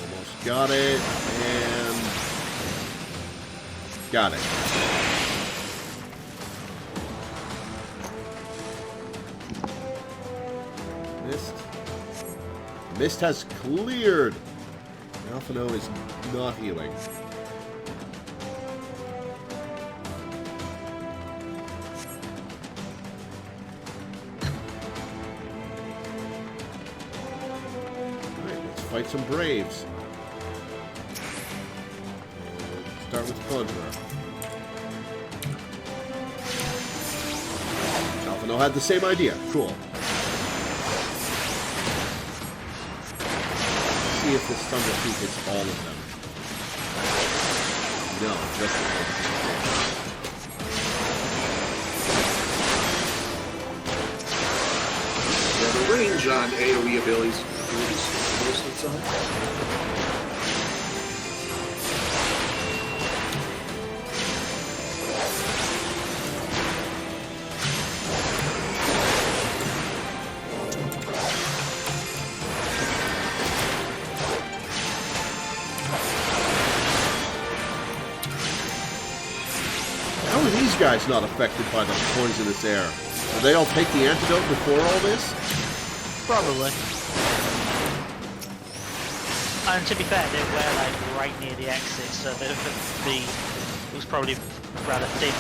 Speaker 1: Almost got it, and got it. Mist has cleared. Alphino is not healing. Alright, let's fight some Braves. Start with Conjurer. Alphino had the same idea. Cool. See if this Thunder Peak hits all of them. No, just
Speaker 3: Yeah, the range on AoE abilities most of the time.
Speaker 1: Guys not affected by the poisonous air. Did they all take the antidote before all this?
Speaker 2: Probably. And to be fair, they were like right near the exit, so it was probably rather thin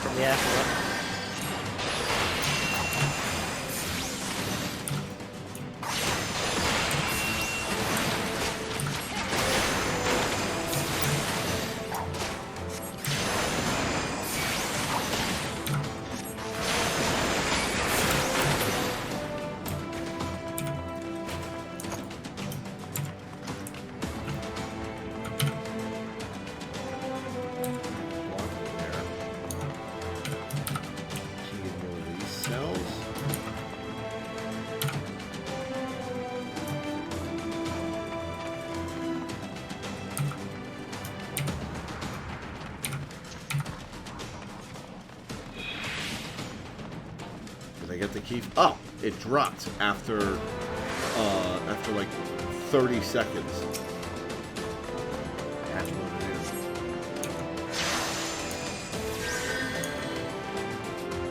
Speaker 2: from the airport.
Speaker 1: Get the key. Oh, it dropped after like 30 seconds. That's what it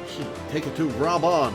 Speaker 1: is. Take it to Rob on.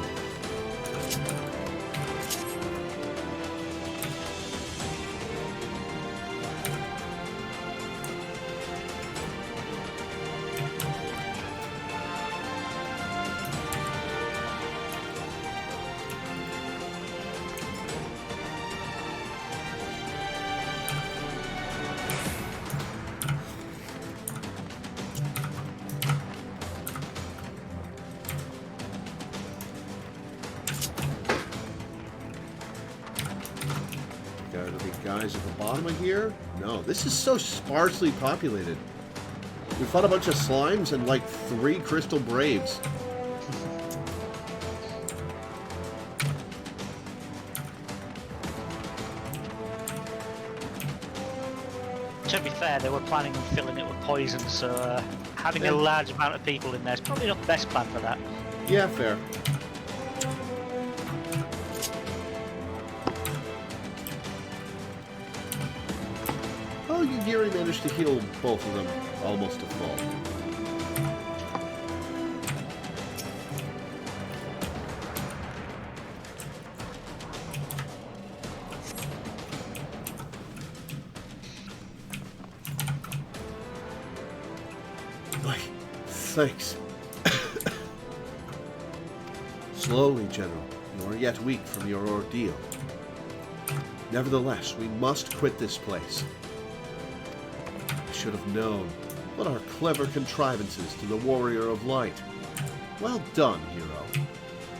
Speaker 1: Guys at the bottom of here? No, this is so sparsely populated. We fought a bunch of slimes and like 3 crystal braves.
Speaker 2: To be fair, they were planning on filling it with poison, so having a large amount of people in there is probably not the best plan for that.
Speaker 1: Yeah, fair. Oh, Yagiri managed to heal both of them almost to full. Thanks. Slowly, General. You are yet weak from your ordeal. Nevertheless, we must quit this place. I should have known. What are clever contrivances to the Warrior of Light? Well done, hero.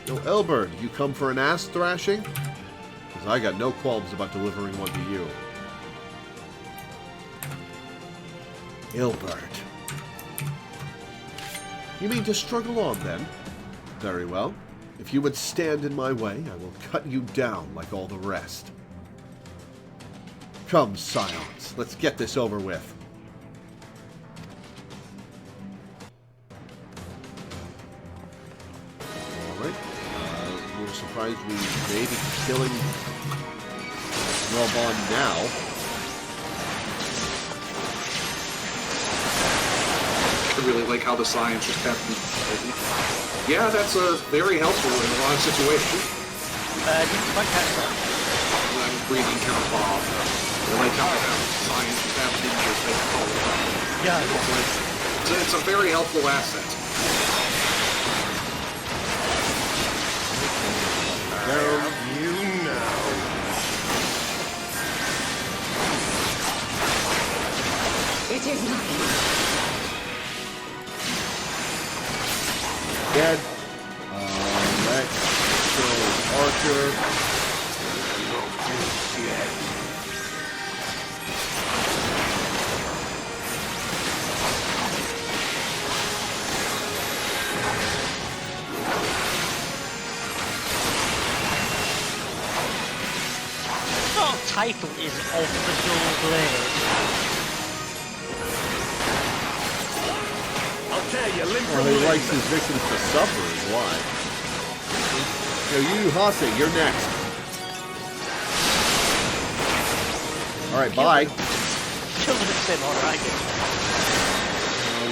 Speaker 1: Yo, Elbert, you come for an ass thrashing? Because I got no qualms about delivering one to you. Elbert. You mean to struggle on, then? Very well. If you would stand in my way, I will cut you down like all the rest. Come, Scions. Let's get this over with. Alright. We're surprised we may be killing Robon now.
Speaker 3: I really like how the science just happened. Yeah, that's very helpful in a lot of situations. I'm breathing kind of Bob. I like how science just happened to just make a call. Yeah, it's a very helpful asset.
Speaker 7: You know.
Speaker 14: It is nothing.
Speaker 1: Dead. Next, so Archer.
Speaker 2: Title is Of the Dual Blade.
Speaker 7: I'll tear you limb
Speaker 1: Well,
Speaker 7: from
Speaker 1: he
Speaker 7: limb.
Speaker 1: likes his victims to suffer, is why. Yo, you, Hase, you're next. Alright, bye.
Speaker 2: Kill them at the same order, I guess.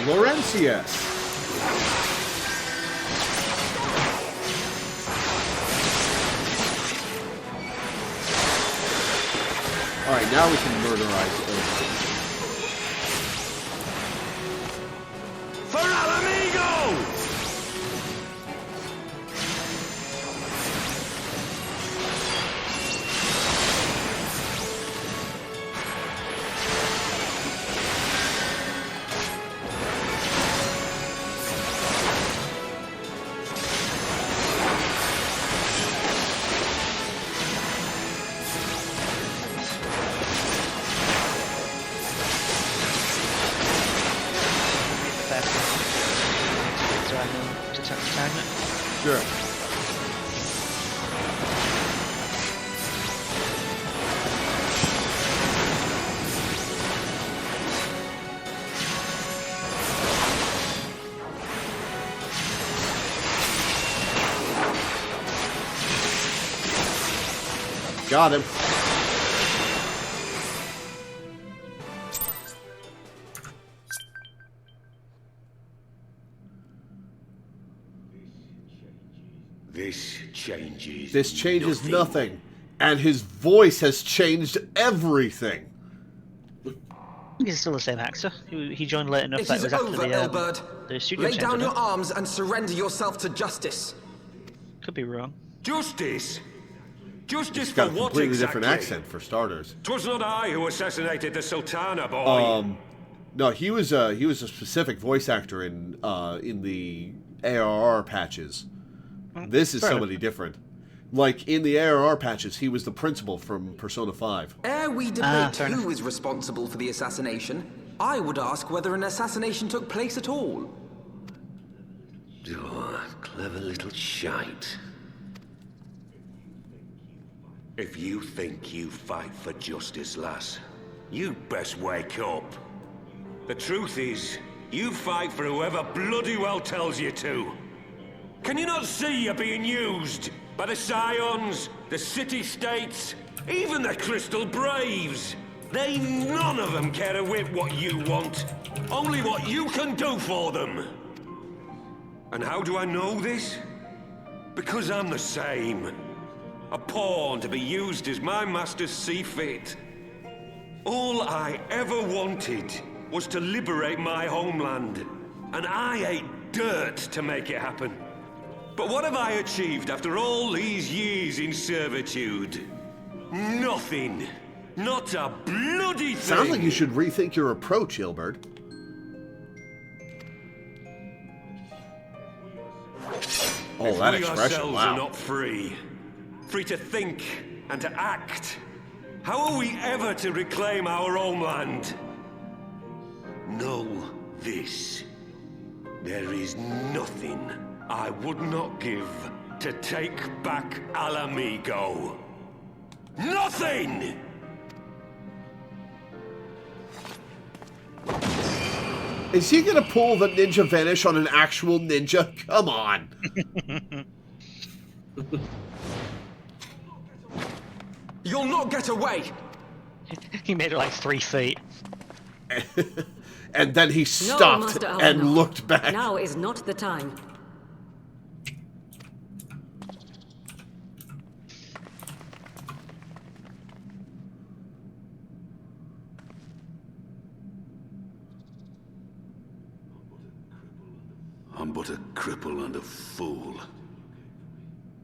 Speaker 1: Laurentius. Alright, now we can murderize everything.
Speaker 7: For Alamigo!
Speaker 1: Sure. Got him. This changes nothing. And his voice has changed everything.
Speaker 2: He's still the same actor. He joined late enough
Speaker 9: It
Speaker 2: that
Speaker 9: is
Speaker 2: was after
Speaker 9: over, Elbert.
Speaker 2: the studio
Speaker 9: Lay
Speaker 2: change,
Speaker 9: down
Speaker 2: I
Speaker 9: your
Speaker 2: think.
Speaker 9: arms and surrender yourself to justice.
Speaker 2: Could be wrong.
Speaker 7: Justice? Justice
Speaker 1: He's got
Speaker 7: for
Speaker 1: a
Speaker 7: what
Speaker 1: completely
Speaker 7: exactly?
Speaker 1: different accent, for starters.
Speaker 7: 'Twas not I who assassinated the Sultana, boy.
Speaker 1: No, he was a specific voice actor in the ARR patches. This is somebody different. Like, in the ARR patches, he was the principal from Persona 5.
Speaker 9: Ere we debate who is responsible for the assassination, I would ask whether an assassination took place at all.
Speaker 7: Oh, clever little shite. If you think you fight for justice, lass, you'd best wake up. The truth is, you fight for whoever bloody well tells you to. Can you not see you're being used? By the Scions, the City-States, even the Crystal Braves. They none of them care a whit what you want. Only what you can do for them. And how do I know this? Because I'm the same. A pawn to be used as my masters see fit. All I ever wanted was to liberate my homeland. And I ate dirt to make it happen. But what have I achieved after all these years in servitude? Nothing. Not a bloody thing.
Speaker 1: Sounds like you should rethink your approach, Hilbert. Oh, that
Speaker 7: we
Speaker 1: expression,
Speaker 7: ourselves
Speaker 1: wow.
Speaker 7: are not free. Free to think and to act. How are we ever to reclaim our homeland? Know this. There is nothing I would not give to take back Alamigo. Nothing!
Speaker 1: Is he gonna pull the ninja vanish on an actual ninja? Come on.
Speaker 9: You'll not get away!
Speaker 2: He made it like 3 feet.
Speaker 1: And then he stopped and looked back.
Speaker 14: Now is not the time.
Speaker 12: I'm but a cripple and a fool.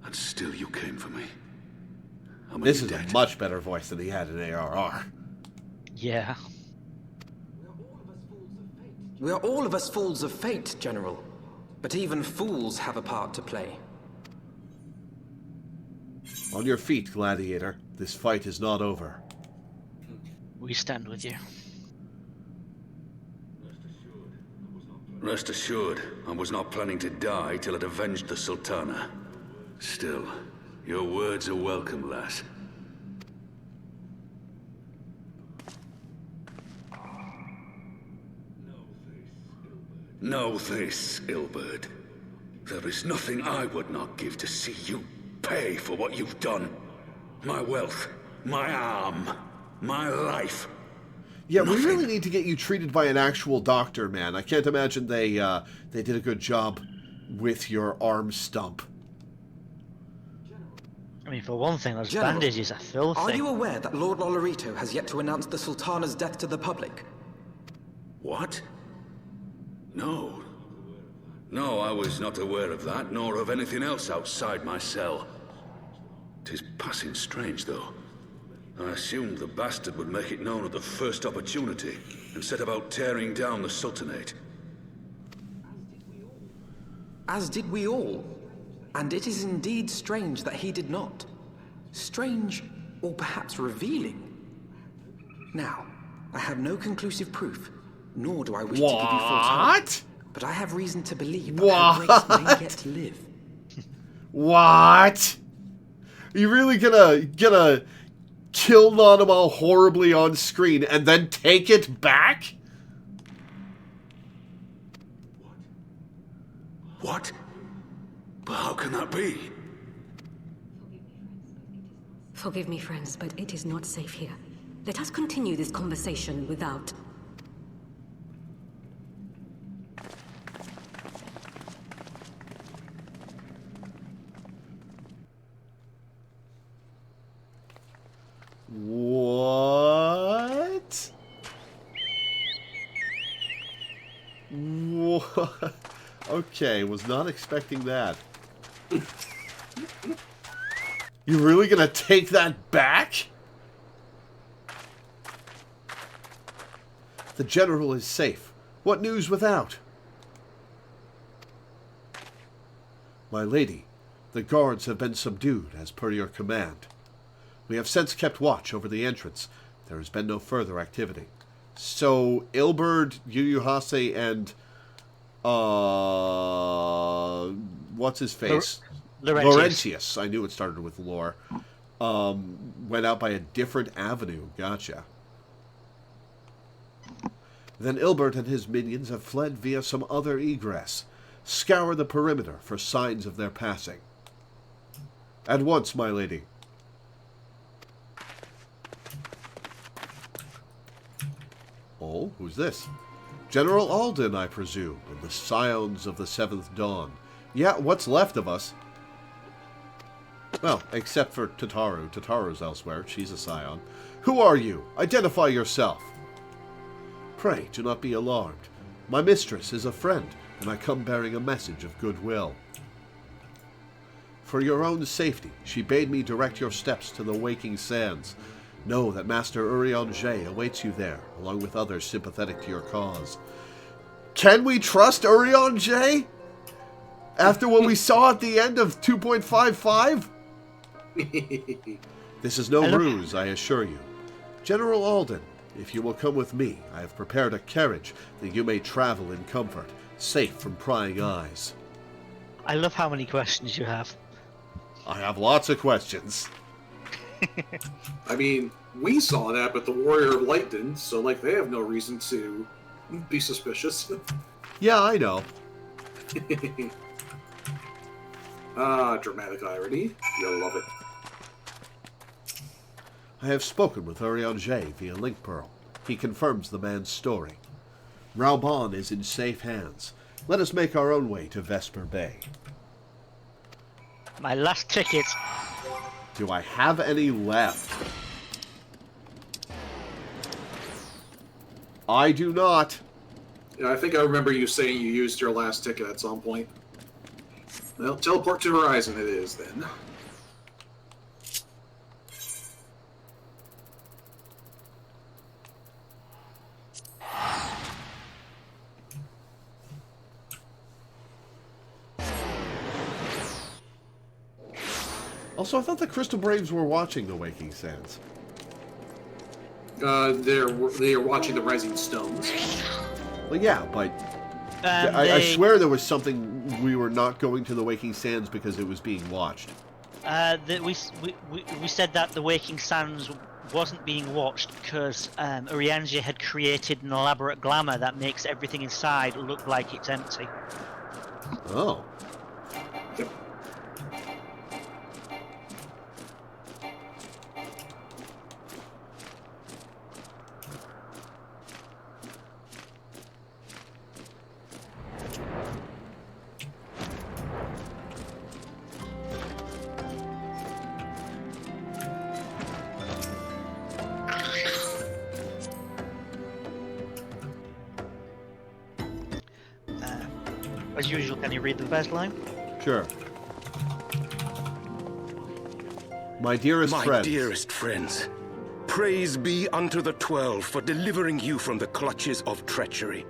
Speaker 12: And still you came for me.
Speaker 1: This is a much better voice than he had in ARR.
Speaker 2: Yeah.
Speaker 9: We are all of us fools of fate, General. But even fools have a part to play.
Speaker 1: On your feet, Gladiator. This fight is not over.
Speaker 2: We stand with you.
Speaker 12: Rest assured, I was not planning to die till I'd avenged the Sultana. Still, your words are welcome, lass. Know this, Ilberd. There is nothing I would not give to see you pay for what you've done. My wealth, my arm, my life.
Speaker 1: Yeah, we really need to get you treated by an actual doctor, man. I can't imagine they did a good job with your arm stump.
Speaker 2: I mean, for one thing, those
Speaker 9: General,
Speaker 2: bandages are filthy.
Speaker 9: Are you aware that Lord Loreweaver has yet to announce the Sultana's death to the public?
Speaker 12: What? No. No, I was not aware of that, nor of anything else outside my cell. 'Tis passing strange, though. I assumed the bastard would make it known at the first opportunity, and set about tearing down the Sultanate.
Speaker 9: As did we all. And it is indeed strange that he did not. Strange, or perhaps revealing. Now, I have no conclusive proof, nor do I wish to give you false hope. But I have reason to believe that her grace may yet live.
Speaker 1: What? You really gonna kill Nanama horribly on screen and then take it back?
Speaker 12: What? But how can that be?
Speaker 14: Forgive me, friends, but it is not safe here. Let us continue this conversation without...
Speaker 1: What? What? Okay, was not expecting that. You really gonna take that back? The general is safe. What news without? My lady, the guards have been subdued as per your command. We have since kept watch over the entrance. There has been no further activity. So, Ilberd, Yuyuhase, and... what's his face? Laurentius. I knew it started with Lore. Went out by a different avenue. Gotcha. Then Ilberd and his minions have fled via some other egress. Scour the perimeter for signs of their passing. At once, my lady. Oh, who's this? General Alden, I presume, and the Scions of the Seventh Dawn. Yeah, what's left of us? Well, except for Tataru. Tataru's elsewhere. She's a Scion. Who are you? Identify yourself. Pray, do not be alarmed. My mistress is a friend, and I come bearing a message of goodwill. For your own safety, she bade me direct your steps to the Waking Sands. Know that Master Urianger awaits you there, along with others sympathetic to your cause. Can we trust Urianger? After what we saw at the end of 2.55? This is no ruse, I assure you. General Alden, if you will come with me, I have prepared a carriage that you may travel in comfort, safe from prying eyes.
Speaker 2: I love how many questions you have.
Speaker 1: I have lots of questions.
Speaker 3: I mean, we saw that, but the Warrior of Light didn't, so, like, they have no reason to Be suspicious.
Speaker 1: Yeah, I know.
Speaker 3: Dramatic irony. You'll love it.
Speaker 1: I have spoken with Urianger via Link Pearl. He confirms the man's story. Raubon is in safe hands. Let us make our own way to Vesper Bay.
Speaker 2: My last ticket.
Speaker 1: Do I have any left? I do not.
Speaker 3: Yeah, I think I remember you saying you used your last ticket at some point. Well, teleport to Horizon it is, then.
Speaker 1: Also, I thought the Crystal Braves were watching the Waking Sands.
Speaker 3: They are watching the Rising Stones.
Speaker 1: Well, yeah, but I swear there was something we were not going to the Waking Sands because it was being watched.
Speaker 2: We said that the Waking Sands wasn't being watched because Urianger had created an elaborate glamour that makes everything inside look like it's empty.
Speaker 1: Oh.
Speaker 3: Yep.
Speaker 2: As usual, can you read the first line?
Speaker 1: Sure. My dearest friends.
Speaker 11: My dearest friends, praise be unto the 12 for delivering you from the clutches of treachery.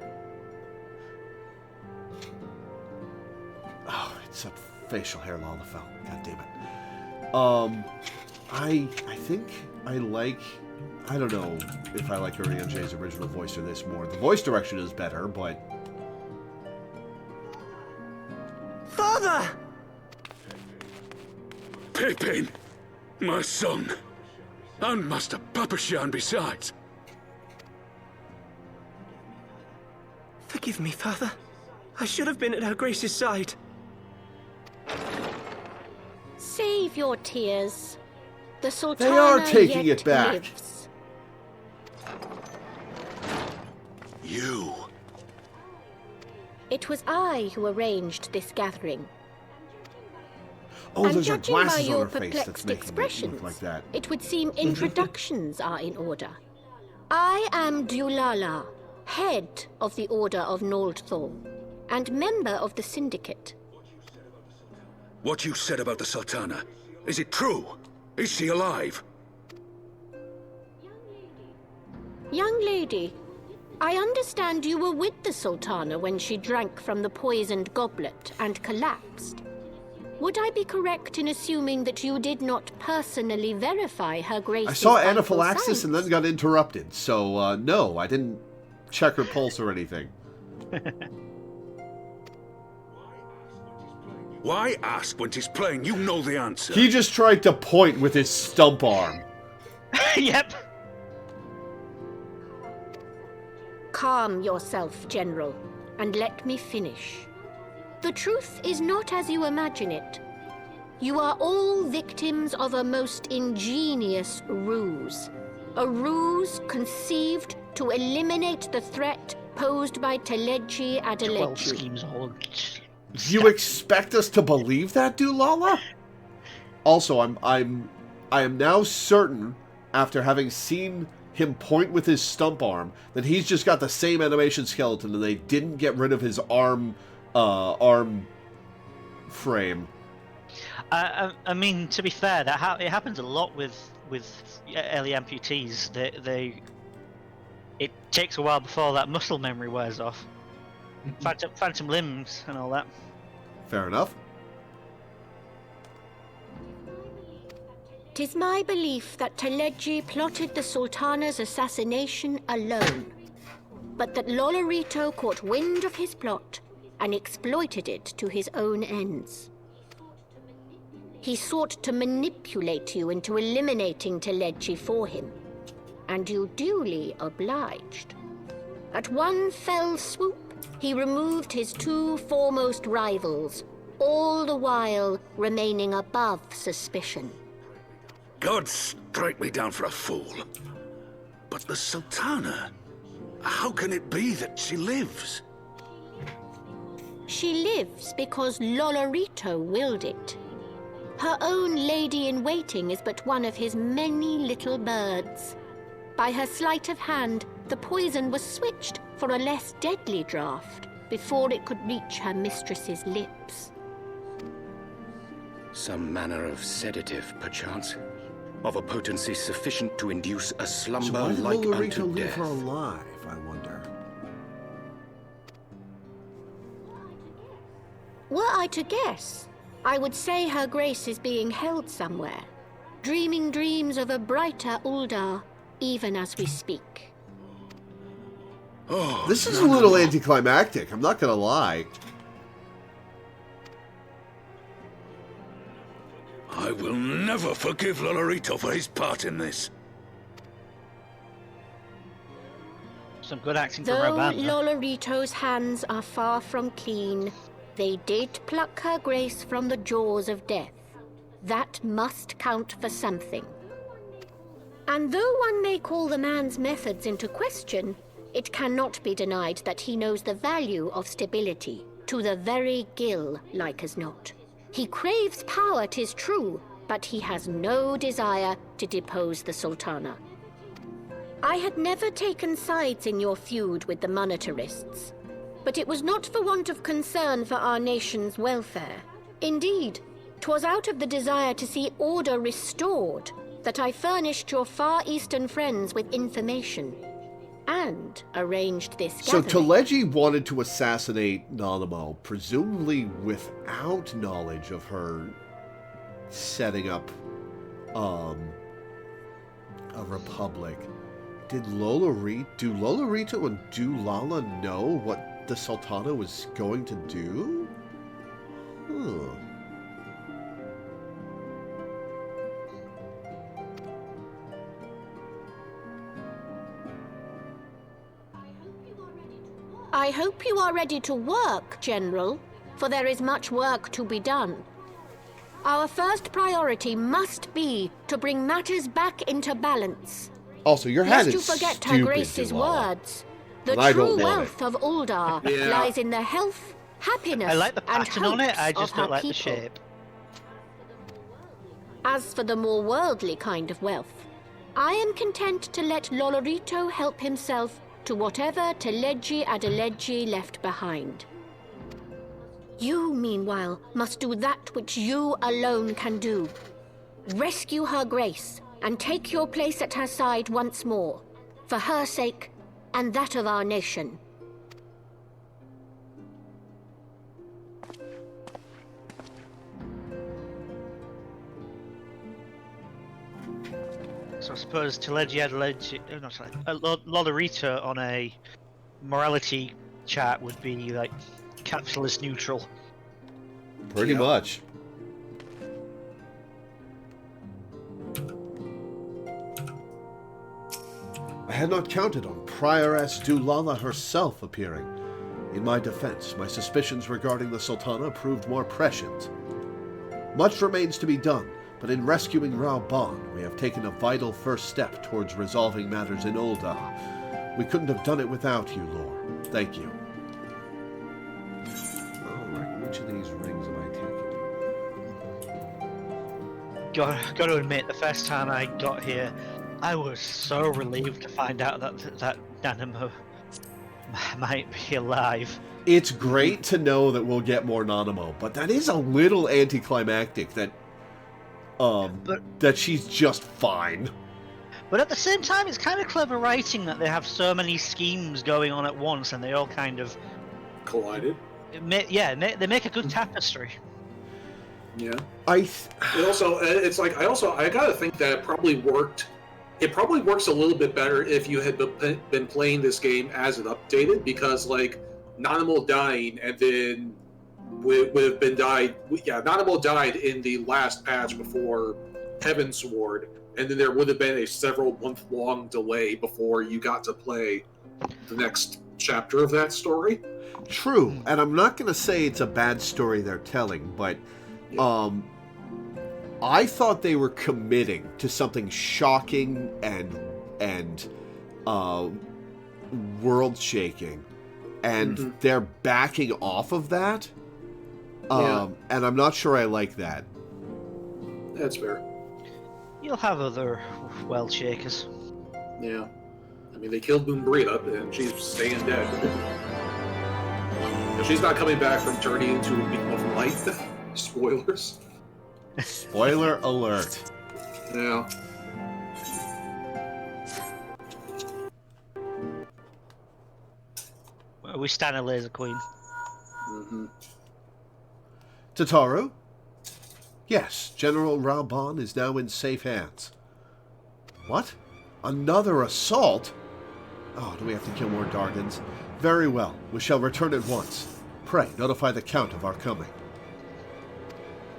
Speaker 1: Oh, it's a facial hair Lalafell. God damn it. I think I like... I don't know if I like Urianger's original voice or this more. The voice direction is better, but...
Speaker 9: Father!
Speaker 6: Pippin, my son, and Master Papashan besides.
Speaker 9: Forgive me, Father. I should have been at Her Grace's side.
Speaker 15: Save your tears. The Sultana
Speaker 1: They are taking
Speaker 15: yet
Speaker 1: it back.
Speaker 15: lives.
Speaker 11: You.
Speaker 15: It was I who arranged this gathering.
Speaker 1: Oh,
Speaker 15: And
Speaker 1: there's a
Speaker 15: judging by
Speaker 1: glasses on
Speaker 15: your
Speaker 1: her face that's
Speaker 15: perplexed
Speaker 1: making it
Speaker 15: expressions,
Speaker 1: look like that.
Speaker 15: it would seem introductions are in order. I am Dulala, head of the Order of Noldthor, and member of the Syndicate.
Speaker 6: What you said about the Sultana, is it true? Is she alive?
Speaker 15: Young lady, I understand you were with the Sultana when she drank from the poisoned goblet and collapsed. Would I be correct in assuming that you did not personally verify Her Grace's
Speaker 1: I saw
Speaker 15: vital
Speaker 1: anaphylaxis
Speaker 15: signs?
Speaker 1: and then got interrupted, so no, I didn't check her pulse or anything.
Speaker 6: Why ask when 'tis plain you know the answer?
Speaker 1: He just tried to point with his stump arm.
Speaker 2: Yep.
Speaker 15: Calm yourself, General, and let me finish. The truth is not as you imagine it. You are all victims of a most ingenious ruse. A ruse conceived to eliminate the threat posed by Teleji
Speaker 2: 12
Speaker 15: Adeleji.
Speaker 2: schemes all.
Speaker 1: You expect us to believe that, Dulala? Also, I am now certain, after having seen him point with his stump arm, that he's just got the same animation skeleton and they didn't get rid of his arm frame.
Speaker 2: I mean, to be fair, it happens a lot with early amputees. It takes a while before that muscle memory wears off. Phantom limbs and all that.
Speaker 1: Fair enough.
Speaker 15: 'Tis my belief that Teleji plotted the Sultana's assassination alone, but that Lolerito caught wind of his plot and exploited it to his own ends. He sought to manipulate you into eliminating Teleji for him, and you duly obliged. At one fell swoop, he removed his 2 foremost rivals, all the while remaining above suspicion.
Speaker 4: God strike me down for a fool. But the Sultana, how can it be that she lives?
Speaker 15: She lives because Loreweaver willed it. Her own lady-in-waiting is but one of his many little birds. By her sleight of hand, the poison was switched for a less deadly draught before it could reach her mistress's lips.
Speaker 11: Some manner of sedative, perchance? Of a potency sufficient to induce a slumber
Speaker 1: why did
Speaker 11: like
Speaker 1: Loreweaver
Speaker 11: unto
Speaker 1: leave
Speaker 11: death.
Speaker 1: her alive, I wonder?
Speaker 15: Were I to guess, I would say her grace is being held somewhere, dreaming dreams of a brighter Uldar, even as we speak.
Speaker 4: Oh,
Speaker 1: this is a little anticlimactic, I'm not gonna lie.
Speaker 4: I will never forgive Loreweaver for his part in this.
Speaker 2: Some good acting from
Speaker 15: Though
Speaker 2: Robanda.
Speaker 15: Loreweaver's hands are far from clean, they did pluck her grace from the jaws of death. That must count for something. And though one may call the man's methods into question, it cannot be denied that he knows the value of stability, to the very gill, like as not. He craves power, 'tis true, but he has no desire to depose the Sultana. I had never taken sides in your feud with the monetarists, but it was not for want of concern for our nation's welfare. Indeed, 'twas out of the desire to see order restored that I furnished your Far Eastern friends with information, and arranged this
Speaker 1: So
Speaker 15: gathering.
Speaker 1: Teleji wanted to assassinate Nanamo, presumably without knowledge of her setting up a republic. Do Loreweaver and Dulala know what the Sultana was going to do? Huh.
Speaker 15: I hope you are ready to work, General, for there is much work to be done. Our first priority must be to bring matters back into balance.
Speaker 1: Also, your hat
Speaker 15: Lest you
Speaker 1: is
Speaker 15: forget
Speaker 1: stupid,
Speaker 15: Her Grace's
Speaker 1: Dulala.
Speaker 15: words. The
Speaker 1: And I
Speaker 15: true
Speaker 1: don't want
Speaker 15: wealth of Uldar
Speaker 3: Yeah.
Speaker 15: lies in the health, happiness,
Speaker 2: I like the
Speaker 15: and
Speaker 2: pattern on it,
Speaker 15: hopes
Speaker 2: I
Speaker 15: of
Speaker 2: just
Speaker 15: her
Speaker 2: don't like
Speaker 15: people.
Speaker 2: the shape.
Speaker 15: As for the more worldly kind of wealth, I am content to let Loreweaver help himself to whatever Teleji Adeleji left behind. You, meanwhile, must do that which you alone can do. Rescue Her Grace and take your place at her side once more, for her sake and that of our nation.
Speaker 2: So I suppose Teleji Adeleji, Loreweaver on a morality chart would be like capitalist neutral.
Speaker 1: Pretty much. I had not counted on Prioress Dulala herself appearing. In my defense, my suspicions regarding the Sultana proved more prescient. Much remains to be done, but in rescuing Rauban, we have taken a vital first step towards resolving matters in Uldar. We couldn't have done it without you, Lore. Thank you. Alright, which of these rings am I taking?
Speaker 2: Got to admit, the first time I got here, I was so relieved to find out that Nanamo might be alive.
Speaker 1: It's great to know that we'll get more Nanamo, but that is a little anticlimactic that that she's just fine.
Speaker 2: But at the same time, it's kind of clever writing that they have so many schemes going on at once, and they all kind of
Speaker 3: collided.
Speaker 2: They make a good tapestry.
Speaker 3: Yeah. I gotta think that it probably worked. It probably works a little bit better if you had been playing this game as it updated, because like Nanamo dying and then would have been died. Yeah, Nanamo died in the last patch before Heavensward, and then there would have been a several month long delay before you got to play the next chapter of that story.
Speaker 1: True, and I'm not going to say it's a bad story they're telling, but I thought they were committing to something shocking and world-shaking, and they're backing off of that. And I'm not sure I like that.
Speaker 3: That's fair.
Speaker 2: You'll have other world shakers.
Speaker 3: Yeah. I mean, they killed Moonbrita, and she's staying dead. She's not coming back from Journey into a Beacon of Light. Spoilers.
Speaker 1: Spoiler alert.
Speaker 3: Yeah.
Speaker 2: Well, we stand a laser queen.
Speaker 1: Tataru? Yes, General Raubon is now in safe hands. What? Another assault? Oh, do we have to kill more Dargans? Very well, we shall return at once. Pray, notify the Count of our coming.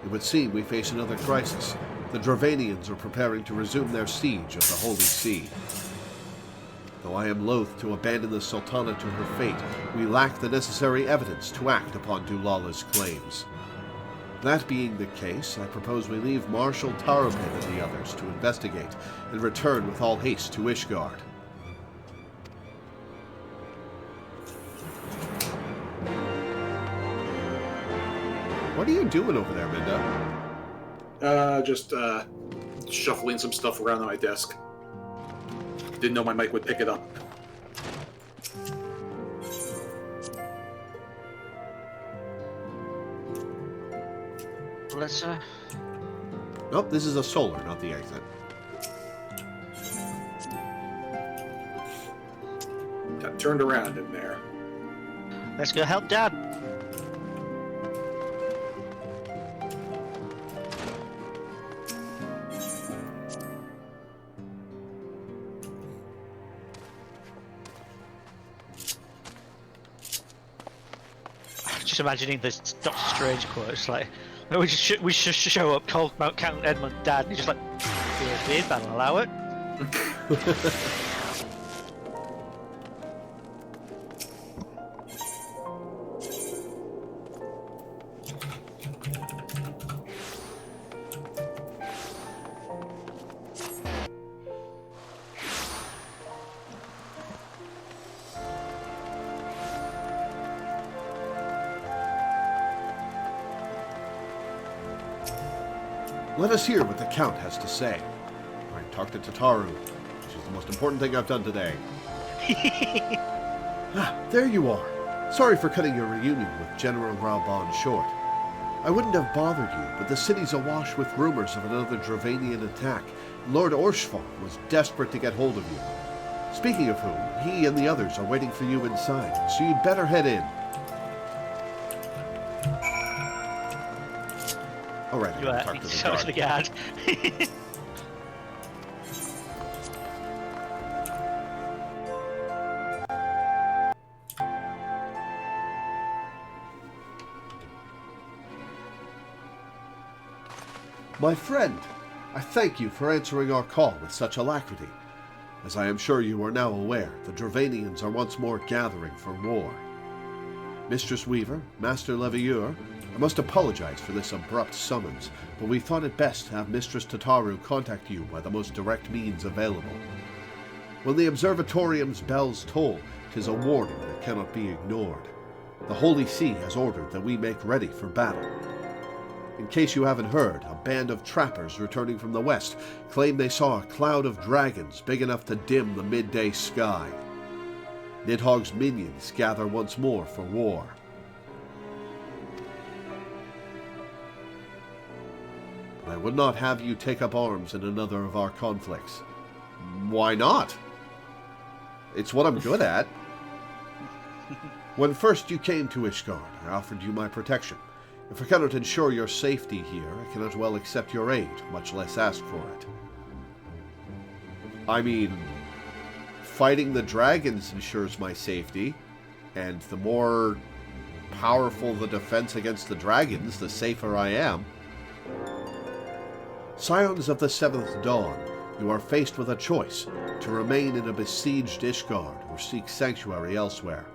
Speaker 1: It would seem we face another crisis. The Dravanians are preparing to resume their siege of the Holy See. Though I am loath to abandon the Sultana to her fate, we lack the necessary evidence to act upon Dulala's claims. That being the case, I propose we leave Marshal Tarapin and the others to investigate, and return with all haste to Ishgard. What are you doing over there, Minda?
Speaker 3: Just shuffling some stuff around on my desk. Didn't know my mic would pick it up.
Speaker 2: Let's
Speaker 1: Nope, this is a solar, not the exit.
Speaker 3: Got turned around in there.
Speaker 2: Let's go help Dad. Just imagining this Doctor Strange quote. It's like, we should show up, call Count Edmund Dad, and he's just like, beard, that'll allow it.
Speaker 1: Let us hear what the Count has to say. I talked to Tataru, which is the most important thing I've done today. There you are. Sorry for cutting your reunion with General Raubon short. I wouldn't have bothered you, but the city's awash with rumors of another Dravanian attack. Lord Orshfall was desperate to get hold of you. Speaking of whom, he and the others are waiting for you inside, so you'd better head in. Alright,
Speaker 2: You
Speaker 1: talk to the guard. My friend, I thank you for answering our call with such alacrity. As I am sure you are now aware, the Dravanians are once more gathering for war. Mistress Weaver, Master Loreweaver, I must apologize for this abrupt summons, but we thought it best to have Mistress Tataru contact you by the most direct means available. When the Observatorium's bells toll, 'tis a warning that cannot be ignored. The Holy See has ordered that we make ready for battle. In case you haven't heard, a band of trappers returning from the west claim they saw a cloud of dragons big enough to dim the midday sky. Nidhogg's minions gather once more for war. But I would not have you take up arms in another of our conflicts. Why not? It's what I'm good at. When first you came to Ishgard, I offered you my protection. If I cannot ensure your safety here, I cannot well accept your aid, much less ask for it. I mean, fighting the dragons ensures my safety, and the more powerful the defense against the dragons, the safer I am. Scions of the Seventh Dawn, you are faced with a choice. to remain in a besieged Ishgard or seek sanctuary elsewhere.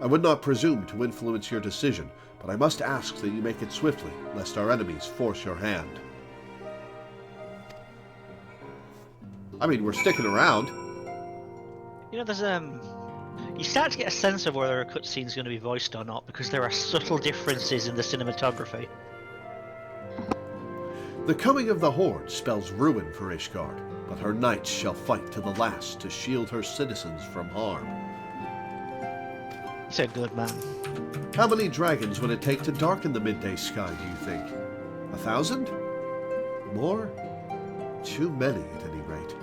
Speaker 1: I would not presume to influence your decision, but I must ask that you make it swiftly, lest our enemies force your hand. I mean, we're sticking around.
Speaker 2: You know, there's you start to get a sense of whether a cutscene's going to be voiced or not, because there are subtle differences in the cinematography.
Speaker 1: The coming of the Horde spells ruin for Ishgard, but her knights shall fight to the last to shield her citizens from harm.
Speaker 2: He's a good man.
Speaker 1: How many dragons would it take to darken the midday sky, do you think? 1,000? More? Too many, at any rate.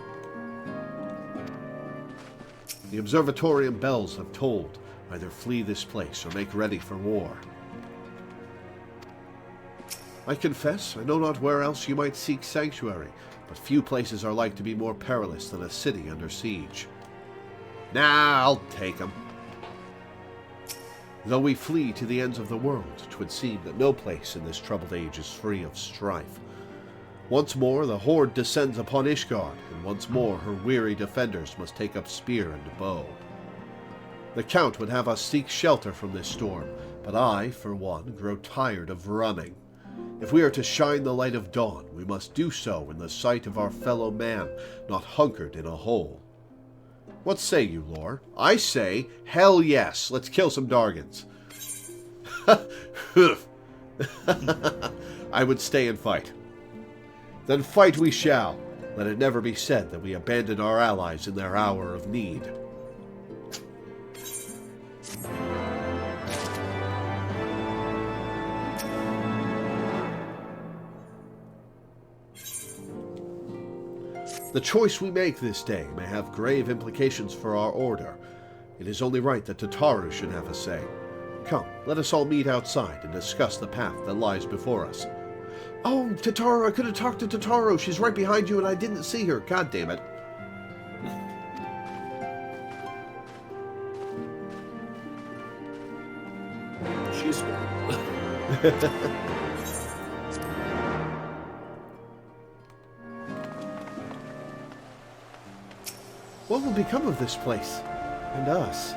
Speaker 1: The observatorium bells have tolled. Either flee this place or make ready for war. I confess, I know not where else you might seek sanctuary, but few places are like to be more perilous than a city under siege. Nah, I'll take 'em. Though we flee to the ends of the world, 'twould seem that no place in this troubled age is free of strife. Once more the Horde descends upon Ishgard, and once more her weary defenders must take up spear and bow. The Count would have us seek shelter from this storm, but I, for one, grow tired of running. If we are to shine the light of dawn, we must do so in the sight of our fellow man, not hunkered in a hole. What say you, Lore? I say, hell yes, let's kill some Dargans. I would stay and fight. Then fight we shall. Let it never be said that we abandon our allies in their hour of need. The choice we make this day may have grave implications for our order. It is only right that Tataru should have a say. Come, let us all meet outside and discuss the path that lies before us. Oh, Tataru, I could have talked to Tataru. She's right behind you and I didn't see her. God damn it.
Speaker 3: She's...
Speaker 1: What will become of this place? And us?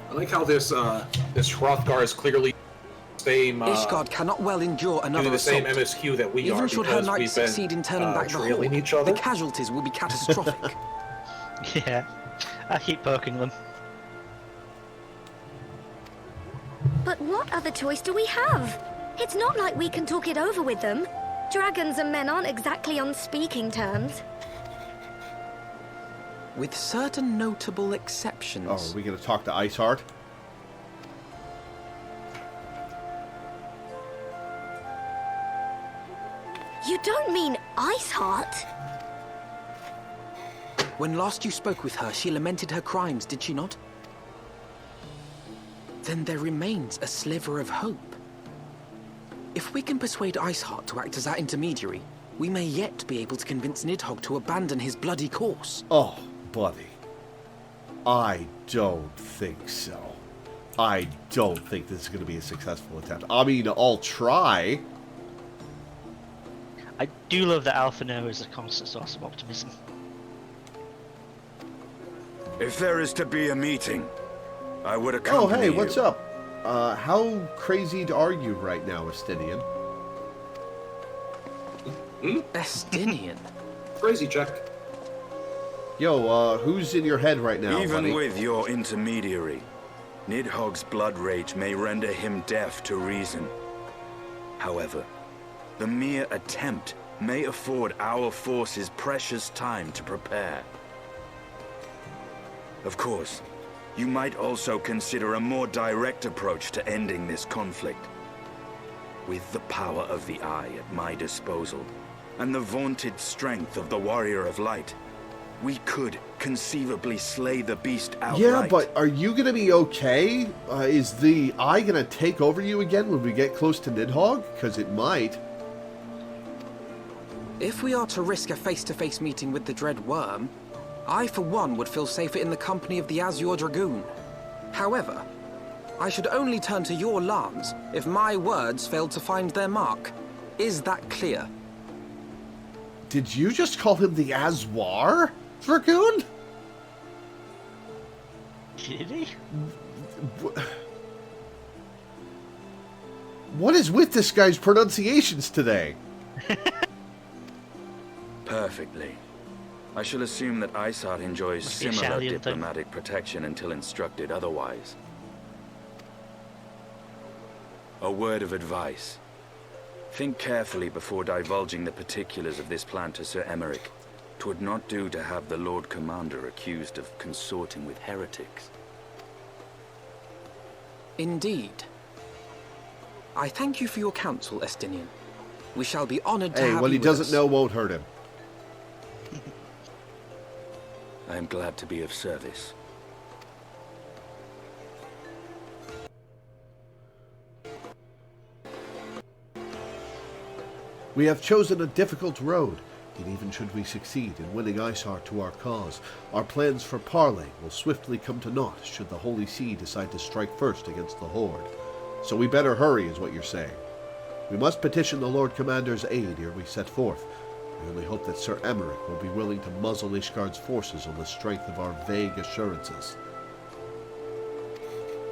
Speaker 3: I like how this Hrothgar is clearly the same.
Speaker 9: Ishgard cannot well endure another
Speaker 3: the same
Speaker 9: assault.
Speaker 3: MSQ that we are.
Speaker 9: Even should her knights succeed in turning back the Horde,
Speaker 3: each other.
Speaker 9: the casualties will be catastrophic.
Speaker 2: Yeah, I keep poking them.
Speaker 10: But what other choice do we have? It's not like we can talk it over with them. Dragons and men aren't exactly on speaking terms.
Speaker 9: With certain notable exceptions.
Speaker 1: Oh, are we going to talk to Iceheart?
Speaker 10: You don't mean Iceheart?
Speaker 9: When last you spoke with her, she lamented her crimes, did she not? Then there remains a sliver of hope. If we can persuade Iceheart to act as our intermediary, we may yet be able to convince Nidhogg to abandon his bloody course.
Speaker 1: Oh, buddy. I don't think so. I don't think this is going to be a successful attempt. I mean, I'll try.
Speaker 2: I do love that Alphino is a constant source of optimism.
Speaker 7: If there is to be a meeting, I would accompany
Speaker 1: you. Oh, hey,
Speaker 7: you.
Speaker 1: what's up? How crazy are you right now, Estinian?
Speaker 9: Estinian?
Speaker 3: Crazy, Jack.
Speaker 1: Yo, who's in your head right now,
Speaker 7: Even
Speaker 1: buddy?
Speaker 7: with your intermediary, Nidhogg's blood rage may render him deaf to reason. However, the mere attempt may afford our forces precious time to prepare. Of course, you might also consider a more direct approach to ending this conflict. With the power of the Eye at my disposal, and the vaunted strength of the Warrior of Light, we could conceivably slay the beast outright.
Speaker 1: Yeah, but are you going to be okay? Is the Eye going to take over you again when we get close to Nidhogg? Because it might.
Speaker 9: If we are to risk a face-to-face meeting with the Dread Worm, I, for one, would feel safer in the company of the Azure Dragoon. However, I should only turn to your Lance if my words failed to find their mark. Is that clear?
Speaker 1: Did you just call him the Azwar, Dragoon?
Speaker 2: Did he?
Speaker 1: What is with this guy's pronunciations today?
Speaker 16: Perfectly. I shall assume that Isart enjoys
Speaker 2: Must be a
Speaker 16: similar
Speaker 2: Shalian thing.
Speaker 16: diplomatic protection until instructed otherwise. A word of advice. Think carefully before divulging the particulars of this plan to Sir Emeric. 'Twould not do to have the Lord Commander accused of consorting with heretics.
Speaker 9: Indeed. I thank you for your counsel, Estinian. We shall be honored to have you
Speaker 1: Hey, what he
Speaker 9: with
Speaker 1: doesn't
Speaker 9: us.
Speaker 1: know won't hurt him.
Speaker 16: I am glad to be of service.
Speaker 1: We have chosen a difficult road, yet even should we succeed in winning Isart to our cause, our plans for parley will swiftly come to naught should the Holy See decide to strike first against the Horde. So we better hurry, is what you're saying. We must petition the Lord Commander's aid ere we set forth. We only hope that Sir Emeric will be willing to muzzle Ishgard's forces on the strength of our vague assurances.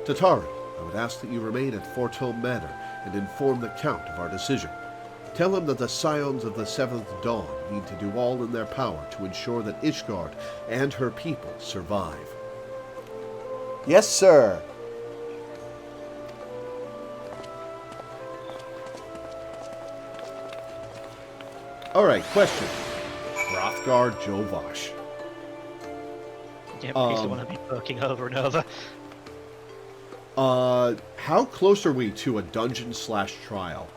Speaker 1: Tatari, I would ask that you remain at Fortome Manor and inform the Count of our decision. Tell him that the Scions of the Seventh Dawn need to do all in their power to ensure that Ishgard and her people survive. Yes, sir. Alright, question. Hrothgar Jovash.
Speaker 2: Yeah, he's the one I've been poking over and over.
Speaker 1: How close are we to a dungeon/trial?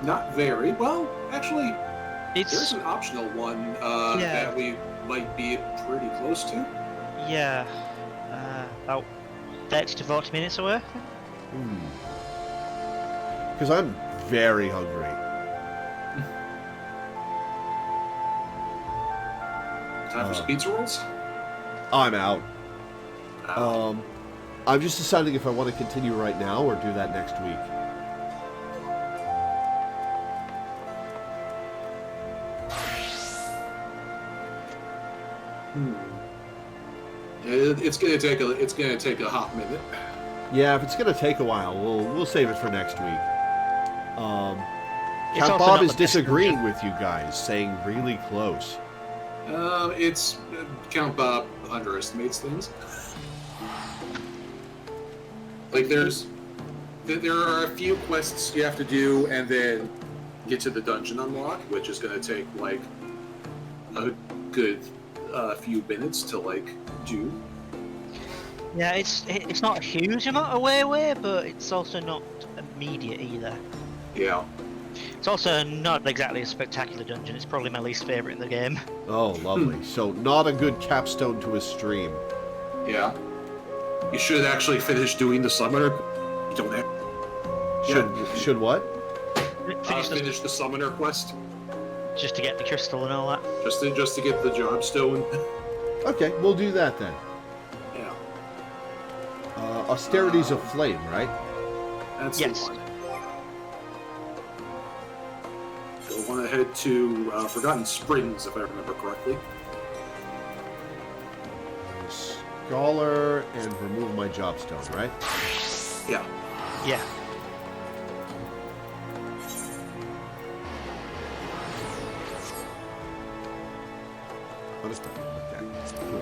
Speaker 3: Not very. Well, actually,
Speaker 2: It's-
Speaker 3: there's an optional one that we might be pretty close to.
Speaker 2: Yeah. About 30 to 40 minutes away.
Speaker 1: Because I'm very hungry.
Speaker 3: Time for pizza rolls?
Speaker 1: I'm out. I'm just deciding if I want to continue right now or do that next week.
Speaker 3: It's gonna take a hot minute.
Speaker 1: Yeah, if it's going to take a while, we'll save it for next week.
Speaker 2: It's
Speaker 1: Count
Speaker 2: also
Speaker 1: Bob
Speaker 2: not
Speaker 1: is
Speaker 2: the best
Speaker 1: disagreeing with you guys, saying really close.
Speaker 3: It's Count Bob underestimates things. Like there are a few quests you have to do, and then get to the dungeon unlock, which is going to take like a good few minutes to like do.
Speaker 2: Yeah, it's not a huge amount away, but it's also not immediate either.
Speaker 3: Yeah.
Speaker 2: It's also not exactly a spectacular dungeon. It's probably my least favorite in the game.
Speaker 1: Oh, lovely. So not a good capstone to a stream.
Speaker 3: Yeah. You should actually finish doing the summoner. You don't have.
Speaker 1: Should what?
Speaker 3: Finish the summoner quest.
Speaker 2: Just to get the crystal and all that.
Speaker 3: Just to get the job stone.
Speaker 1: Okay, we'll do that then.
Speaker 3: Yeah.
Speaker 1: Austerities of Flame, right?
Speaker 3: That's
Speaker 2: yes.
Speaker 3: the one. Go on ahead to Forgotten Springs, if I remember correctly.
Speaker 1: Scholar and remove my jobstone, right?
Speaker 3: Yeah.
Speaker 2: Yeah.
Speaker 1: Understood. Okay. Cool.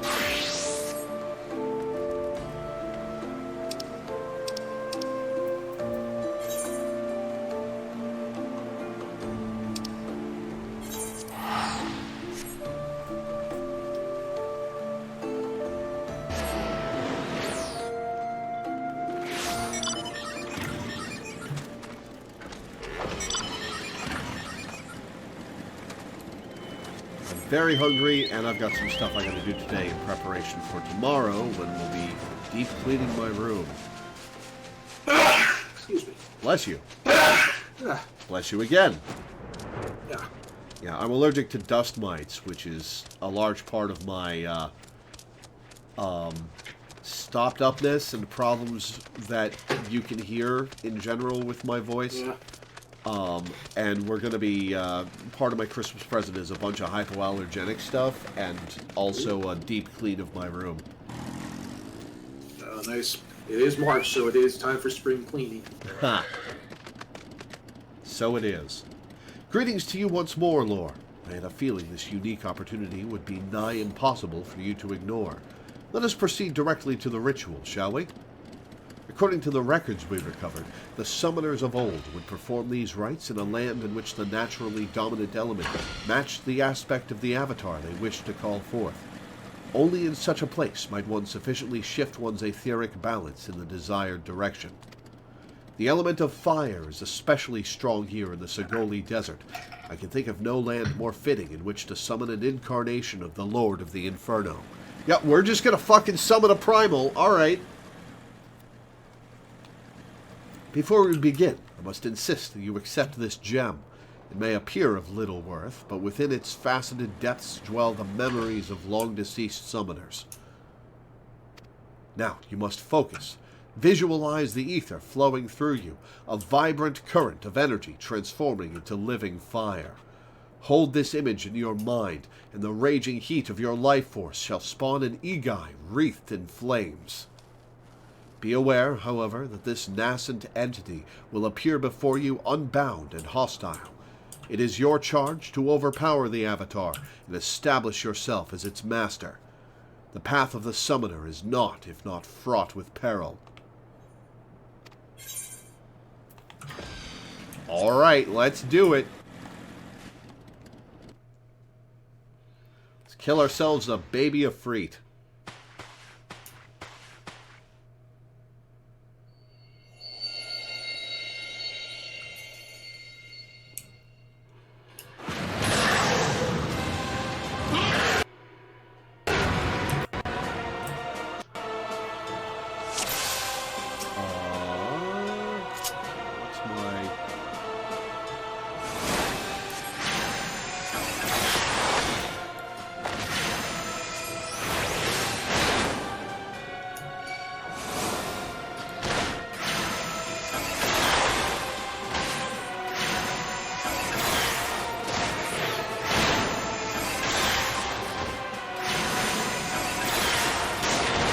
Speaker 1: Very hungry, and I've got some stuff I gotta do today in preparation for tomorrow when we'll be deep cleaning my room.
Speaker 3: Excuse me.
Speaker 1: Bless you. Bless you again.
Speaker 3: Yeah.
Speaker 1: Yeah, I'm allergic to dust mites, which is a large part of my stopped upness and problems that you can hear in general with my voice.
Speaker 3: Yeah.
Speaker 1: And we're going to be, part of my Christmas present is a bunch of hypoallergenic stuff and also a deep clean of my room.
Speaker 3: Nice. It is March, so it is time for spring cleaning.
Speaker 1: Ha! So it is. Greetings to you once more, Lore. I had a feeling this unique opportunity would be nigh impossible for you to ignore. Let us proceed directly to the ritual, shall we? According to the records we recovered, the summoners of old would perform these rites in a land in which the naturally dominant element matched the aspect of the avatar they wished to call forth. Only in such a place might one sufficiently shift one's etheric balance in the desired direction. The element of fire is especially strong here in the Sagoli Desert. I can think of no land more fitting in which to summon an incarnation of the Lord of the Inferno. Yeah, we're just gonna fucking summon a primal, alright. Before we begin, I must insist that you accept this gem. It may appear of little worth, but within its faceted depths dwell the memories of long-deceased summoners. Now, you must focus. Visualize the ether flowing through you, a vibrant current of energy transforming into living fire. Hold this image in your mind, and the raging heat of your life force shall spawn an Igai wreathed in flames. Be aware, however, that this nascent entity will appear before you unbound and hostile. It is your charge to overpower the avatar and establish yourself as its master. The path of the summoner is naught if not fraught with peril. Alright, let's do it. Let's kill ourselves a baby of Freet.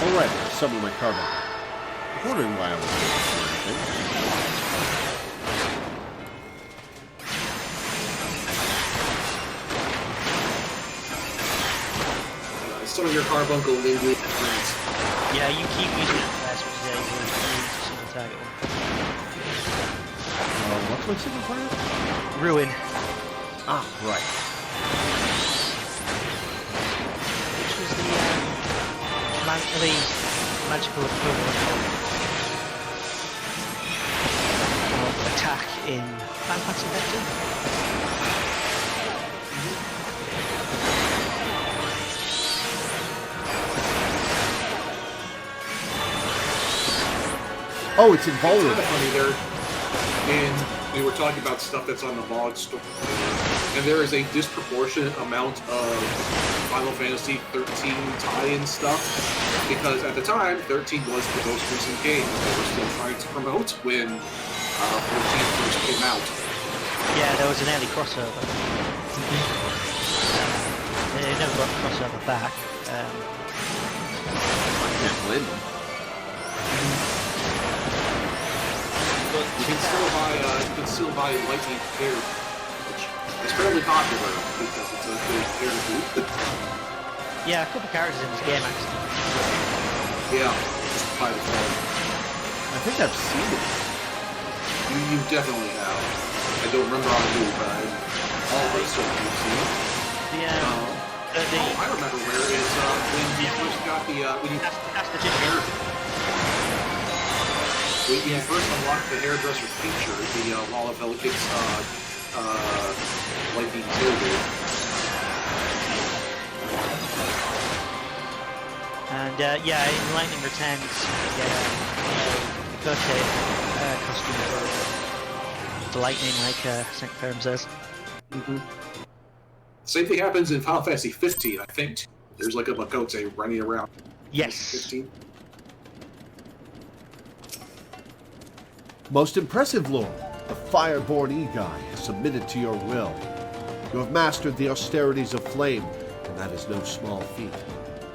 Speaker 1: Alright, summon my carbon. I'm wondering why I was doing
Speaker 3: anything. Some of your carbuncle lingual friends.
Speaker 2: Yeah, you keep using it first, which is a single target one.
Speaker 1: what's my single target?
Speaker 2: Ruin.
Speaker 1: Ah, right.
Speaker 2: Which was the magical equivalent of attack in Final Fantasy XIV.
Speaker 1: Oh, it's invulnerable.
Speaker 3: It's kind of funny there. And we were talking about stuff that's on the VOG store, and there is a disproportionate amount of Final Fantasy XIII tie-in stuff, because at the time, 13 was the most recent game that they were still trying to promote when 14 first came out.
Speaker 2: Yeah, there was an early crossover. They never got the crossover back.
Speaker 3: But you can still buy Lightning Hair, which is fairly popular because it's a good hair group.
Speaker 2: Yeah, a couple characters in this game actually.
Speaker 3: Yeah, just by default.
Speaker 1: I think I've seen it.
Speaker 3: You definitely have. I don't remember on who, but all of us certainly seen it.
Speaker 2: Yeah.
Speaker 3: I remember where it is when you first got the
Speaker 2: that's the hair.
Speaker 3: When you first unlocked the hairdresser feature, the Wall of Elegance Lightning Tailgate.
Speaker 2: And yeah, in Lightning Returns, you get the costume for the lightning, like St. Ferrum says.
Speaker 3: Mm-hmm. Same thing happens in Final Fantasy XV, I think. There's like a Makote running around.
Speaker 2: Yes.
Speaker 3: 15.
Speaker 1: Most impressive, Lord. The Fireborn Egai has submitted to your will. You have mastered the austerities of flame, and that is no small feat.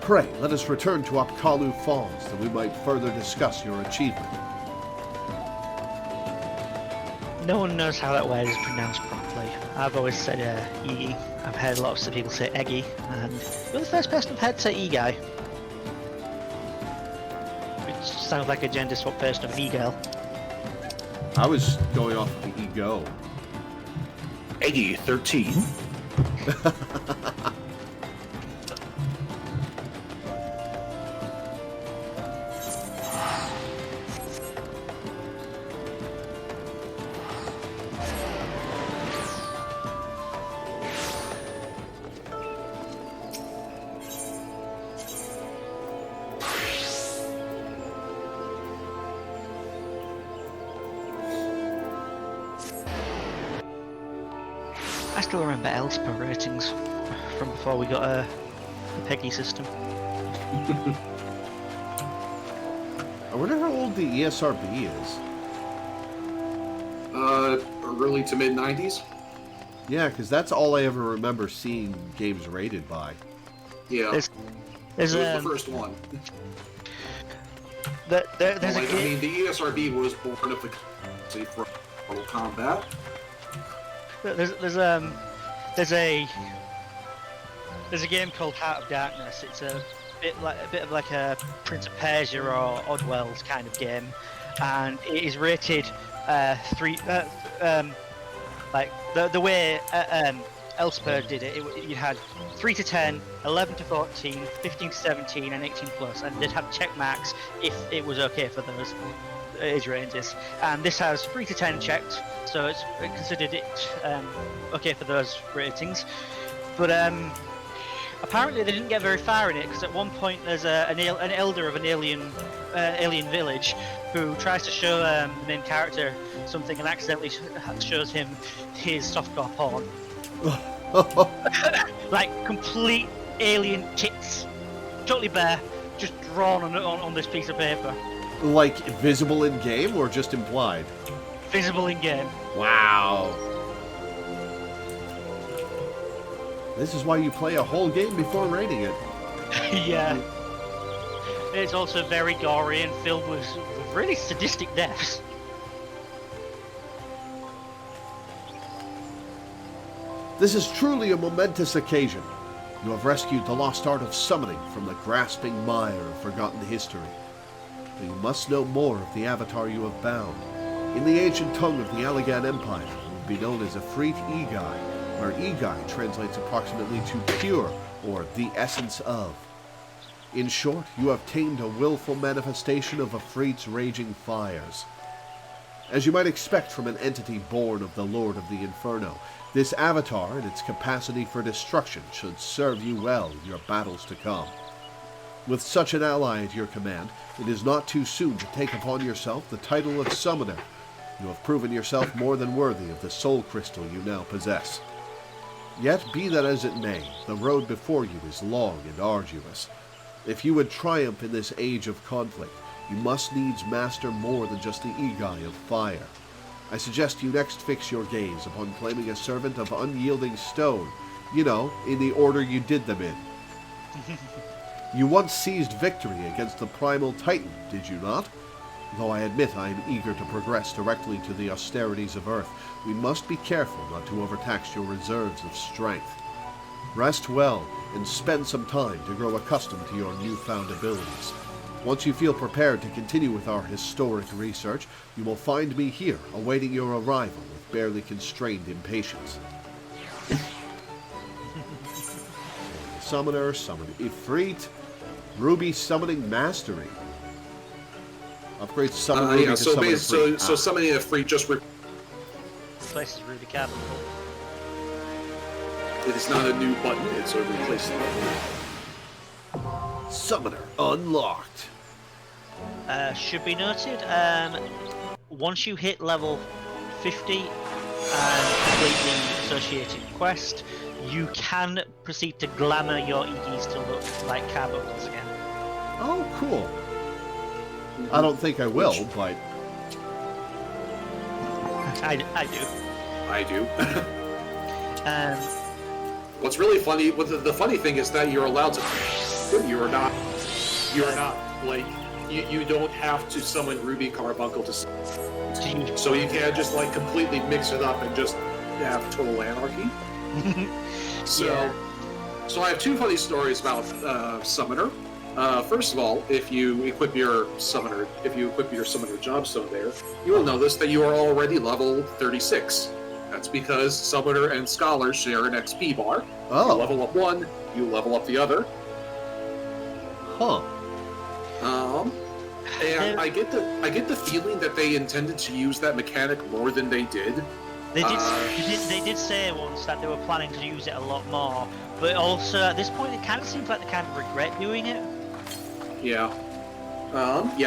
Speaker 1: Pray, let us return to Apkalu Falls, that we might further discuss your achievement.
Speaker 2: No one knows how that word is pronounced properly. I've always said Egi. I've heard lots of people say Eggy, and you're the first person I've heard say Egai. Which sounds like a gender swap version of an e-girl.
Speaker 1: I was going off of the ego.
Speaker 3: Eggy 13.
Speaker 2: I still remember Elspeth ratings from before we got a Peggy system.
Speaker 1: I wonder how old the ESRB is.
Speaker 3: Early to mid 90s.
Speaker 1: Yeah, because that's all I ever remember seeing games rated by.
Speaker 3: Yeah,
Speaker 2: there's
Speaker 3: it was the first one.
Speaker 2: There's
Speaker 3: I mean, the ESRB was born of the for Mortal Kombat.
Speaker 2: There's a game called Heart of Darkness. It's a bit of like a Prince of Persia or Oddworld kind of game, and it is rated 3. Like the way Elspeth did it, you had 3 to 10, 11 to 14, 15 to 17, and 18 plus, and they'd have check marks if it was okay for those age ranges. And this has 3 to 10 checked, so it's considered it okay for those ratings. But apparently they didn't get very far in it, because at one point there's an elder of an alien village who tries to show the main character something and accidentally shows him his softcore porn. Like complete alien tits, totally bare, just drawn on this piece of paper.
Speaker 1: Like visible in game or just implied?
Speaker 2: Visible in game.
Speaker 1: Wow. This is why you play a whole game before rating it.
Speaker 2: Yeah. It's also very gory and filled with really sadistic deaths.
Speaker 1: This is truly a momentous occasion. You have rescued the lost art of summoning from the grasping mire of forgotten history. But you must know more of the avatar you have bound. In the ancient tongue of the Allagan Empire, it would be known as Efreet Egai, where Egai translates approximately to pure, or the essence of. In short, you have tamed a willful manifestation of Efreet's raging fires. As you might expect from an entity born of the Lord of the Inferno, this avatar and its capacity for destruction should serve you well in your battles to come. With such an ally at your command, it is not too soon to take upon yourself the title of Summoner. You have proven yourself more than worthy of the soul crystal you now possess. Yet, be that as it may, the road before you is long and arduous. If you would triumph in this age of conflict, you must needs master more than just the Egai of fire. I suggest you next fix your gaze upon claiming a servant of unyielding stone, you know, in the order you did them in. You once seized victory against the primal titan, did you not? Though I admit I am eager to progress directly to the austerities of Earth, we must be careful not to overtax your reserves of strength. Rest well, and spend some time to grow accustomed to your newfound abilities. Once you feel prepared to continue with our historic research, you will find me here, awaiting your arrival with barely constrained impatience. Summoner, summon Ifrit, Ruby Summoning Mastery. Upgrade summon Ruby to summon Ifrit.
Speaker 3: So summoning Ifrit just
Speaker 2: replaces Ruby Capital.
Speaker 3: It is not a new button, it's a replacement.
Speaker 1: Summoner unlocked.
Speaker 2: Should be noted, once you hit level 50 and complete the associated quest, you can proceed to glamour your EDs to look like carbuncles again.
Speaker 1: Oh, cool. I don't think I will, but...
Speaker 2: I do.
Speaker 3: I do.
Speaker 2: Um,
Speaker 3: What's really funny, the funny thing is that you're allowed to. You're not like you don't have to summon Ruby Carbuncle to. So you can't just like completely mix it up and just have total anarchy. So I have two funny stories about Summoner. First of all, if you equip your Summoner Jobstone there, you will notice that you are already level 36. That's because Summoner and Scholar share an XP bar.
Speaker 1: Oh.
Speaker 3: You level up one, you level up the other.
Speaker 1: Huh.
Speaker 3: And I get the feeling that they intended to use that mechanic more than they did.
Speaker 2: They did say once that they were planning to use it a lot more, but also at this point it kind of seems like they kind of regret doing it.
Speaker 3: Yeah.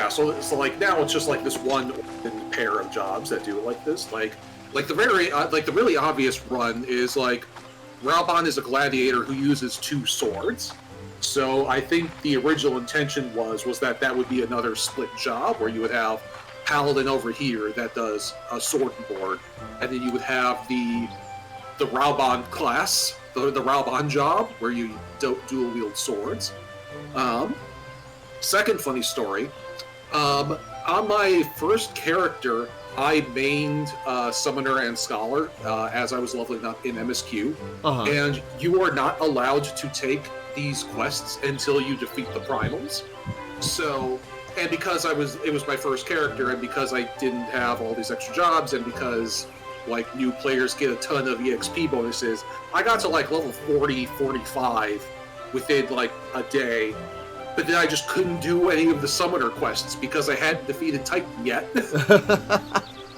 Speaker 3: So like now it's just like this one pair of jobs that do it like this. Like the really obvious run is like Raubon is a gladiator who uses 2 swords. So I think the original intention was that would be another split job where you would have Paladin over here that does a sword and board, and then you would have the Raubon class, the Raubon job where you dual wield swords. Second funny story, on my first character, I mained Summoner and Scholar as I was leveling up in MSQ, and you are not allowed to take these quests until you defeat the primals. So, and because it was my first character, and because I didn't have all these extra jobs, and because like new players get a ton of EXP bonuses, I got to like level 40, 45 within like a day. But then I just couldn't do any of the Summoner quests because I hadn't defeated Titan yet.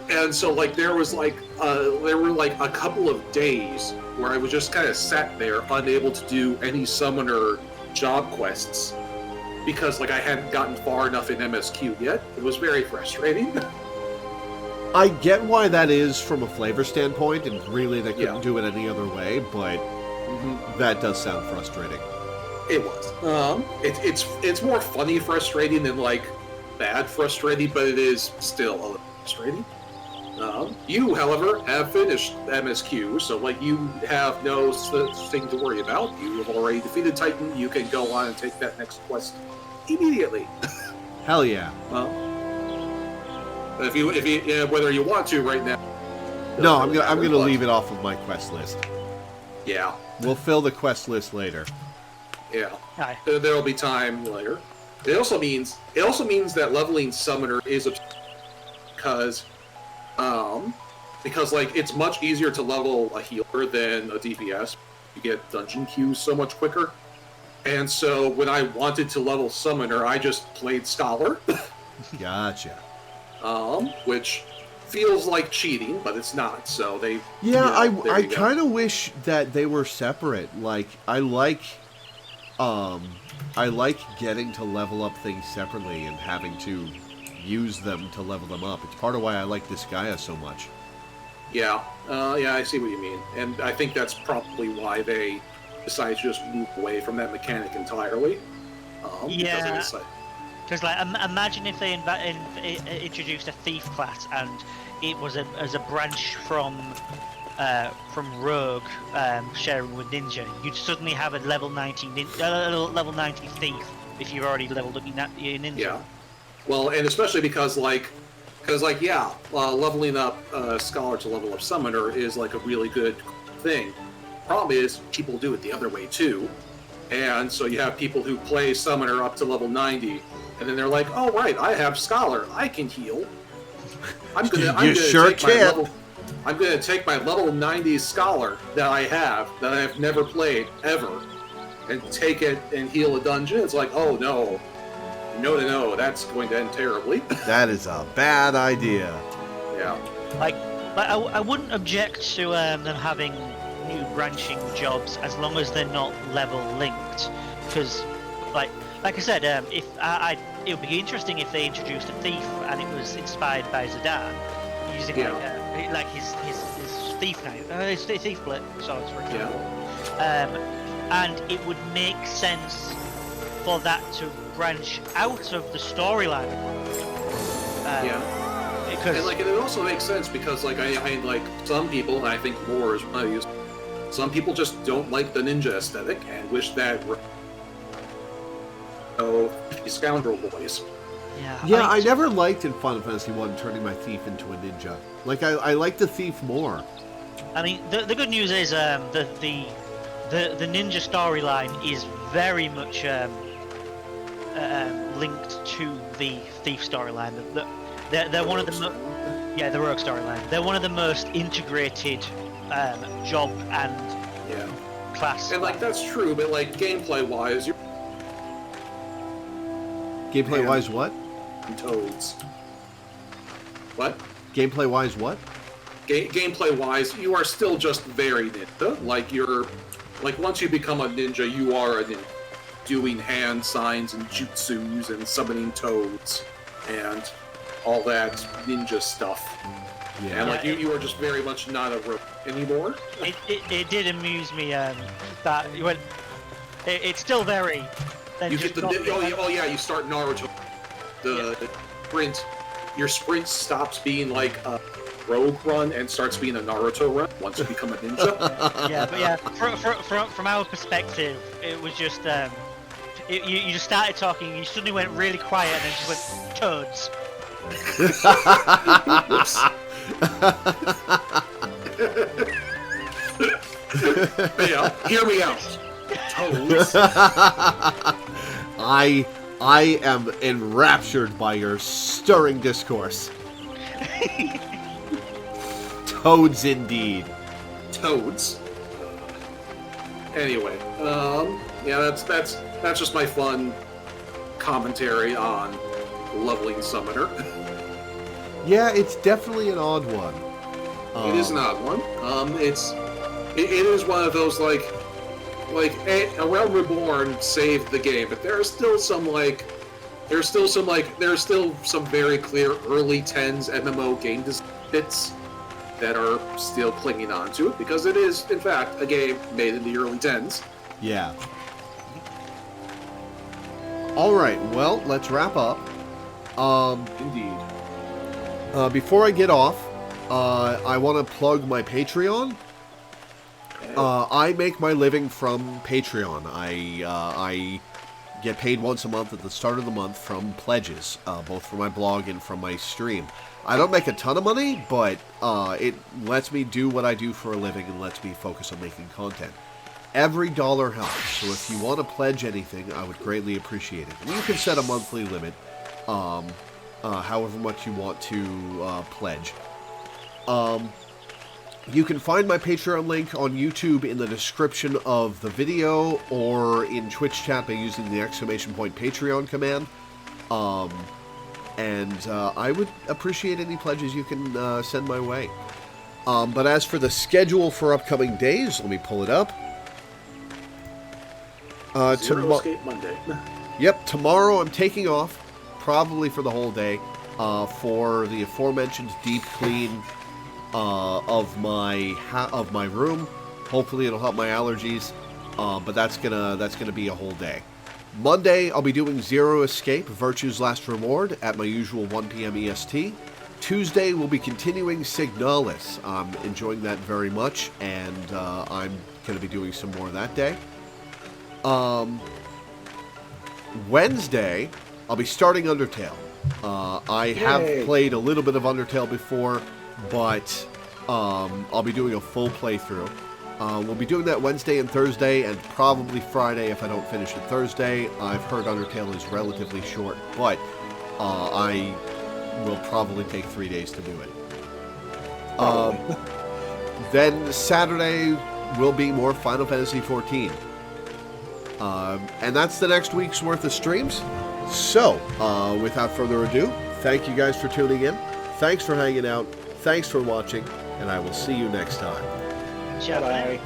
Speaker 3: And so like there were like a couple of days where I was just kind of sat there unable to do any Summoner job quests because like I hadn't gotten far enough in MSQ yet. It was very frustrating.
Speaker 1: I get why that is from a flavor standpoint, and really they couldn't do it any other way, but that does sound frustrating.
Speaker 3: It was. It's more funny frustrating than like bad frustrating, but it is still a little frustrating. You, however, have finished MSQ, so like you have no such thing to worry about. You have already defeated Titan. You can go on and take that next quest immediately.
Speaker 1: Hell yeah.
Speaker 3: Well, if you whether you want to right now.
Speaker 1: No, I'm gonna leave it off of my quest list.
Speaker 3: Yeah.
Speaker 1: We'll fill the quest list later.
Speaker 3: Yeah. There'll be time later. It also means that leveling Summoner is because like it's much easier to level a healer than a DPS. You get dungeon queues so much quicker. And so when I wanted to level Summoner, I just played Scholar.
Speaker 1: Gotcha.
Speaker 3: Which feels like cheating, but it's not. So they
Speaker 1: I kind of wish that they were separate. Like I like getting to level up things separately and having to use them to level them up. It's part of why I like Disgaea so much.
Speaker 3: Yeah, I see what you mean, and I think that's probably why they decided to just move away from that mechanic entirely.
Speaker 2: Because like, imagine if they introduced a thief class and it was as a branch from Rogue sharing with Ninja. You'd suddenly have a level 90 level 90 thief if you've already leveled up your Ninja.
Speaker 3: Yeah. Well, and especially because leveling up Scholar to level up Summoner is like a really good thing. Problem is, people do it the other way too, and so you have people who play Summoner up to level 90, and then they're like, "Oh right, I have Scholar, I can heal. I'm gonna take my level 90 Scholar that I've never played ever, and take it and heal a dungeon." It's like, oh no. No, that's going to end terribly.
Speaker 1: That is a bad idea.
Speaker 3: Yeah.
Speaker 2: Like I wouldn't object to them having new branching jobs as long as they're not level linked. Because, like I said, it would be interesting if they introduced a thief and it was inspired by Zidane, using like his thief his thief split swords, for example. And it would make sense for that to branch out of the storyline.
Speaker 3: And like, and it also makes sense because like I like some people, and I think Lore is one of these. Some people just don't like the ninja aesthetic and wish that scoundrel boys.
Speaker 1: Yeah, I never liked in Final Fantasy I turning my thief into a ninja. Like, I like the thief more.
Speaker 2: I mean, the good news is the ninja storyline is very much linked to the thief storyline. They're one of the the rogue storyline. They're one of the most integrated job and class.
Speaker 3: And like that's true, but like gameplay wise, you're
Speaker 1: Gameplay-wise what?
Speaker 3: Toads. What?
Speaker 1: Gameplay-wise what?
Speaker 3: Gameplay-wise, you are still just very ninja. Like you're, like once you become a ninja, you are a ninja, doing hand signs and jutsus and summoning toads and all that ninja stuff.
Speaker 1: Yeah.
Speaker 3: And like you are just very much not a rogue anymore.
Speaker 2: It did amuse me that you went. It's still very.
Speaker 3: You hit the you start Naruto. The sprint, your sprint stops being like a rogue run and starts being a Naruto run once you become a ninja.
Speaker 2: From our perspective, it was just you just started talking, you suddenly went really quiet, and then just went toads.
Speaker 3: Yeah, hear me out. Toads.
Speaker 1: I am enraptured by your stirring discourse. Toads indeed.
Speaker 3: Toads. Anyway, yeah, that's just my fun commentary on leveling Summoner.
Speaker 1: Yeah, it's definitely an odd one.
Speaker 3: It is an odd one. It is one of those like A Realm Reborn saved the game, but there's still some very clear early 10s MMO game bits that are still clinging on to it because it is in fact a game made in the early 10s.
Speaker 1: Yeah. All right, well, let's wrap up.
Speaker 3: Indeed.
Speaker 1: Before I get off, I want to plug my Patreon. I make my living from Patreon. I get paid once a month at the start of the month from pledges, both for my blog and from my stream. I don't make a ton of money, but it lets me do what I do for a living and lets me focus on making content. Every dollar helps, so if you want to pledge anything, I would greatly appreciate it. And you can set a monthly limit, however much you want to pledge. You can find my Patreon link on YouTube in the description of the video or in Twitch chat by using the !Patreon command. And I would appreciate any pledges you can send my way. But as for the schedule for upcoming days, let me pull it up.
Speaker 3: Zero Escape Monday.
Speaker 1: Yep, tomorrow I'm taking off, probably for the whole day, for the aforementioned deep clean of my room. Hopefully it'll help my allergies, but that's gonna be a whole day. Monday I'll be doing Zero Escape, Virtue's Last Reward at my usual 1 p.m. EST. Tuesday we'll be continuing Signalis. I'm enjoying that very much, and I'm gonna be doing some more that day. Wednesday I'll be starting Undertale. I have played a little bit of Undertale before, but I'll be doing a full playthrough. We'll be doing that Wednesday and Thursday, and probably Friday if I don't finish it Thursday. I've heard Undertale is relatively short, but I will probably take 3 days to do it. Then Saturday will be more Final Fantasy XIV. And that's the next week's worth of streams. So, without further ado, thank you guys for tuning in. Thanks for hanging out. Thanks for watching, and I will see you next time.
Speaker 2: Bye.